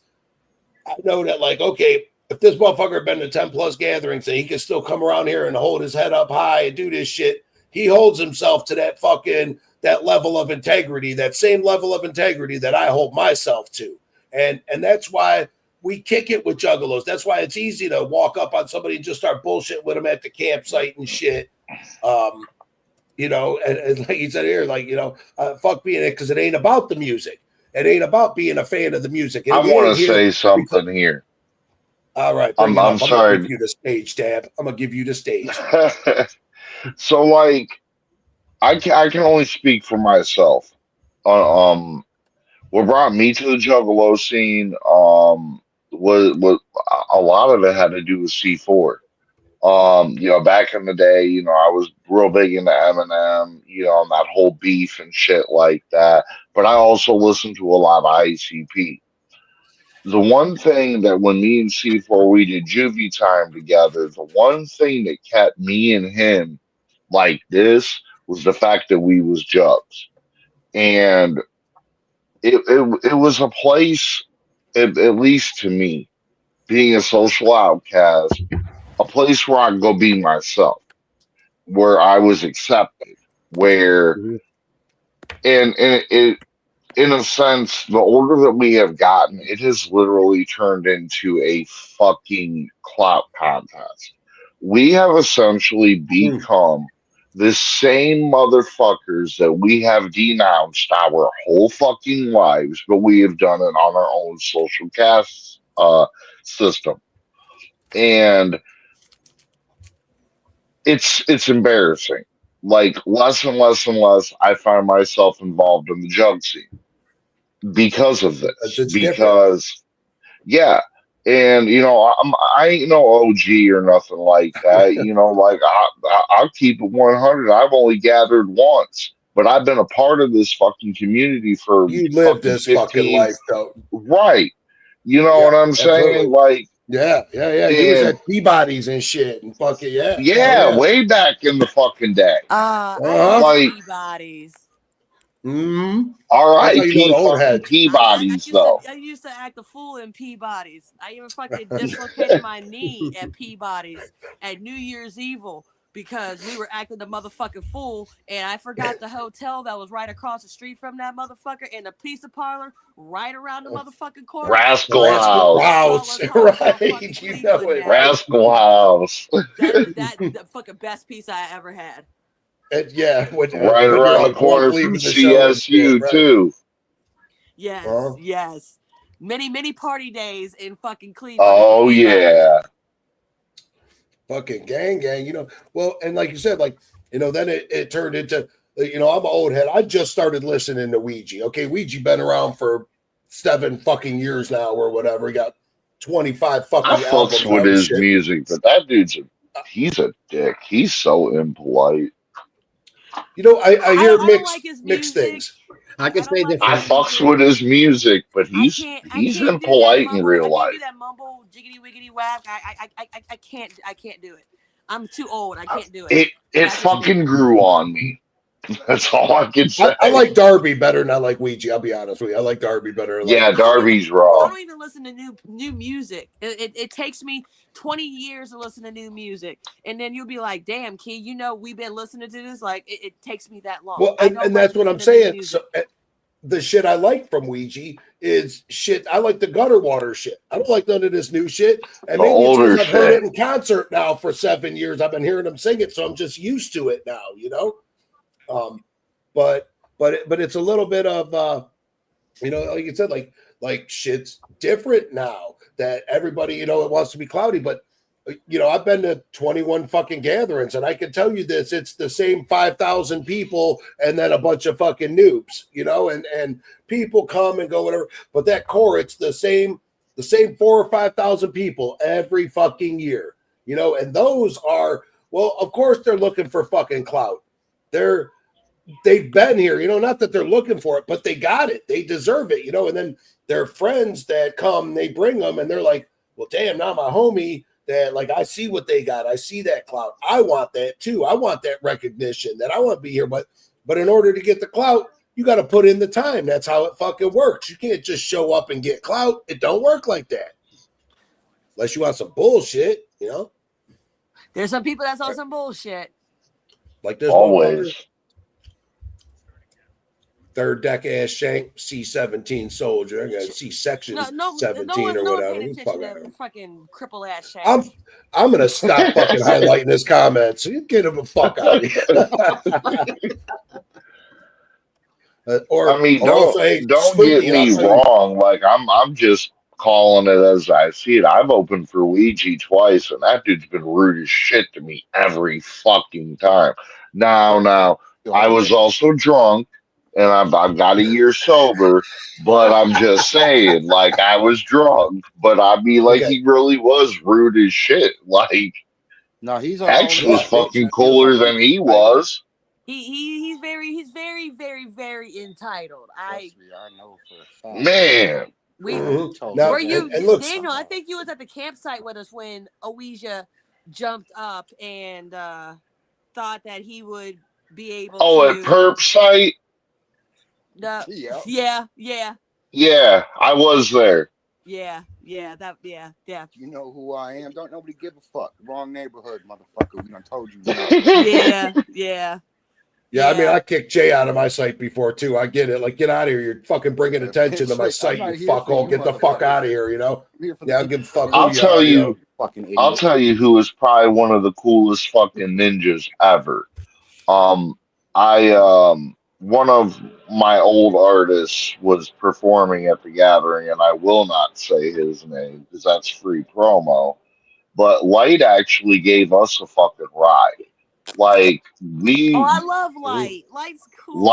I know that like, okay, if this motherfucker been to 10 plus gatherings and he can still come around here and hold his head up high and do this shit, he holds himself to that level of integrity, that same level of integrity that I hold myself to. And that's why we kick it with juggalos. That's why it's easy to walk up on somebody and just start bullshit with them at the campsite and shit. You know, and like you said here, like, you know, fuck being it, because it ain't about the music. It ain't about being a fan of the music. I want to say something here. All right, I'm sorry. I'm gonna give you the stage, Dab. I'm gonna give you the stage. So, like, I can only speak for myself. What brought me to the juggalo scene was a lot of it had to do with C4. You know, back in the day, you know, I was real big into Eminem, you know, and that whole beef and shit like that. But I also listened to a lot of ICP. The one thing that when me and C4 we did juvie time together, the one thing that kept me and him like this was the fact that we was Jugs. And it was a place, at least to me, being a social outcast, a place where I could go be myself, where I was accepted, where, and it, in a sense, the older that we have gotten, it has literally turned into a fucking clout contest. We have essentially become the same motherfuckers that we have denounced our whole fucking lives, but we have done it on our own social caste system. And it's embarrassing. Like less and less and less, I find myself involved in the jug scene because of this. It's because different. yeah, and you know, I ain't no OG or nothing like that. You know, like I'll keep it 100. I've only gathered once, but I've been a part of this fucking community for You lived fucking this 15. fucking life, though. Right. You know what I'm saying? Absolutely. Like, yeah. You was at Peabody's and shit and fucking yeah, way back in the fucking day. I Like, Peabody's. That's how you know R.I.P. the old fucking heads. Peabody's though. I used to act a fool in Peabody's. I even fucking dislocated my knee at Peabody's at New Year's Evil because we were acting the motherfucking fool, and I forgot the hotel that was right across the street from that motherfucker and the pizza parlor right around the motherfucking corner. Rascal House. Right? You know it. Rascal House. That fucking best pizza I ever had. And yeah, when right you're around all the corner drunk leaving from the show and shit, CSU right? too. Yes. many party days in fucking Cleveland. Oh yeah. Fucking gang, you know. Well, and like you said, like, you know, then it turned into, you know, I'm an old head. I just started listening to Ouija. Okay, Ouija been around for 7 fucking years now or whatever. He got 25 fucking I albums fucks with out and his shit. music, but that he's a dick. He's so impolite. You know, I hear don't like his mixed music. things. I can say like I different. fucks with his music, but I he's can't do that impolite in mumble. real I can't life. do that mumble jiggity wiggity whack. I can't do it. I'm too old. I can't do it. It fucking grew on me. That's all I can say. I like Darby better than I like Ouija. I'll be honest with you. I like Darby better. Yeah, Darby's I raw. don't even listen to new music. It takes me 20 years to listen to new music, and then you'll be like, "Damn, Key, you know we've been listening to this. Like it takes me that long." Well, and that's what I'm saying. So, the shit I like from Ouija is shit. I like the gutter water shit. I don't like none of this new shit. And maybe it's because I've heard it in concert now for 7 years. I've been hearing them sing it, so I'm just used to it now, you know. But it's a little bit of you know, like you said, like shit's different now that everybody, you know, it wants to be cloudy. But you know, I've been to 21 fucking gatherings, and I can tell you this: it's the same 5,000 people, and then a bunch of fucking noobs, you know, and people come and go, whatever. But that core, it's the same 4,000 or 5,000 people every fucking year, you know. And those are, well, of course, they're looking for fucking clout. They've been here, you know, not that they're looking for it, but they got it. They deserve it, you know. And then their friends that come, they bring them, and they're like, well, damn, now my homie. That like I see what they got, I see that clout. I want that too. I want that recognition. That I want to be here, but in order to get the clout, you got to put in the time. That's how it fucking works. You can't just show up and get clout. It don't work like that, unless you want some bullshit. You know, there's some people that's on some bullshit. Like there's always. Third deck ass shank C-17 soldier. I got C-section 17 or whatever. Fucking cripple ass shank. I'm gonna stop fucking highlighting his comments. So you get him the fuck out of here. I mean, don't get me wrong. Like I'm just calling it as I see it. I've opened for Ouija twice, and that dude's been rude as shit to me every fucking time. Now, I was also drunk. And I've got a year sober, but I'm just saying, like, I was drunk, but I mean, like, he really was rude as shit. Like, no, he's X was fucking cooler than he was. He's very, very entitled. I know for a fact. Man. Were you, Daniel? I think you was at the campsite with us when Ouija jumped up and thought that he would be able to. Oh, at Perp site? No. Yeah. Yeah, I was there. Yeah. You know who I am. Don't nobody give a fuck. Wrong neighborhood, motherfucker. We done told you. Yeah. I mean, I kicked Jay out of my site before too. I get it. Like, get out of here. You're fucking bringing attention to my site. You fuckhole. Get the fuck out of here. You know. Yeah, I'll give a fuck. I'll tell you. I'll tell you who is probably one of the coolest fucking ninjas ever. One of my old artists was performing at the gathering, and I will not say his name because that's free promo. But Light actually gave us a fucking ride. Like I love Light. Light's cool.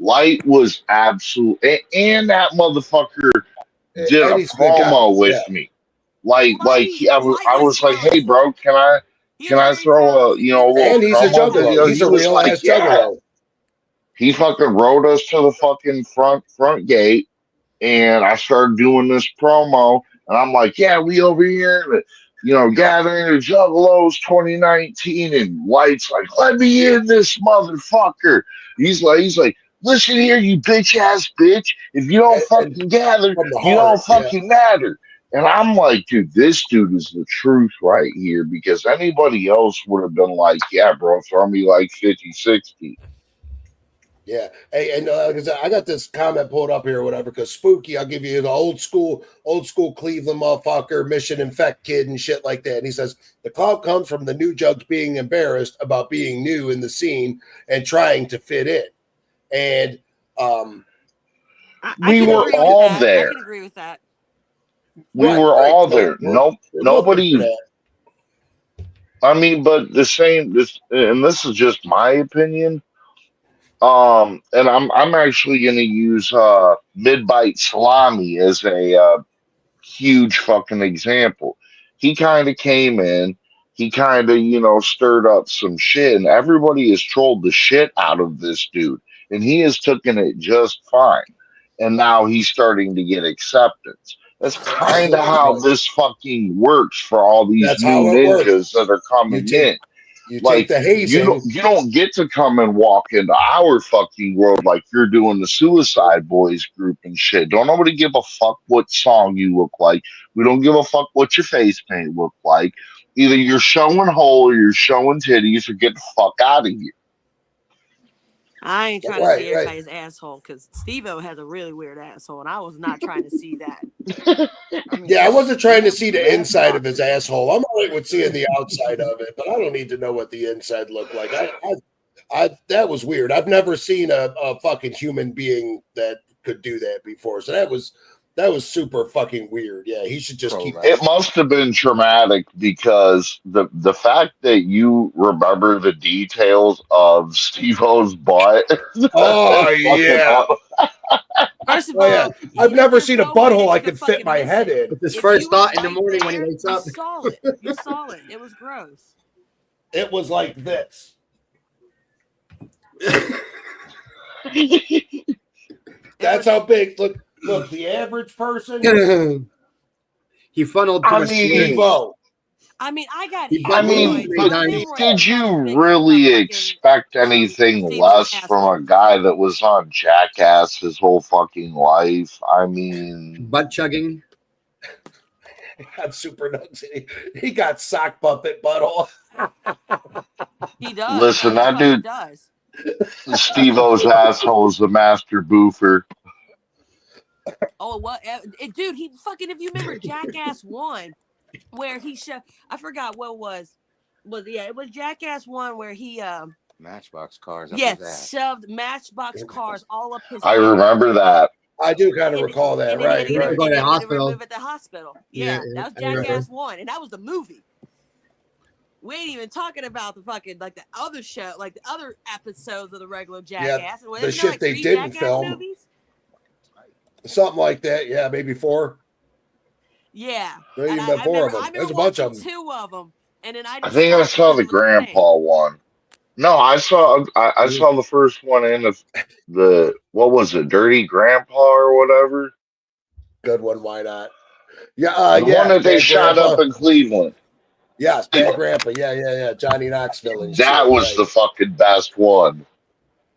Light was absolute, and that motherfucker did a promo with me. I was like, hey, bro, can I throw a little and he's a juggalo. He's a real ass juggalo. He fucking rode us to the fucking front gate, and I started doing this promo, and I'm like, yeah, we over here, gathering the Juggalos 2019, and Light's like, let me in this motherfucker. He's like, listen here, you bitch ass bitch. If you don't fucking gather, you don't fucking matter. And I'm like, dude, this dude is the truth right here, because anybody else would have been like, yeah, bro, throw me like 50, 60. Yeah. Hey, and like I said, I got this comment pulled up here or whatever, because Spooky, I'll give you the old school Cleveland motherfucker, Mission Infect kid and shit like that. And he says, the clout comes from the new jugs being embarrassed about being new in the scene and trying to fit in. And we were all there. I can agree with that. We Right, were right. all there. Nope, We're looking for nobody. that. I mean, but the same. This is just my opinion. And I'm actually going to use mid-bite salami as a huge fucking example. He kind of came in, he kind of, stirred up some shit, and everybody has trolled the shit out of this dude, and he has taken it just fine. And now he's starting to get acceptance. That's kind of how this fucking works for all these That's new how it works. ninjas that are You coming take in. you take Like the hazing. you don't get to come and walk into our fucking world like you're doing the Suicide Boys group and shit. Don't nobody give a fuck what song you look like. We don't give a fuck what your face paint look like. Either you're showing hole or you're showing titties, or get the fuck out of here. I ain't trying to Right, see right. everybody's asshole because Steve-O has a really weird asshole, and I was not trying to see that. I mean, Yeah, I wasn't trying to Matt- see the Matt inside of his Boxer. asshole. I'm all right with seeing the outside of it, but I don't need to know what the inside looked like. I that was weird. I've never seen a fucking human being that could do that before. So that was super fucking weird. Yeah, he should just keep. It must have been traumatic because the fact that you remember the details of Steve-O's butt. Oh is fucking yeah. First of Oh yeah. all, I've never there's seen a no way butthole that I you could could fit fucking my miss head it. in. It's his If first you were thought in the right morning when he there, wakes you up. saw it. You saw it. It was gross. It was like this. That's how big. Look, the average person. He funneled too I much mean, Steve-O. I mean, I got He I butt moved mean, hemorrhoids. three but My times. hemorrhoids did are about as you big as really fucking expect anything Steve-O's less from asshole. a guy that was on Jackass his whole fucking life? I mean, Butt chugging. He got super nuts. He got sock puppet butthole. He does. listen, He that fucking dude, does. Steve-O's asshole is the master boofer. Oh, what? Dude, he fucking, if you remember Jackass 1, where he I forgot what was. It was Jackass 1 where he, Matchbox cars up his ass. shoved Matchbox cars all up his I ass. remember that. I do kind of recall that. And then he had Right, to get right. it, Go to the and he had to hospital. remove it at the hospital. Yeah, That was I remember. Jackass 1, and that was the movie. We ain't even talking about the fucking like the other show, like the other episodes of the regular Jackass. Yeah, And the shit like they 3 didn't Jackass film. movies? Something like that. Yeah, maybe 4. Yeah. Maybe And even 4 of them. I remember There's a bunch watching of them. 2 of them, and then I I just think I stopped saw because the it was the same. grandpa one. No, I saw the first one in the what was it, Dirty Grandpa or whatever. Good one. Why not? Yeah, The one that they Bad shot Grandpa. up in Cleveland. Yes, Bad Grandpa. Yeah. Johnny Knoxville and shit. That was Right. the fucking best one.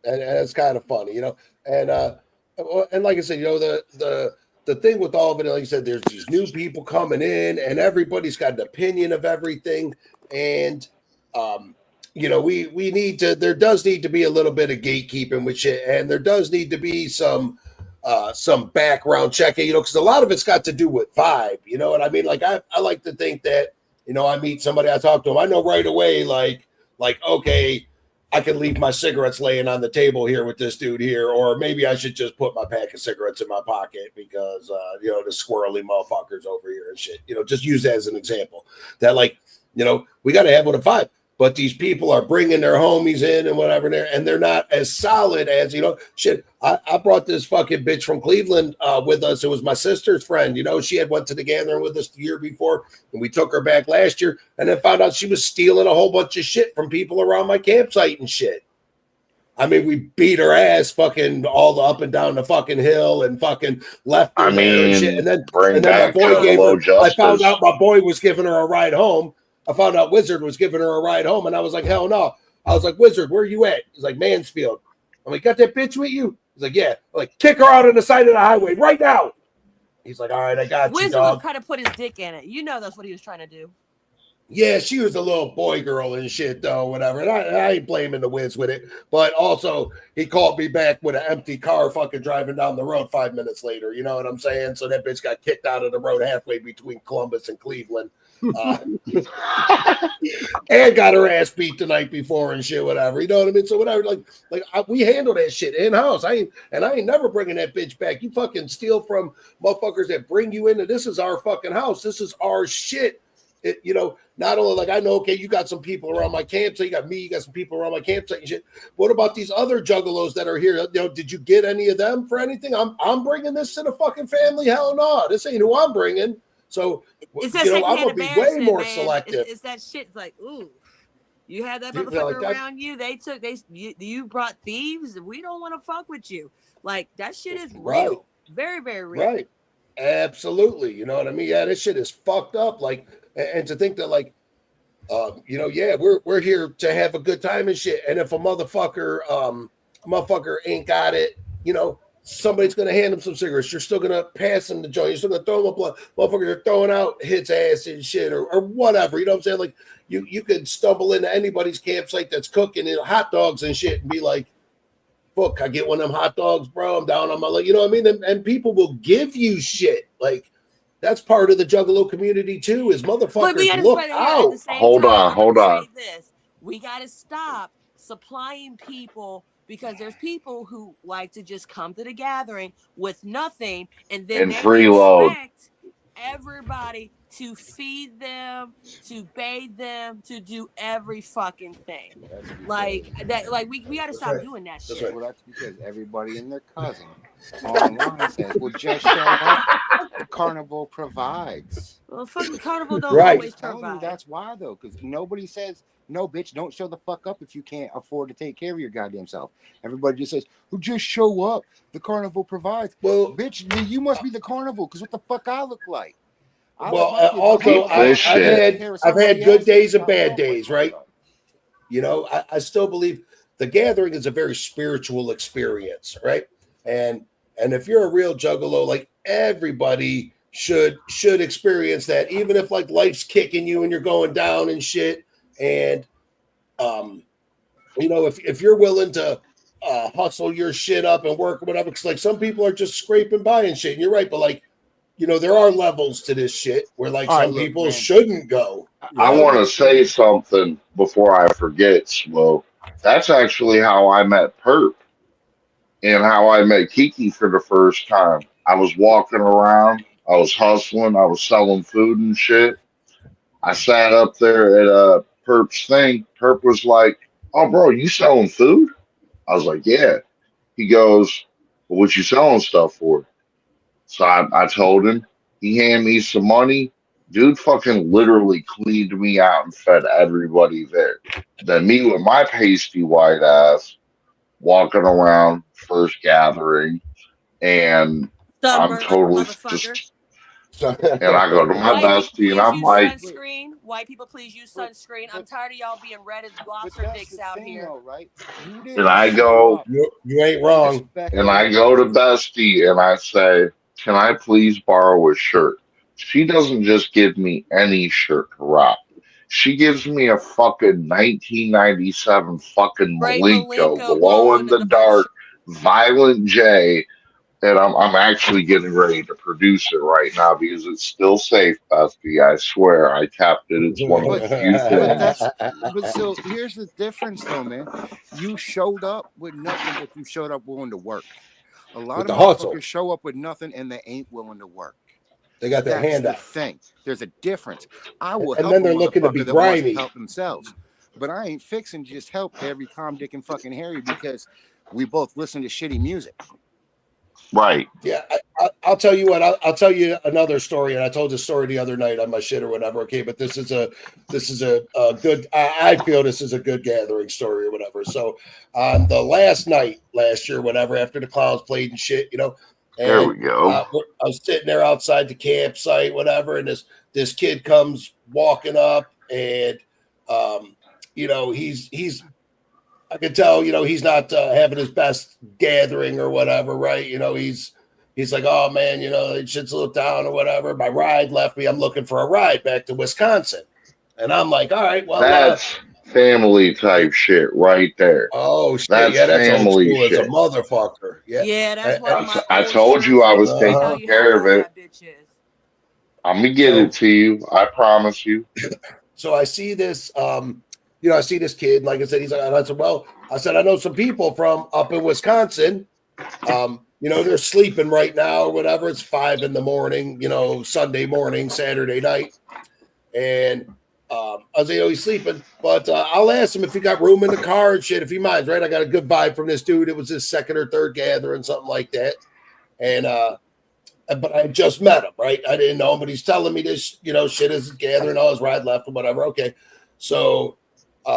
And it's kind of funny, and like I said, the thing with all of it, like you said, there's these new people coming in, and everybody's got an opinion of everything, and we need to. There does need to be a little bit of gatekeeping with shit, and there does need to be some background checking, because a lot of it's got to do with vibe. You know what I mean? Like I like to think that I meet somebody, I talk to them, I know right away, like okay, I can leave my cigarettes laying on the table here with this dude here, or maybe I should just put my pack of cigarettes in my pocket because the squirrely motherfuckers over here and shit. Just use that as an example. That we got to have a vibe. But these people are bringing their homies in and whatever, and they're not as solid as shit. I brought this fucking bitch from Cleveland with us. It was my sister's friend. She had went to the gathering with us the year before, and we took her back last year, and then found out she was stealing a whole bunch of shit from people around my campsite and shit. I mean, we beat her ass fucking all the up and down the fucking hill and fucking left her there and shit. And then my boy gave her. I found out my boy was giving her a ride home. I found out Wizard was giving her a ride home, and I was like, hell no. I was like, Wizard, where you at? He's like, Mansfield. I'm like, got that bitch with you? He's like, yeah. I'm like, kick her out on the side of the highway right now. He's like, all right, I got Wizard you, dog. was trying to put his dick in it. That's what he was trying to do. Yeah, she was a little boy girl and shit, though, whatever. And I ain't blaming the Wiz with it. But also, he called me back with an empty car fucking driving down the road 5 minutes later. You know what I'm saying? So that bitch got kicked out of the road halfway between Columbus and Cleveland. And got her ass beat the night before and shit, whatever. You know what I mean? So whatever, we handle that shit in house. I ain't never bringing that bitch back. You fucking steal from motherfuckers that bring you into this is our fucking house. This is our shit. Not only like I know, okay, you got some people around my campsite, you got me, you got some people around my campsite and shit. What about these other juggalos that are here? Did you get any of them for anything? I'm bringing this to the fucking family. Hell no, this ain't who I'm bringing. So it's that I'm gonna be way more selective. It's that shit. It's like, ooh, you had that motherfucker around you. You brought thieves. We don't want to fuck with you. Like that shit is real, very very real. Right, absolutely. You know what I mean? Yeah, this shit is fucked up. Like, and to think that like, we're here to have a good time and shit. And if a motherfucker ain't got it, somebody's gonna hand him some cigarettes. You're still gonna pass him the joint. You're still gonna throw him a blunt. Motherfuckers are throwing out hits ass and shit or whatever. You know what I'm saying? Like you could stumble into anybody's campsite that's cooking hot dogs and shit and be like, "Fuck, I get one of them hot dogs, bro. I'm down on my leg." You know what I mean? And people will give you shit. Like that's part of the Juggalo community too. Is motherfuckers look out. Hold on. We gotta stop supplying people. Because there's people who like to just come to the gathering with nothing, and then they expect everybody to feed them, to bathe them, to do every fucking thing. Like that. Like we got to stop doing that shit. Right. Well, that's because everybody and their cousin online says, "Well, just show up. The carnival provides." Well, fucking carnival don't always provide. That's why though, because nobody says. No, bitch, don't show the fuck up if you can't afford to take care of your goddamn self. Everybody just says, well, just show up. The carnival provides. Well, bitch, you must be the carnival because what the fuck I look like. I've had good days and bad days, right? I still believe the gathering is a very spiritual experience, right? And if you're a real juggalo, like everybody should experience that, even if like life's kicking you and you're going down and shit. And, if you're willing to hustle your shit up and work or whatever, because like some people are just scraping by and shit. And you're right, but like, there are levels to this shit where like some people shouldn't go. I want to say something before I forget, Smo. That's actually how I met Perp and how I met Kiki for the first time. I was walking around, I was hustling, I was selling food and shit. I sat up there at Perp's thing. Perp was like, "Oh, bro, you selling food?" I was like, "Yeah." He goes, "Well, what you selling stuff for?" So I told him. He handed me some money. Dude fucking literally cleaned me out and fed everybody there. Then me with my pasty white ass walking around first gathering, and I'm totally just. And I go to my bestie and I'm like, sunscreen. White people, please use sunscreen. I'm tired of y'all being red as lobster dicks out here. Though, right? And I go, you ain't wrong. And I go to bestie and I say, "Can I please borrow a shirt?" She doesn't just give me any shirt to rock. She gives me a fucking 1997 fucking Malenko, glow in the dark, Violent J. And I'm actually getting ready to produce it right now because it's still safe, bestie. I swear, I tapped it. It's one of the few things. But so here's the difference, though, man. You showed up with nothing, but you showed up willing to work. A lot of motherfuckers show up with nothing and they ain't willing to work. They got their hand out. Thing. There's a difference. I will and help then they're looking to be grimy. Help themselves, but I ain't fixing to just help every Tom, Dick, and fucking Harry because we both listen to shitty music. Right. Yeah, I'll tell you what. I'll tell you another story, and I told this story the other night on my shit or whatever. Okay, but this is a good. I feel this is a good gathering story or whatever. So on the last night last year, whatever, after the clowns played and shit, and, there we go. I was sitting there outside the campsite, whatever, and this kid comes walking up, and he's. I can tell, he's not having his best gathering or whatever, right? He's like, "Oh man, shit's a little down or whatever. My ride left me. I'm looking for a ride back to Wisconsin." And I'm like, all right, well, That's family type shit right there. oh shit, That's yeah, that's old family school as a shit. mother-fucker. Yeah. Yeah, that's And, one of and my I old told you shirts. I I was can't tell taking you how care of old it. that bitch is. I'm gonna get so it to you. I promise you. so I see this I see this kid, like I said, he's like, and I said, well, I said, I know some people from up in Wisconsin. They're sleeping right now or whatever. It's 5 a.m, Sunday morning, Saturday night. And I was like, he's sleeping, but I'll ask him if he got room in the car and shit, if he minds, right? I got a good vibe from this dude. It was his second or third gathering, something like that. And but I just met him, right? I didn't know him, but he's telling me this, shit is gathering, all his ride left or whatever. Okay. So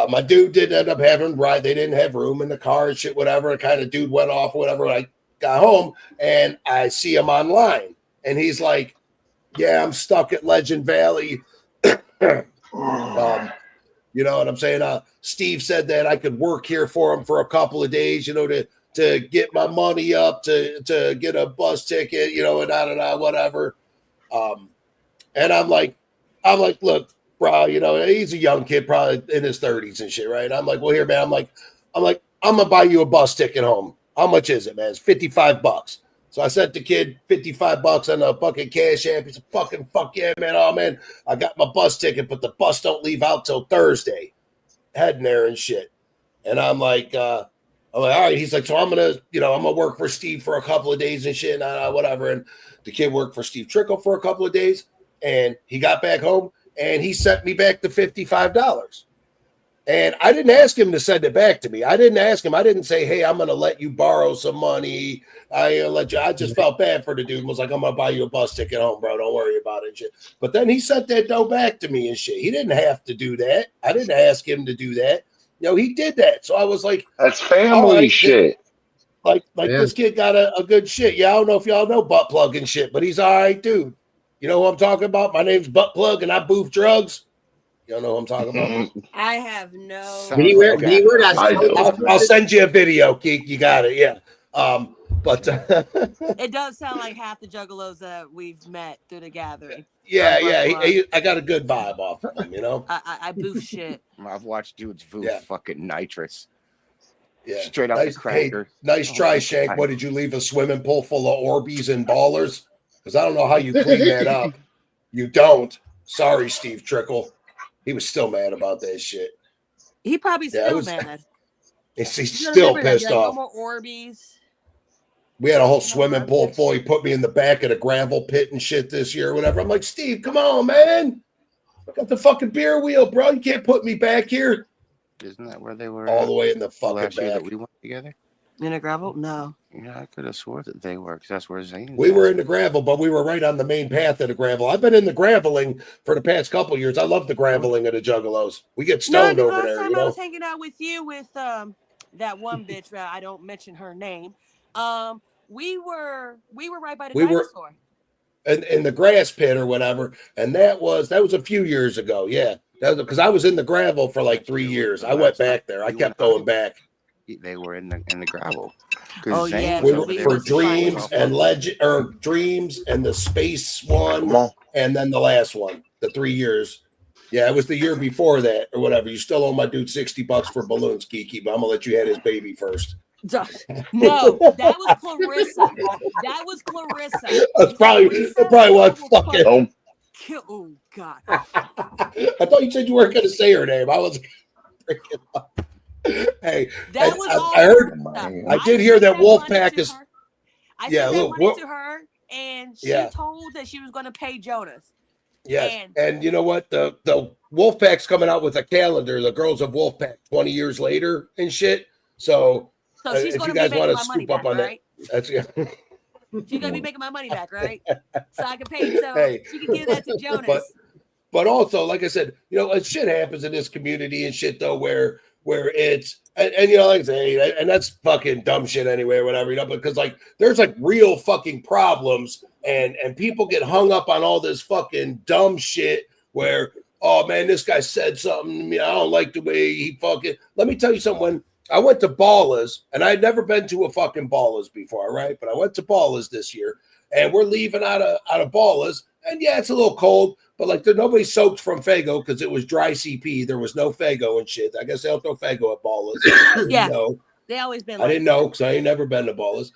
my dude did end up having ride. They didn't have room in the car and shit, whatever. And kind of dude went off or whatever. When I got home and I see him online and he's like, yeah, I'm stuck at Legend Valley. You know what I'm saying? Steve said that I could work here for him for a couple of days, to get my money up, to get a bus ticket, and whatever. And I'm like, look, bro, he's a young kid, probably in his 30s and shit, right? I'm like, well, here, man, I'm gonna buy you a bus ticket home. How much is it, man? It's $55. So I sent the kid $55 on a fucking Cash App. He's a fucking fuck yeah, man. Oh man, I got my bus ticket, but the bus don't leave out till Thursday. Heading there and shit. And I'm like, all right. He's like, so I'm gonna work for Steve for a couple of days and shit, and whatever. And the kid worked for Steve Trickle for a couple of days, and he got back home and he sent me back the $55. And I didn't ask him to send it back to me. I didn't ask him. I didn't say, hey, I'm going to let you borrow some money. I just felt bad for the dude and was like, I'm going to buy you a bus ticket home, bro. Don't worry about it and shit. But then he sent that dough back to me and shit. He didn't have to do that. I didn't ask him to do that. He did that. So I was like, That's family shit. This kid got a good shit. Yeah, I don't know if y'all know Butt Plug and shit, but he's all right, dude. You know who I'm talking about? My name's Butt Plug and I boof drugs. Y'all know who I'm talking about? I have no. Did he wear that? I do. I'll send you a video, Keek. You got it. Yeah. But It does sound like half the juggalos that we've met through the gathering. yeah. I got a good vibe off of him, I boof shit. I've watched dudes boof fucking nitrous. Yeah. Straight up the cracker. Hey, nice try, Shank. What, did you leave a swimming pool full of Orbeez and ballers? Because I don't know how you clean that up. You don't. Sorry, Steve Trickle. He was still mad about that shit. He probably still mad. He's still pissed off. No more Orbeez. We had a whole swimming pool full. He put me in the back of the gravel pit and shit this year or whatever. I'm like, Steve, come on, man. I got the fucking beer wheel, bro. You can't put me back here. Isn't that where they were? All the way in the fucking last year back. that we went together? In a gravel? No. Yeah, I could have swore that they were, because that's where Zane. We were in the gravel, but we were right on the main path of the gravel. I've been in the graveling for the past couple of years. I love the graveling of the Juggalos. We get stoned over there. Last time I was hanging out with you with that one bitch. I don't mention her name. We were right by the dinosaur. In the grass pit or whatever, and that was a few years ago. Yeah, that was because I was in the gravel for like 3 years. I went back there. I kept going back. They were in the gravel. Oh yeah, we were for Dreams and Legend or Dreams and the Space one, and then the last one. The 3 years. Yeah, it was the year before that or whatever. You still owe my dude $60 for balloons, Kiki, but I'm gonna let you have his baby first. No, that was Clarissa. That's probably what fucking. Oh God! I thought you said you weren't going to say her name. I was freaking up. Hey, that was I heard. I did hear that Wolfpack is. I sent that money to her, and she told that she was going to pay Jonas. Yes, and you know what? The Wolfpack's coming out with a calendar. The Girls of Wolfpack 20 years later and shit. So she's if you guys want to scoop up on right? that, that's she's gonna be making my money back, right? So I can pay. So she can give that to Jonas. But also, like I said, shit happens in this community and shit though, where it's and like I say, and that's fucking dumb shit anyway, or whatever, because like there's like real fucking problems, and people get hung up on all this fucking dumb shit where, oh man, this guy said something to me, I don't like the way he fucking. Let me tell you something. When I went to Ballas, and I had never been to a fucking Ballas before, right? But I went to Ballas this year, and we're leaving out of Ballas, and yeah, it's a little cold, but like nobody soaked from Fago because it was dry CP. There was no Fago and shit. I guess they don't throw Fago at Ballas. Yeah, no, they always been. I didn't know because I ain't never been to Ballas.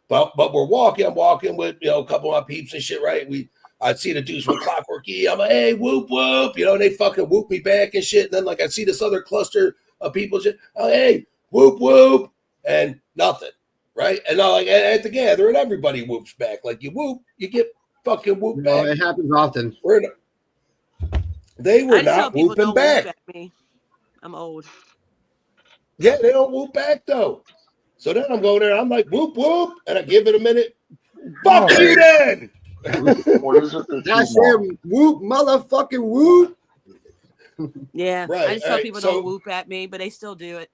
But we're walking. I'm walking with a couple of my peeps and shit. Right, I'd see the dudes from Clockwork E. I'm like, hey, whoop whoop, and they fucking whoop me back and shit. And then like I see this other cluster of people, shit. Oh, hey, whoop whoop, and nothing. Right, and now like at the gathering, everybody whoops back. Like you whoop, you get fucking whooped back. It happens often. They were not whooping back. Whoop at me. I'm old. Yeah, they don't whoop back though. So then I'm going there. I'm like whoop whoop, and I give it a minute. Fuck you then. What is it that I said whoop, motherfucking whoop. Yeah, right. I just tell people don't whoop at me, but they still do it.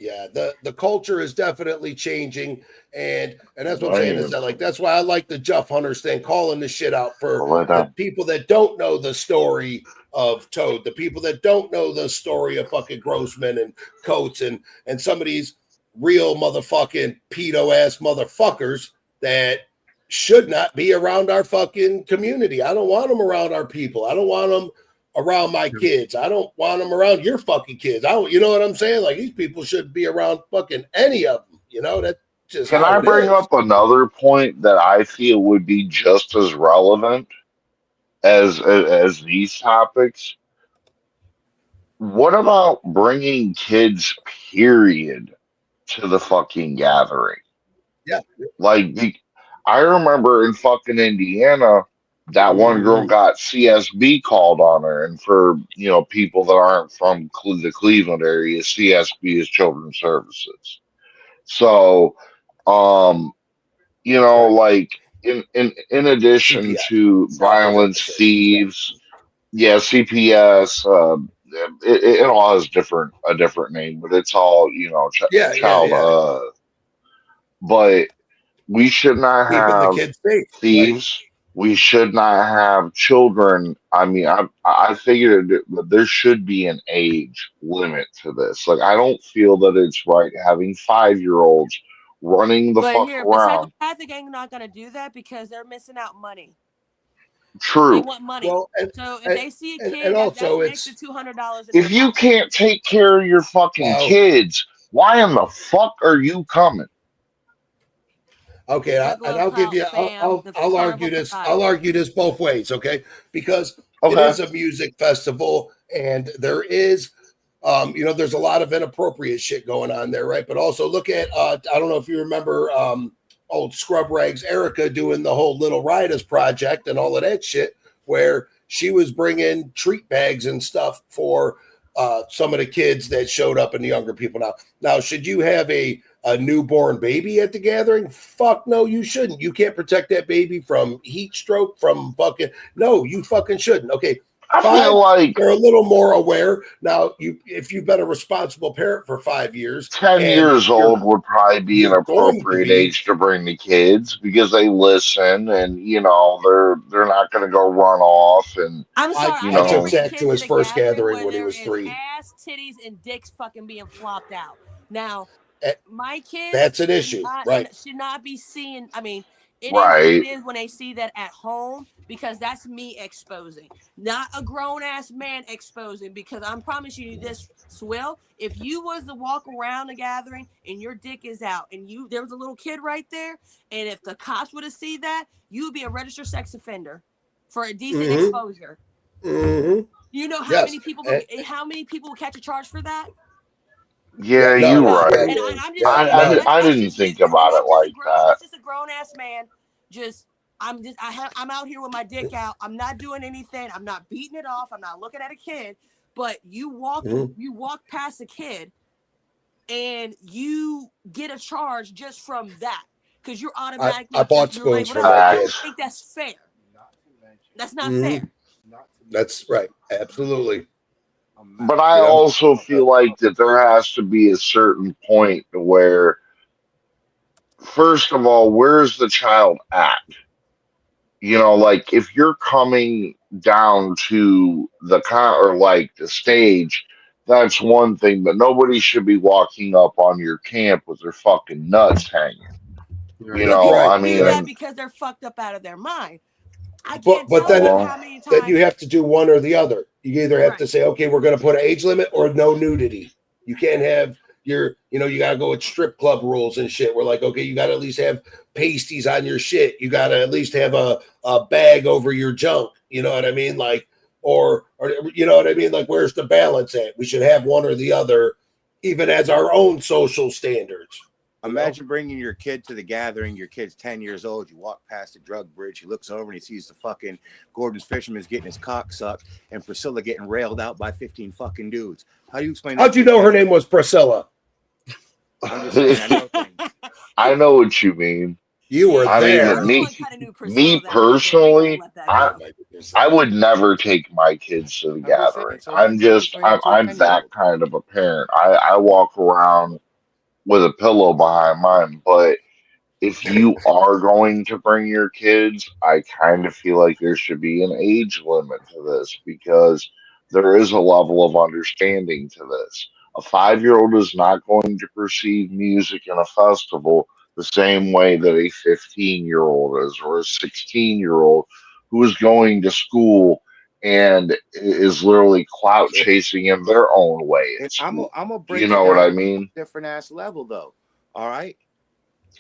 Yeah, the culture is definitely changing, and that's what I'm saying is that like that's why I like the JuffHunters thing, calling this shit out for the people that don't know the story of Toad, the people that don't know the story of fucking Grossman and Coates and some of these real motherfucking pedo ass motherfuckers that should not be around our fucking community. I don't want them around our people. I don't want them around my kids. I don't want them around your fucking kids. You know what I'm saying? Like these people shouldn't be around fucking any of them. That just. Can I bring up another point that I feel would be just as relevant as these topics? What about bringing kids, period, to the fucking gathering? Yeah. Like I remember in fucking Indiana, that one girl got CSB called on her, and for people that aren't from the Cleveland area, CSB is Children's Services. So, like in addition CPS, to violence, thieves, CPS, it all has a different name, but it's all child. But we should not keeping the have kids safe, thieves. Right? We should not have children. I mean, I figured that there should be an age limit to this. Like, I don't feel that it's right having 5-year-olds running the fuck around. But psychopathic ain't not gonna do that because they're missing out money. True. They want money. Well, so if they see a kid, and also that's an extra $200. If you can't take care of your fucking kids, why in the fuck are you coming? Okay, and I'll give you. I'll argue this. I'll argue this both ways. Okay, because it is a music festival, and there is, there's a lot of inappropriate shit going on there, right? But also look at. I don't know if you remember old Scrub Rags Erica doing the whole Little Riders project and all of that shit, where she was bringing treat bags and stuff for some of the kids that showed up and the younger people. Now, should you have a newborn baby at the gathering? Fuck no, you shouldn't. You can't protect that baby from heat stroke, from fucking. No, you fucking shouldn't. Okay. I feel like they're a little more aware now. If you've been a responsible parent for 5 years, 10 years old would probably be an appropriate age to bring the kids because they listen and they're not going to go run off. And I'm sorry, I took Zach to his first gathering when he was 3. Ass, titties, and dicks fucking being flopped out. Now, my kids, that's an issue, right? Should not be seeing. I mean, it is when they see that at home, because that's me exposing, not a grown ass man exposing. Because I'm promising you this, Swill, if you was to walk around a gathering and your dick is out and there was a little kid right there, and if the cops would have seen that, you would be a registered sex offender for a decent exposure. Mm-hmm. You know how many people will catch a charge for that? Yeah, you're right. And I didn't think about it like that. That's just a grown ass man. I'm out here with my dick out. I'm not doing anything. I'm not beating it off. I'm not looking at a kid. But you walk past a kid, and you get a charge just from that because you're automatically. I bought spoons for my I don't kids. think that's fair. That's not fair. That's right. Absolutely. But I also feel like that there has to be a certain point where, first of all, where's the child at? Like if you're coming down to the the stage, that's one thing, but nobody should be walking up on your camp with their fucking nuts hanging. You know, Right. I Do mean, that because they're fucked up out of their mind. I But can't then tell you how many then times. you have to do one or the other. You either have to say, okay, we're going to put an age limit or no nudity. You can't have you got to go with strip club rules and shit. We're like, okay, you got to at least have pasties on your shit. You got to at least have a bag over your junk. You know what I mean? Like, or you know what I mean? Like, where's the balance at? We should have one or the other, even as our own social standards. Imagine bringing your kid to the gathering. Your kid's 10 years old. You walk past the drug bridge. He looks over and he sees the fucking Gordon's Fisherman's getting his cock sucked and Priscilla getting railed out by 15 fucking dudes. How do you explain that? How'd you know her name was Priscilla? I'm just saying, I know things. I know what you mean. You were I there. mean, me personally, I would never take my kids to the gathering. I'm that kind of a parent. I walk around with a pillow behind mine, but if you are going to bring your kids, I kind of feel like there should be an age limit to this because there is a level of understanding to this. A 5-year-old is not going to perceive music in a festival the same way that a 15-year-old is, or a 16-year-old who is going to school and is literally clout chasing in their own way at school. I'm gonna break You know it down what I mean? different ass level though. All right.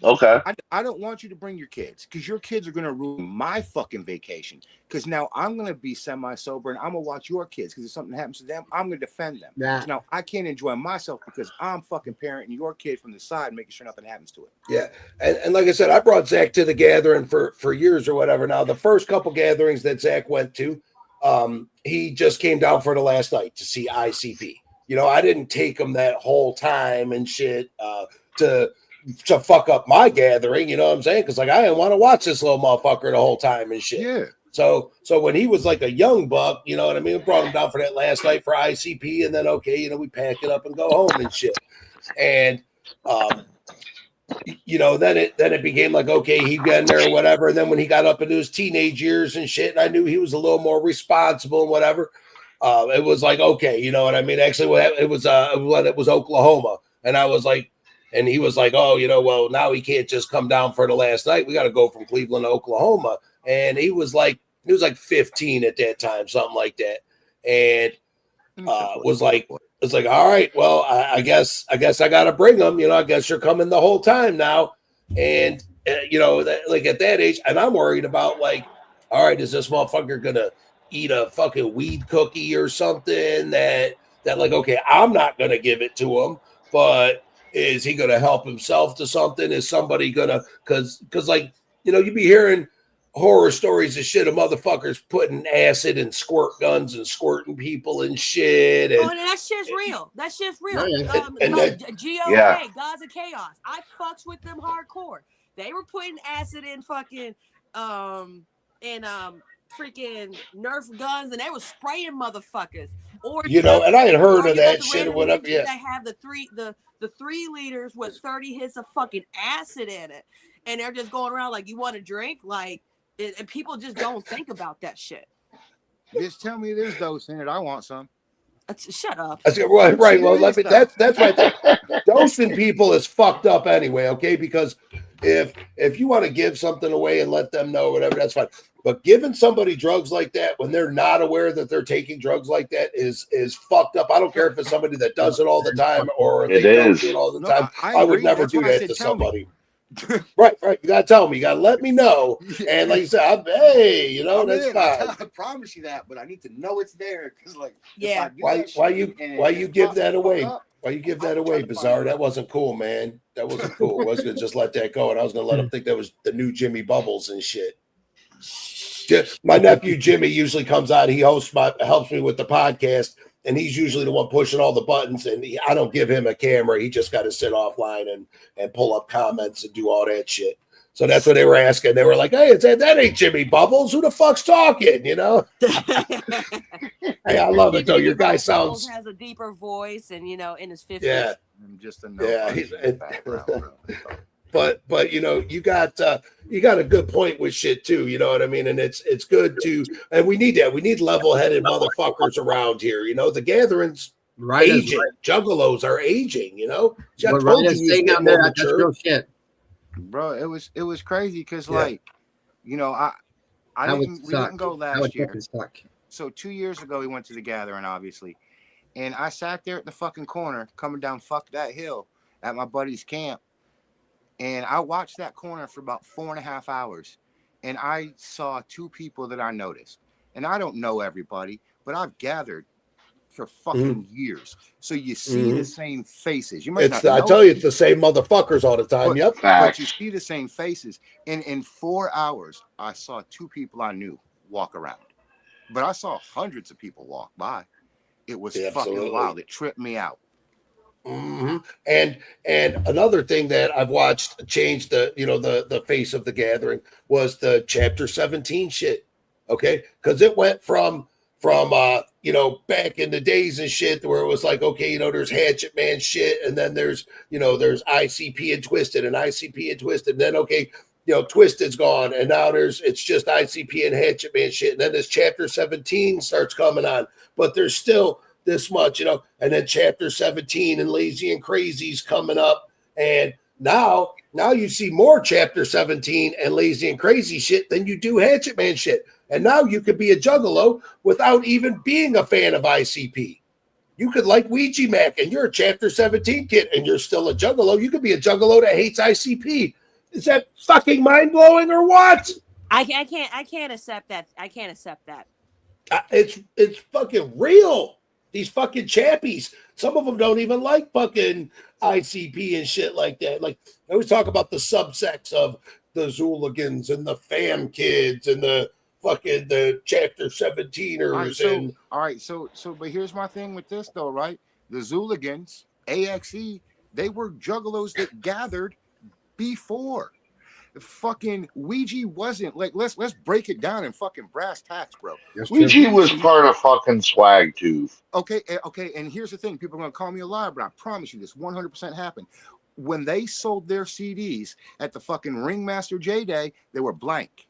Okay. I don't want you to bring your kids because your kids are going to ruin my fucking vacation. Because now I'm going to be semi-sober and I'm going to watch your kids because if something happens to them, I'm going to defend them. Yeah. So now I can't enjoy myself because I'm fucking parenting your kid from the side, making sure nothing happens to it. Yeah. And like I said, I brought Zach to the gathering for years or whatever. Now, the first couple gatherings that Zach went to, he just came down for the last night to see ICP. You know, I didn't take him that whole time and shit to fuck up my gathering, you know what I'm saying? Because like I didn't want to watch this little motherfucker the whole time and shit. Yeah. So when he was like a young buck, you know what I mean? We brought him down for that last night for ICP, and then okay, you know, we pack it up and go home and shit. And you know, then it became like okay, he got in there or whatever. And then when he got up into his teenage years and shit, and I knew he was a little more responsible and whatever. It was like okay, you know what I mean? Actually, it was when it was Oklahoma, and I was like. And he was like, oh, you know, well, now he can't just come down for the last night. We got to go from Cleveland to Oklahoma. And he was like 15 at that time, something like that. And was like, all right, well, I guess I got to bring him. You know, I guess you're coming the whole time now. And, you know, like at that age, and I'm worried about like, all right, is this motherfucker going to eat a fucking weed cookie or something that like, okay, I'm not going to give it to him, but is he going to help himself to something? Is somebody going to, because like, you know, you be hearing horror stories of shit of motherfuckers putting acid and squirt guns and squirting people and shit. And, and that shit's real. That shit's real. Yeah. Gods of Chaos. I fucks with them hardcore. They were putting acid in fucking, freaking Nerf guns and they were spraying motherfuckers. Or you know, and I had heard of that shit or whatever. Yeah. They have the 3 liters with 30 hits of fucking acid in it, and they're just going around like, "You want a drink?" Like, and people just don't think about that shit. Just tell me there's dose in it. I want some. Shut up. Right. Well, let me. That's my thing. Dosing people is fucked up anyway. Okay, because if you want to give something away and let them know whatever, that's fine. But giving somebody drugs like that when they're not aware that they're taking drugs like that is fucked up. I don't care if it's somebody that does it all the time or they don't do it all the time. I would never do that to somebody. Right. You gotta tell me. You gotta let me know. And like you said, hey, you know, that's fine. I promise you that, but I need to know it's there because, like, yeah. Why you give that away? Why you give that away, Bizarre? That wasn't cool, man. That wasn't cool. I was gonna just let that go, and I was gonna let him think that was the new Jimmy Bubbles and shit. My nephew Jimmy usually comes out. He helps me with the podcast, and he's usually the one pushing all the buttons. And I don't give him a camera. He just got to sit offline and pull up comments and do all that shit. So that's what they were asking. They were like, "Hey, that ain't Jimmy Bubbles. Who the fuck's talking?" You know. Hey, I love it though. Your guy sounds has a deeper voice, and you know, in his 50s. Yeah, just a But you know, you got a good point with shit too, you know what I mean? And it's good to, and we need that. We need level-headed motherfuckers around here. You know, the gatherings aging, juggalos are aging, you know. What Ryan is saying out there, that's real shit. bro. It was crazy because Yeah. like, you know, we didn't go last year. Suck. So 2 years ago we went to the gathering, obviously, and I sat there at the fucking corner coming down fuck that hill at my buddy's camp, and I watched that corner for about 4.5 hours, and I saw two people that I noticed, and I don't know everybody, but I've gathered for fucking years, so you see the same faces. You might not know I tell you, it's the same motherfuckers all the time. Yep. But you see the same faces. And in 4 hours, I saw two people I knew walk around. But I saw hundreds of people walk by. It was fucking wild. It tripped me out. Mm-hmm. And another thing that I've watched change the face of the gathering was the Chapter 17 shit. Okay, because it went from back in the days and shit where it was like, okay, there's Hatchet Man shit, and then there's ICP and Twisted, and then okay, Twisted's gone, and now it's just ICP and Hatchet Man shit, and then this Chapter 17 starts coming on, but there's still this much, and then Chapter 17 and Lazy and Crazy's coming up, and now you see more Chapter 17 and Lazy and Crazy shit than you do Hatchet Man shit. And now you could be a juggalo without even being a fan of ICP. You could like Ouija Mac, and you're a Chapter 17 kid, and you're still a juggalo. You could be a juggalo that hates ICP. Is that fucking mind blowing or what? I can't accept that. I can't accept that. It's fucking real. These fucking chappies. Some of them don't even like fucking ICP and shit like that. Like I always talk about the subsects of the Zooligans and the fam kids and the Chapter 17ers. All right, so but here's my thing with this though, right? The Zooligans, AXE, they were juggalos that gathered before. Fucking Ouija wasn't. Like, let's break it down in fucking brass tacks, bro. Ouija was part of fucking Swag Tooth. Okay, and here's the thing. People are gonna call me a liar, but I promise you this 100% happened. When they sold their CDs at the fucking Ringmaster J-Day, they were blank.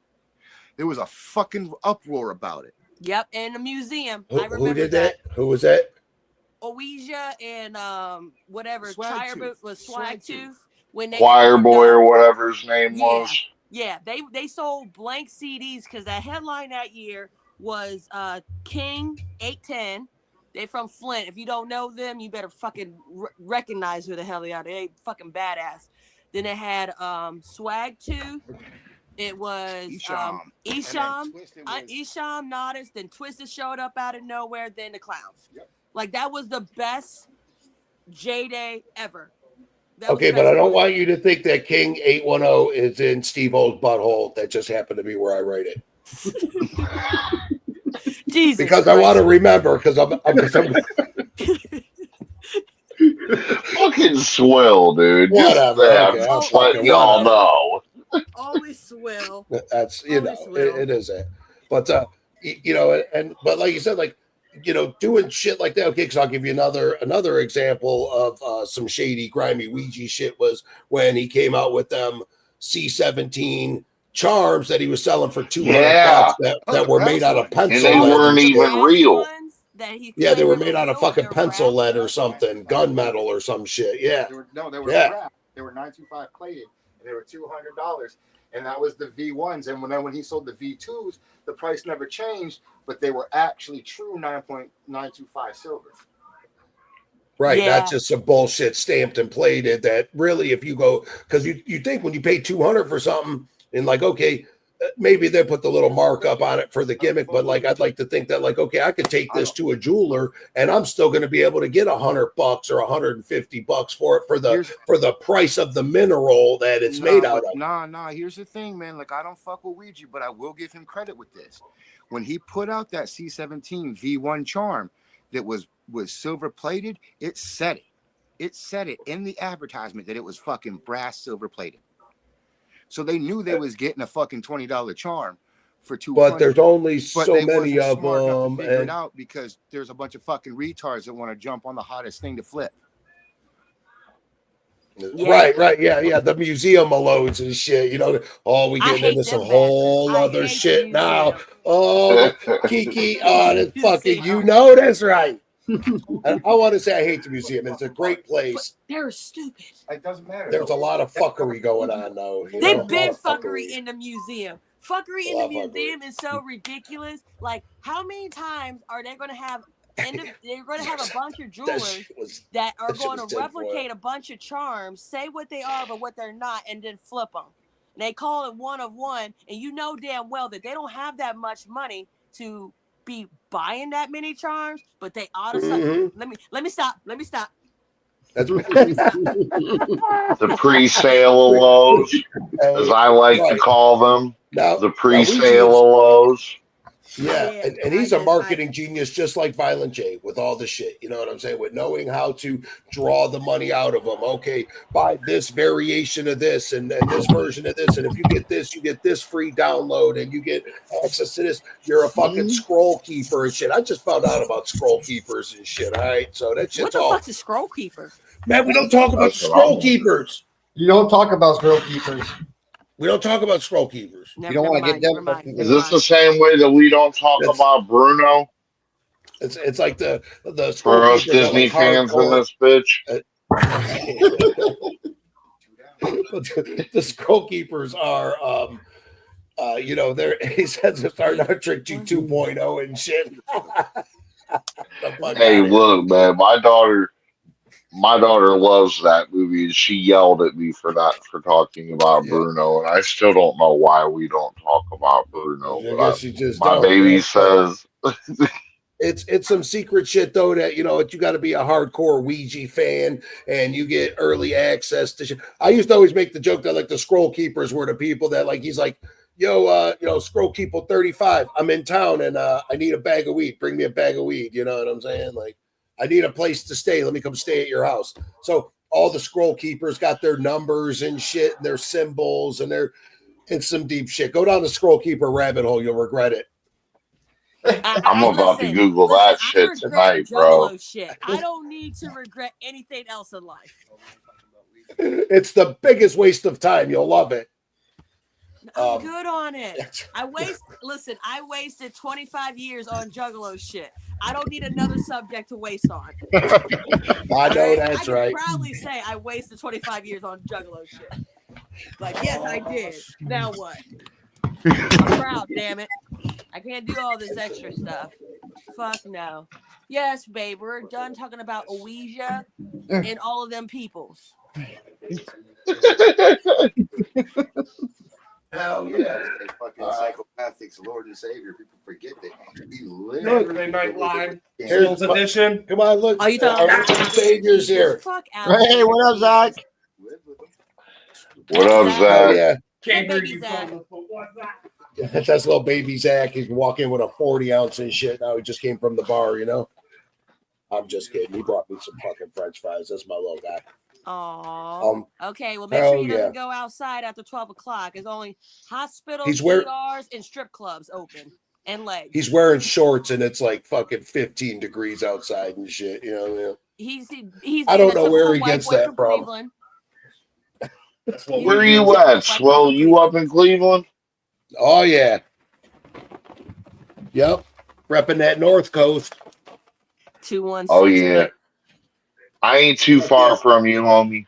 There was a fucking uproar about it. Yep, in the museum. Who did that? Who was that? Ouija and whatever. Swag was Swag Tooth. When they Choir Boy or whatever his name was. Yeah, they sold blank CDs because that headline that year was King 810. They from Flint. If you don't know them, you better fucking recognize who the hell they are. They fucking badass. Then it had Swag Tooth. It was Isham Nodis, then Twisted showed up out of nowhere, then the Clowns. Yep. Like that was the best J-Day ever. Okay, but I don't want you to think that King 810 is in Steve O's butthole. That just happened to be where I write it. Jesus, because Christ. I want to remember because I'm fucking swill, dude. Whatever. Okay, just letting y'all know. Always swill. That's it is that. But but like you said, like doing shit like that. Okay, because I'll give you another example of some shady, grimy Ouija shit was when he came out with them C17 charms that he was selling for $200 that were made out of pencil. And they weren't even real. Yeah, they were made out of fucking pencil lead or something, gunmetal or some shit. Yeah. They were scrap. They were 925 plated, and they were $200. And that was the V1s. And when he sold the V2s, the price never changed, but they were actually true 9.925 silver. Right, not just some bullshit stamped and plated that really, if you go, because you think when you pay $200 for something, and like, okay, maybe they put the little markup on it for the gimmick, but like, I'd like to think that like, okay, I could take this to a jeweler and I'm still going to be able to get $100 or $150 for it for the price of the mineral that it's made out of. Nah. Here's the thing, man. Like, I don't fuck with Ouija, but I will give him credit with this. When he put out that C17 V1 charm that was silver plated, it said it. It said it in the advertisement that it was fucking brass silver plated. So they knew they was getting a fucking $20 charm for $200. But there's only so many of them. Figure it out because there's a bunch of fucking retards that want to jump on the hottest thing to flip. Yeah. Right. Yeah. The museum loads and shit. We getting into some whole other shit now. Oh, Kiki, this fucking, that's right. I want to say I hate the museum. It's a great place. They're stupid. It doesn't matter. There's a lot of fuckery going on, though. They've been fuckery in the museum. Fuckery in the museum is so ridiculous. Like, how many times are they going to have? They're going to have a bunch of jewelers that are going to replicate a bunch of charms, say what they are but what they're not, and then flip them. And they call it one of one, and you know damn well that they don't have that much money to be buying that many charms, but they ought to. Let me stop. That's the pre-sale of those, as I like to call them. Now, the pre-sale of those. Yeah, and he's a marketing genius, just like Violent J, with all the shit. You know what I'm saying? With knowing how to draw the money out of them. Okay, buy this variation of this and this version of this, and if you get this, you get this free download, and you get access to this. You're a fucking scroll keeper and shit. I just found out about scroll keepers and shit. All right, so that shit's all. What the fuck's a scroll keeper? Man, we don't talk about scroll keepers. You don't talk about scroll keepers. We don't talk about scroll keepers. You don't want to get them. Is this the same way that we don't talk about Bruno? It's like the for us Disney fans in this bitch. The scroll keepers are, you know, they're. He says it's our Trick 2.0 and shit. Hey, look, man, my daughter loves that movie, and she yelled at me for talking about Bruno, and I still don't know why we don't talk about Bruno. My baby says it's some secret shit though that you know you got to be a hardcore Ouija fan and you get early access to shit. I used to always make the joke that like the scroll keepers were the people that like he's like, yo, you know, scroll keeper 35. I'm in town and I need a bag of weed. Bring me a bag of weed. You know what I'm saying? Like, I need a place to stay. Let me come stay at your house. So all the scroll keepers got their numbers and shit and their symbols and it's some deep shit. Go down the scroll keeper rabbit hole. You'll regret it. I'm about to Google that shit tonight, bro. Shit. I don't need to regret anything else in life. It's the biggest waste of time. You'll love it. I'm good on it. I wasted 25 years on Juggalo shit. I don't need another subject to waste on. I know that's right. I can proudly say I wasted 25 years on Juggalo shit. Like, yes, I did. Now what? I'm proud, damn it. I can't do all this extra stuff. Fuck no. Yes, babe, we're done talking about Ouija and all of them peoples. Hell yeah. Fucking psychopathic Lord and Savior. People forget that he Saturday Night Live. Here's Edition. Come on, look. Are you talking about Savior's here? Fuck out. Hey, what up, Zach? What up, Zach? Yeah. Can't hear baby you. Zach. That's little baby Zach. He can walk in with a 40 ounce and shit. Now he just came from the bar, you know. I'm just kidding. He brought me some fucking French fries. That's my little guy. Oh, okay. Well, make sure he doesn't go outside after 12 o'clock. It's only hospitals, bars, and strip clubs open and legs. He's wearing shorts and it's like fucking 15 degrees outside and shit. You know. He's I don't know where he gets that from. Where are you at, Swell? You up in Cleveland? Oh yeah. Yep. Repping that North Coast. 216. Oh yeah. I ain't too far from you, homie.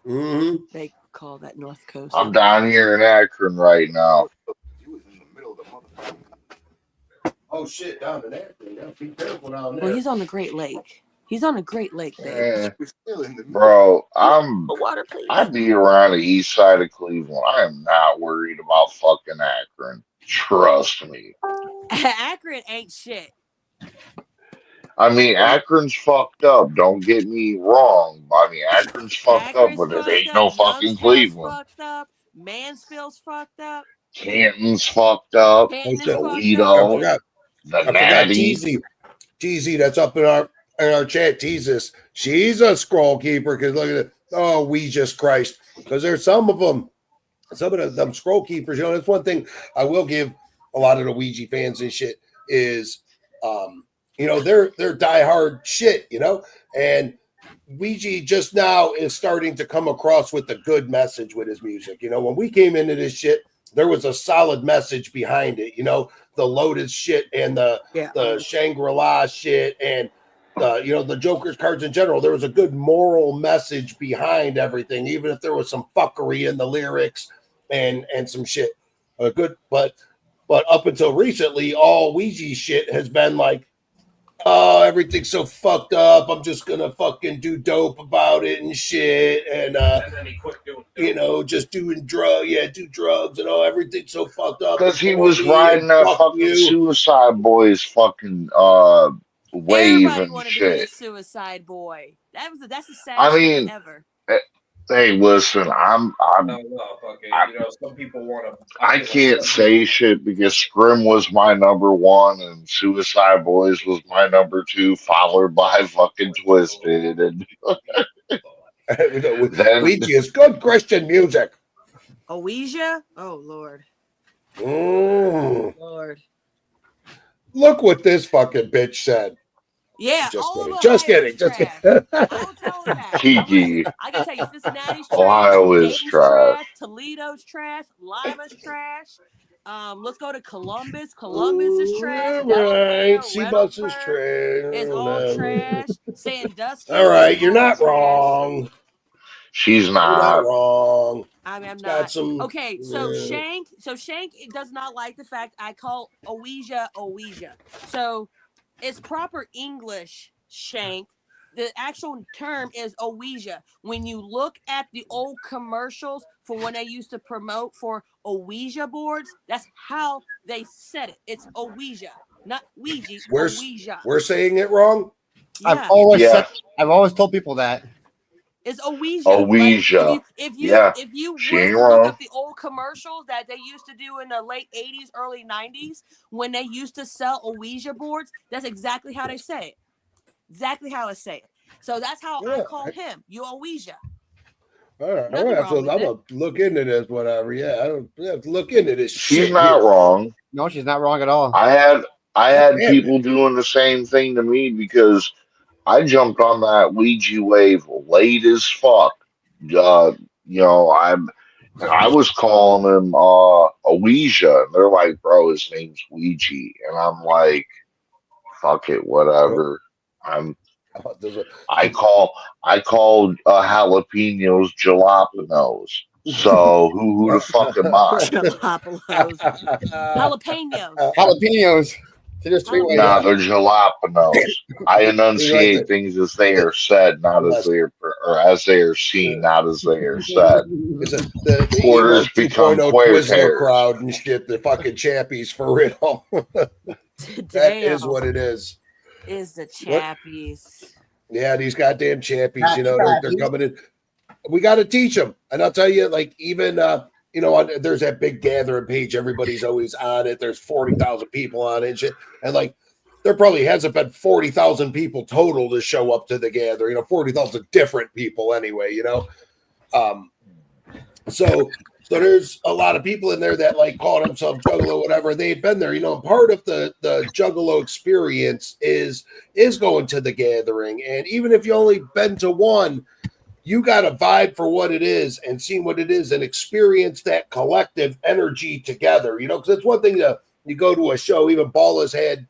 Mm-hmm. They call that North Coast. I'm down here in Akron right now. Oh shit, down in Akron. Yeah, be careful down there. Well, he's on the Great Lake. He's on a Great Lake, babe. Bro, Water, please. I'd be around the east side of Cleveland. I am not worried about fucking Akron. Trust me. Akron ain't shit. I mean, Akron's fucked up. Don't get me wrong. I mean, Akron's fucked up, but it ain't no fucking Cleveland. Fucked up. Mansfield's fucked up. Canton's fucked up. Toledo. The Natty. Teasy, that's up in our chat. Jesus, she's a scroll keeper. Because look at it. Oh, Jesus Christ. Because there's some of them scroll keepers. You know, that's one thing I will give a lot of the Ouija fans and shit is, you know, they're diehard shit, you know, and Ouija just now is starting to come across with a good message with his music. You know, when we came into this shit, there was a solid message behind it, you know, the Lotus shit and the Shangri-La shit and the Joker's cards in general. There was a good moral message behind everything, even if there was some fuckery in the lyrics and some shit. Good, but up until recently, all Ouija shit has been like, oh, everything's so fucked up. I'm just gonna fucking do dope about it and shit, and then he quit doing dope. just doing do drugs, and everything's so fucked up. Because he Ignore was me and riding that fuck fucking you. Suicide Boys fucking wave Everybody and wanted to be a shit. suicide boy. That's the I saddest thing mean, ever. hey, listen, I'm Some people want to. I can't say shit because Scrim was my number one and Suicide Boys was my number two, followed by fucking Twisted, and then Ouija is good Christian music. Ouija? Oh Lord. Mm. Lord. Look what this fucking bitch said. Yeah, Just all kidding. of Just Ohio kidding. is Just trash. kidding. I'll tell them that. Kiki, I can tell you Cincinnati's trash, Ohio is Dayton's trash. Toledo's trash, Lima's trash. Let's go to Columbus. Columbus is trash. All Delaware, right. Seabus is Reynoldsburg is all trash. Sandusky All right. is You're all not trash. wrong. She's You're not not. wrong. I'm It's not. got some. Okay, so Shank does not like the fact I call Ouija. So it's proper English, Shank. The actual term is Ouija. When you look at the old commercials for when they used to promote for Ouija boards, that's how they said it. It's Ouija, not Ouija. Ouija. We're saying it wrong. Yeah, Yeah, I've always told people that. it's Ouija. Ouija. Yeah, If you she was ain't to look wrong. up the old commercials that they used to do in the late 80s, early 90s, when they used to sell Ouija boards, that's exactly how they say it. Exactly how I say it. So that's how I call him. You Ouija. All right. Nothing wrong with I'm it. gonna look into this. Whatever. Yeah. I have to look into this She's shit. not wrong. No, she's not wrong at all. I had Damn it. people doing the same thing to me because I jumped on that Ouija wave late as fuck. I was calling him Ouija, and they're like, "Bro, his name's Ouija," and I'm like, "Fuck it, whatever." I'm I called jalapenos jalapenos. So who the fuck am I? Jalapenos. Jalapenos. Jalapenos. There's three ways. Nah, they're jalapenos. I enunciate things as they are said, not as they are, or as they are seen, not as they are said. The Quarters emo become 2.0 queer Twizzler hairs. crowd and shit. The fucking chappies for real. That is what it is. Is the chappies. Yeah, these goddamn chappies. They're coming in. We got to teach them, and I'll tell you, like even there's that big gathering page. Everybody's always on it. There's 40,000 people on it, and shit. And like, there probably hasn't been 40,000 people total to show up to the gathering. 40,000 different people anyway. So there's a lot of people in there that like call themselves Juggalo, whatever. They've been there. Part of the Juggalo experience is going to the gathering, and even if you only been to one, you got to vibe for what it is and see what it is and experience that collective energy together. Because it's one thing to you go to a show. Even Ball has had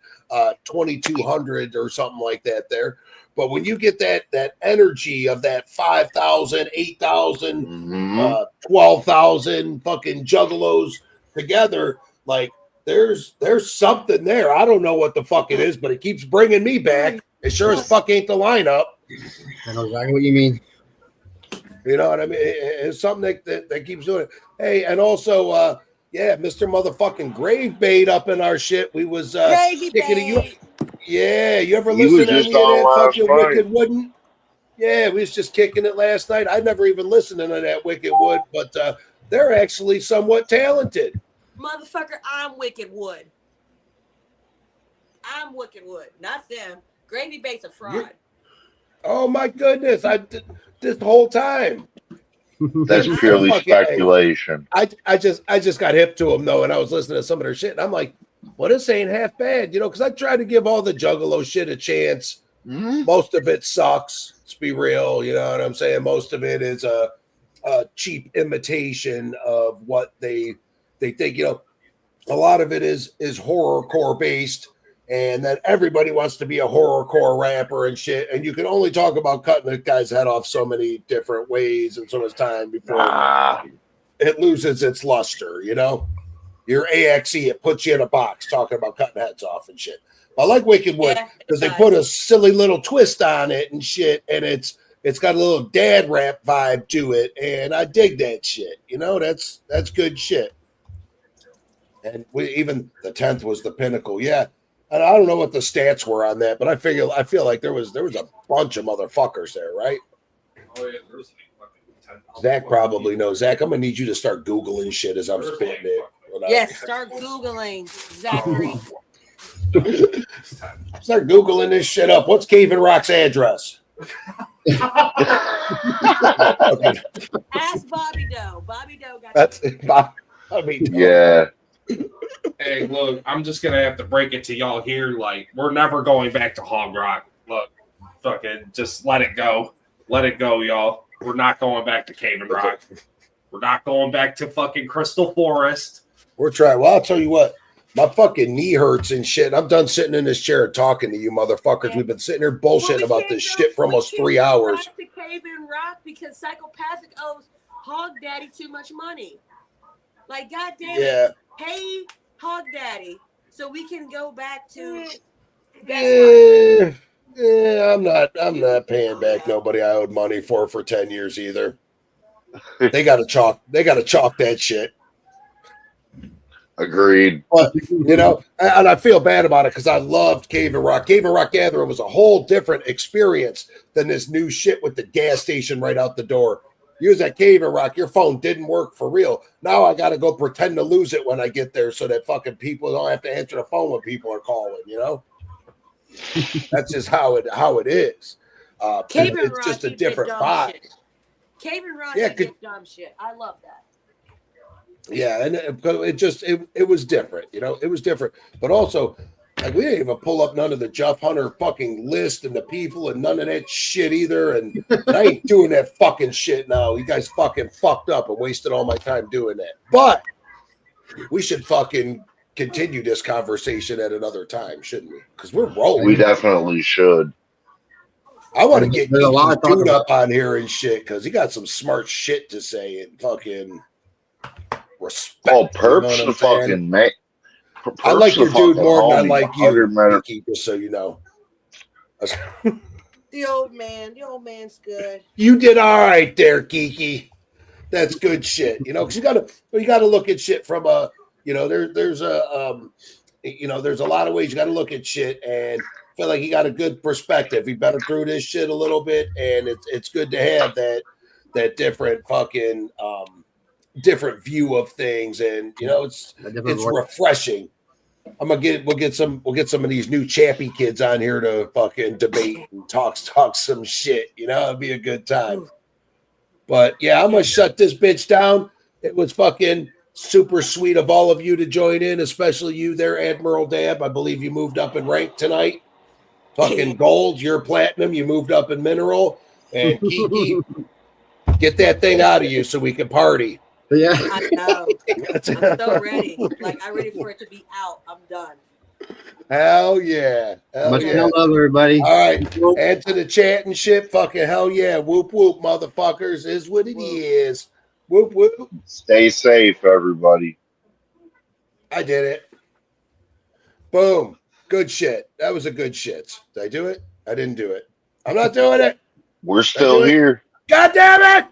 2,200 or something like that there. But when you get that energy of that 5,000, 8,000, 12,000 fucking juggalos together, like there's something there. I don't know what the fuck it is, but it keeps bringing me back. It sure as fuck ain't the lineup. I know exactly what you mean. You know what I mean? It's something that keeps doing it. Hey, and also, Mr. Motherfucking Grave Bait up in our shit. We was kicking it. Yeah, you ever He listen was to just any of on that last fucking night. Wicked Wooden? Yeah, we was just kicking it last night. I never even listened to that Wicked Wood, but they're actually somewhat talented. Motherfucker, I'm Wicked Wood. I'm Wicked Wood, not them. Gravy Bait's a fraud. Oh my goodness! This whole time. That's purely speculation. I just got hip to them though, and I was listening to some of their shit, and I'm like, well, this ain't half bad, because I try to give all the Juggalo shit a chance. Most of it sucks. Let's be real, you know what I'm saying? Most of it is a cheap imitation of what they think. A lot of it is horrorcore based, And then everybody wants to be a horrorcore rapper and shit. And you can only talk about cutting the guy's head off so many different ways and so much time before it loses its luster, you know? Your AXE, it puts you in a box talking about cutting heads off and shit. I like Wicked Wood because they put a silly little twist on it and shit, and it's got a little dad rap vibe to it, and I dig that shit. You know, that's good shit. And even the 10th was the pinnacle, yeah. And I don't know what the stats were on that, but I feel like there was a bunch of motherfuckers there, right? Oh yeah, there's like 10,000. Zach probably knows. Zach, I'm gonna need you to start Googling shit as I'm spitting it. Yes, start Googling, Zachary. Start Googling this shit up. What's Cave and Rock's address? Ask Bobby Doe. Bobby Doe got That's Bobby Doe. Yeah. Hey, look, I'm just gonna have to break it to y'all here. Like, we're never going back to Hog Rock. Look, fucking just let it go. Let it go, y'all. We're not going back to Cave and Rock. We're not going back to fucking Crystal Forest. We're trying. Well, I'll tell you what. My fucking knee hurts and shit. I'm done sitting in this chair talking to you motherfuckers. We've been sitting here bullshitting about this shit for almost 3 hours. We can't go back to Cave and Rock because Psychopathic owes Hog Daddy too much money. Like, goddamn it, pay Hog Daddy so we can go back to. I'm not paying back nobody I owed money for 10 years either. They gotta chalk that shit. Agreed. But, you know, and I feel bad about it because I loved Cave and Rock. Cave and Rock Gathering was a whole different experience than this new shit with the gas station right out the door. Use that Cave and Rock, your phone didn't work for real. Now I got to go pretend to lose it when I get there so that fucking people don't have to answer the phone when people are calling, you know? That's just how it is. Cave and it's Rock, just a different vibe. Cave and Rock, dumb shit. I love that. Yeah, and it was different, you know, it was different. But also, like, we didn't even pull up none of the JuffHunter fucking list and the people and none of that shit either. And I ain't doing that fucking shit now. You guys fucking fucked up and wasted all my time doing that. But we should fucking continue this conversation at another time, shouldn't we? Because we're rolling. We definitely should. I want to get dude up on here and shit because he got some smart shit to say and fucking respect. Oh, Perp's the fucking man. I like your dude more than I like you, Kiki, just so you know. The old man's good. You did all right there, Kiki. That's good shit. You know, because you gotta look at shit from a, you know, there's a lot of ways you gotta look at shit, and I feel like he got a good perspective. He been through this shit a little bit, and it's good to have that different fucking different view of things, and you know, it's refreshing. We'll get some of these new chappy kids on here to fucking debate and talk some shit. You know, it'd be a good time. But yeah, I'm gonna shut this bitch down. It was fucking super sweet of all of you to join in, especially you there, Admiral Dab. I believe you moved up in rank tonight. Fucking gold, you're platinum. You moved up in mineral, and Kiki, get that thing out of you so we can party. Yeah, I know. I'm so ready. Like, I'm ready for it to be out. I'm done. Hell yeah. Much love, everybody. All right. And to the chat and shit, fucking hell yeah. Whoop, whoop, motherfuckers is what it is. Whoop, whoop. Stay safe, everybody. I did it. Boom. Good shit. That was a good shit. Did I do it? I didn't do it. I'm not doing it. We're still here. God damn it.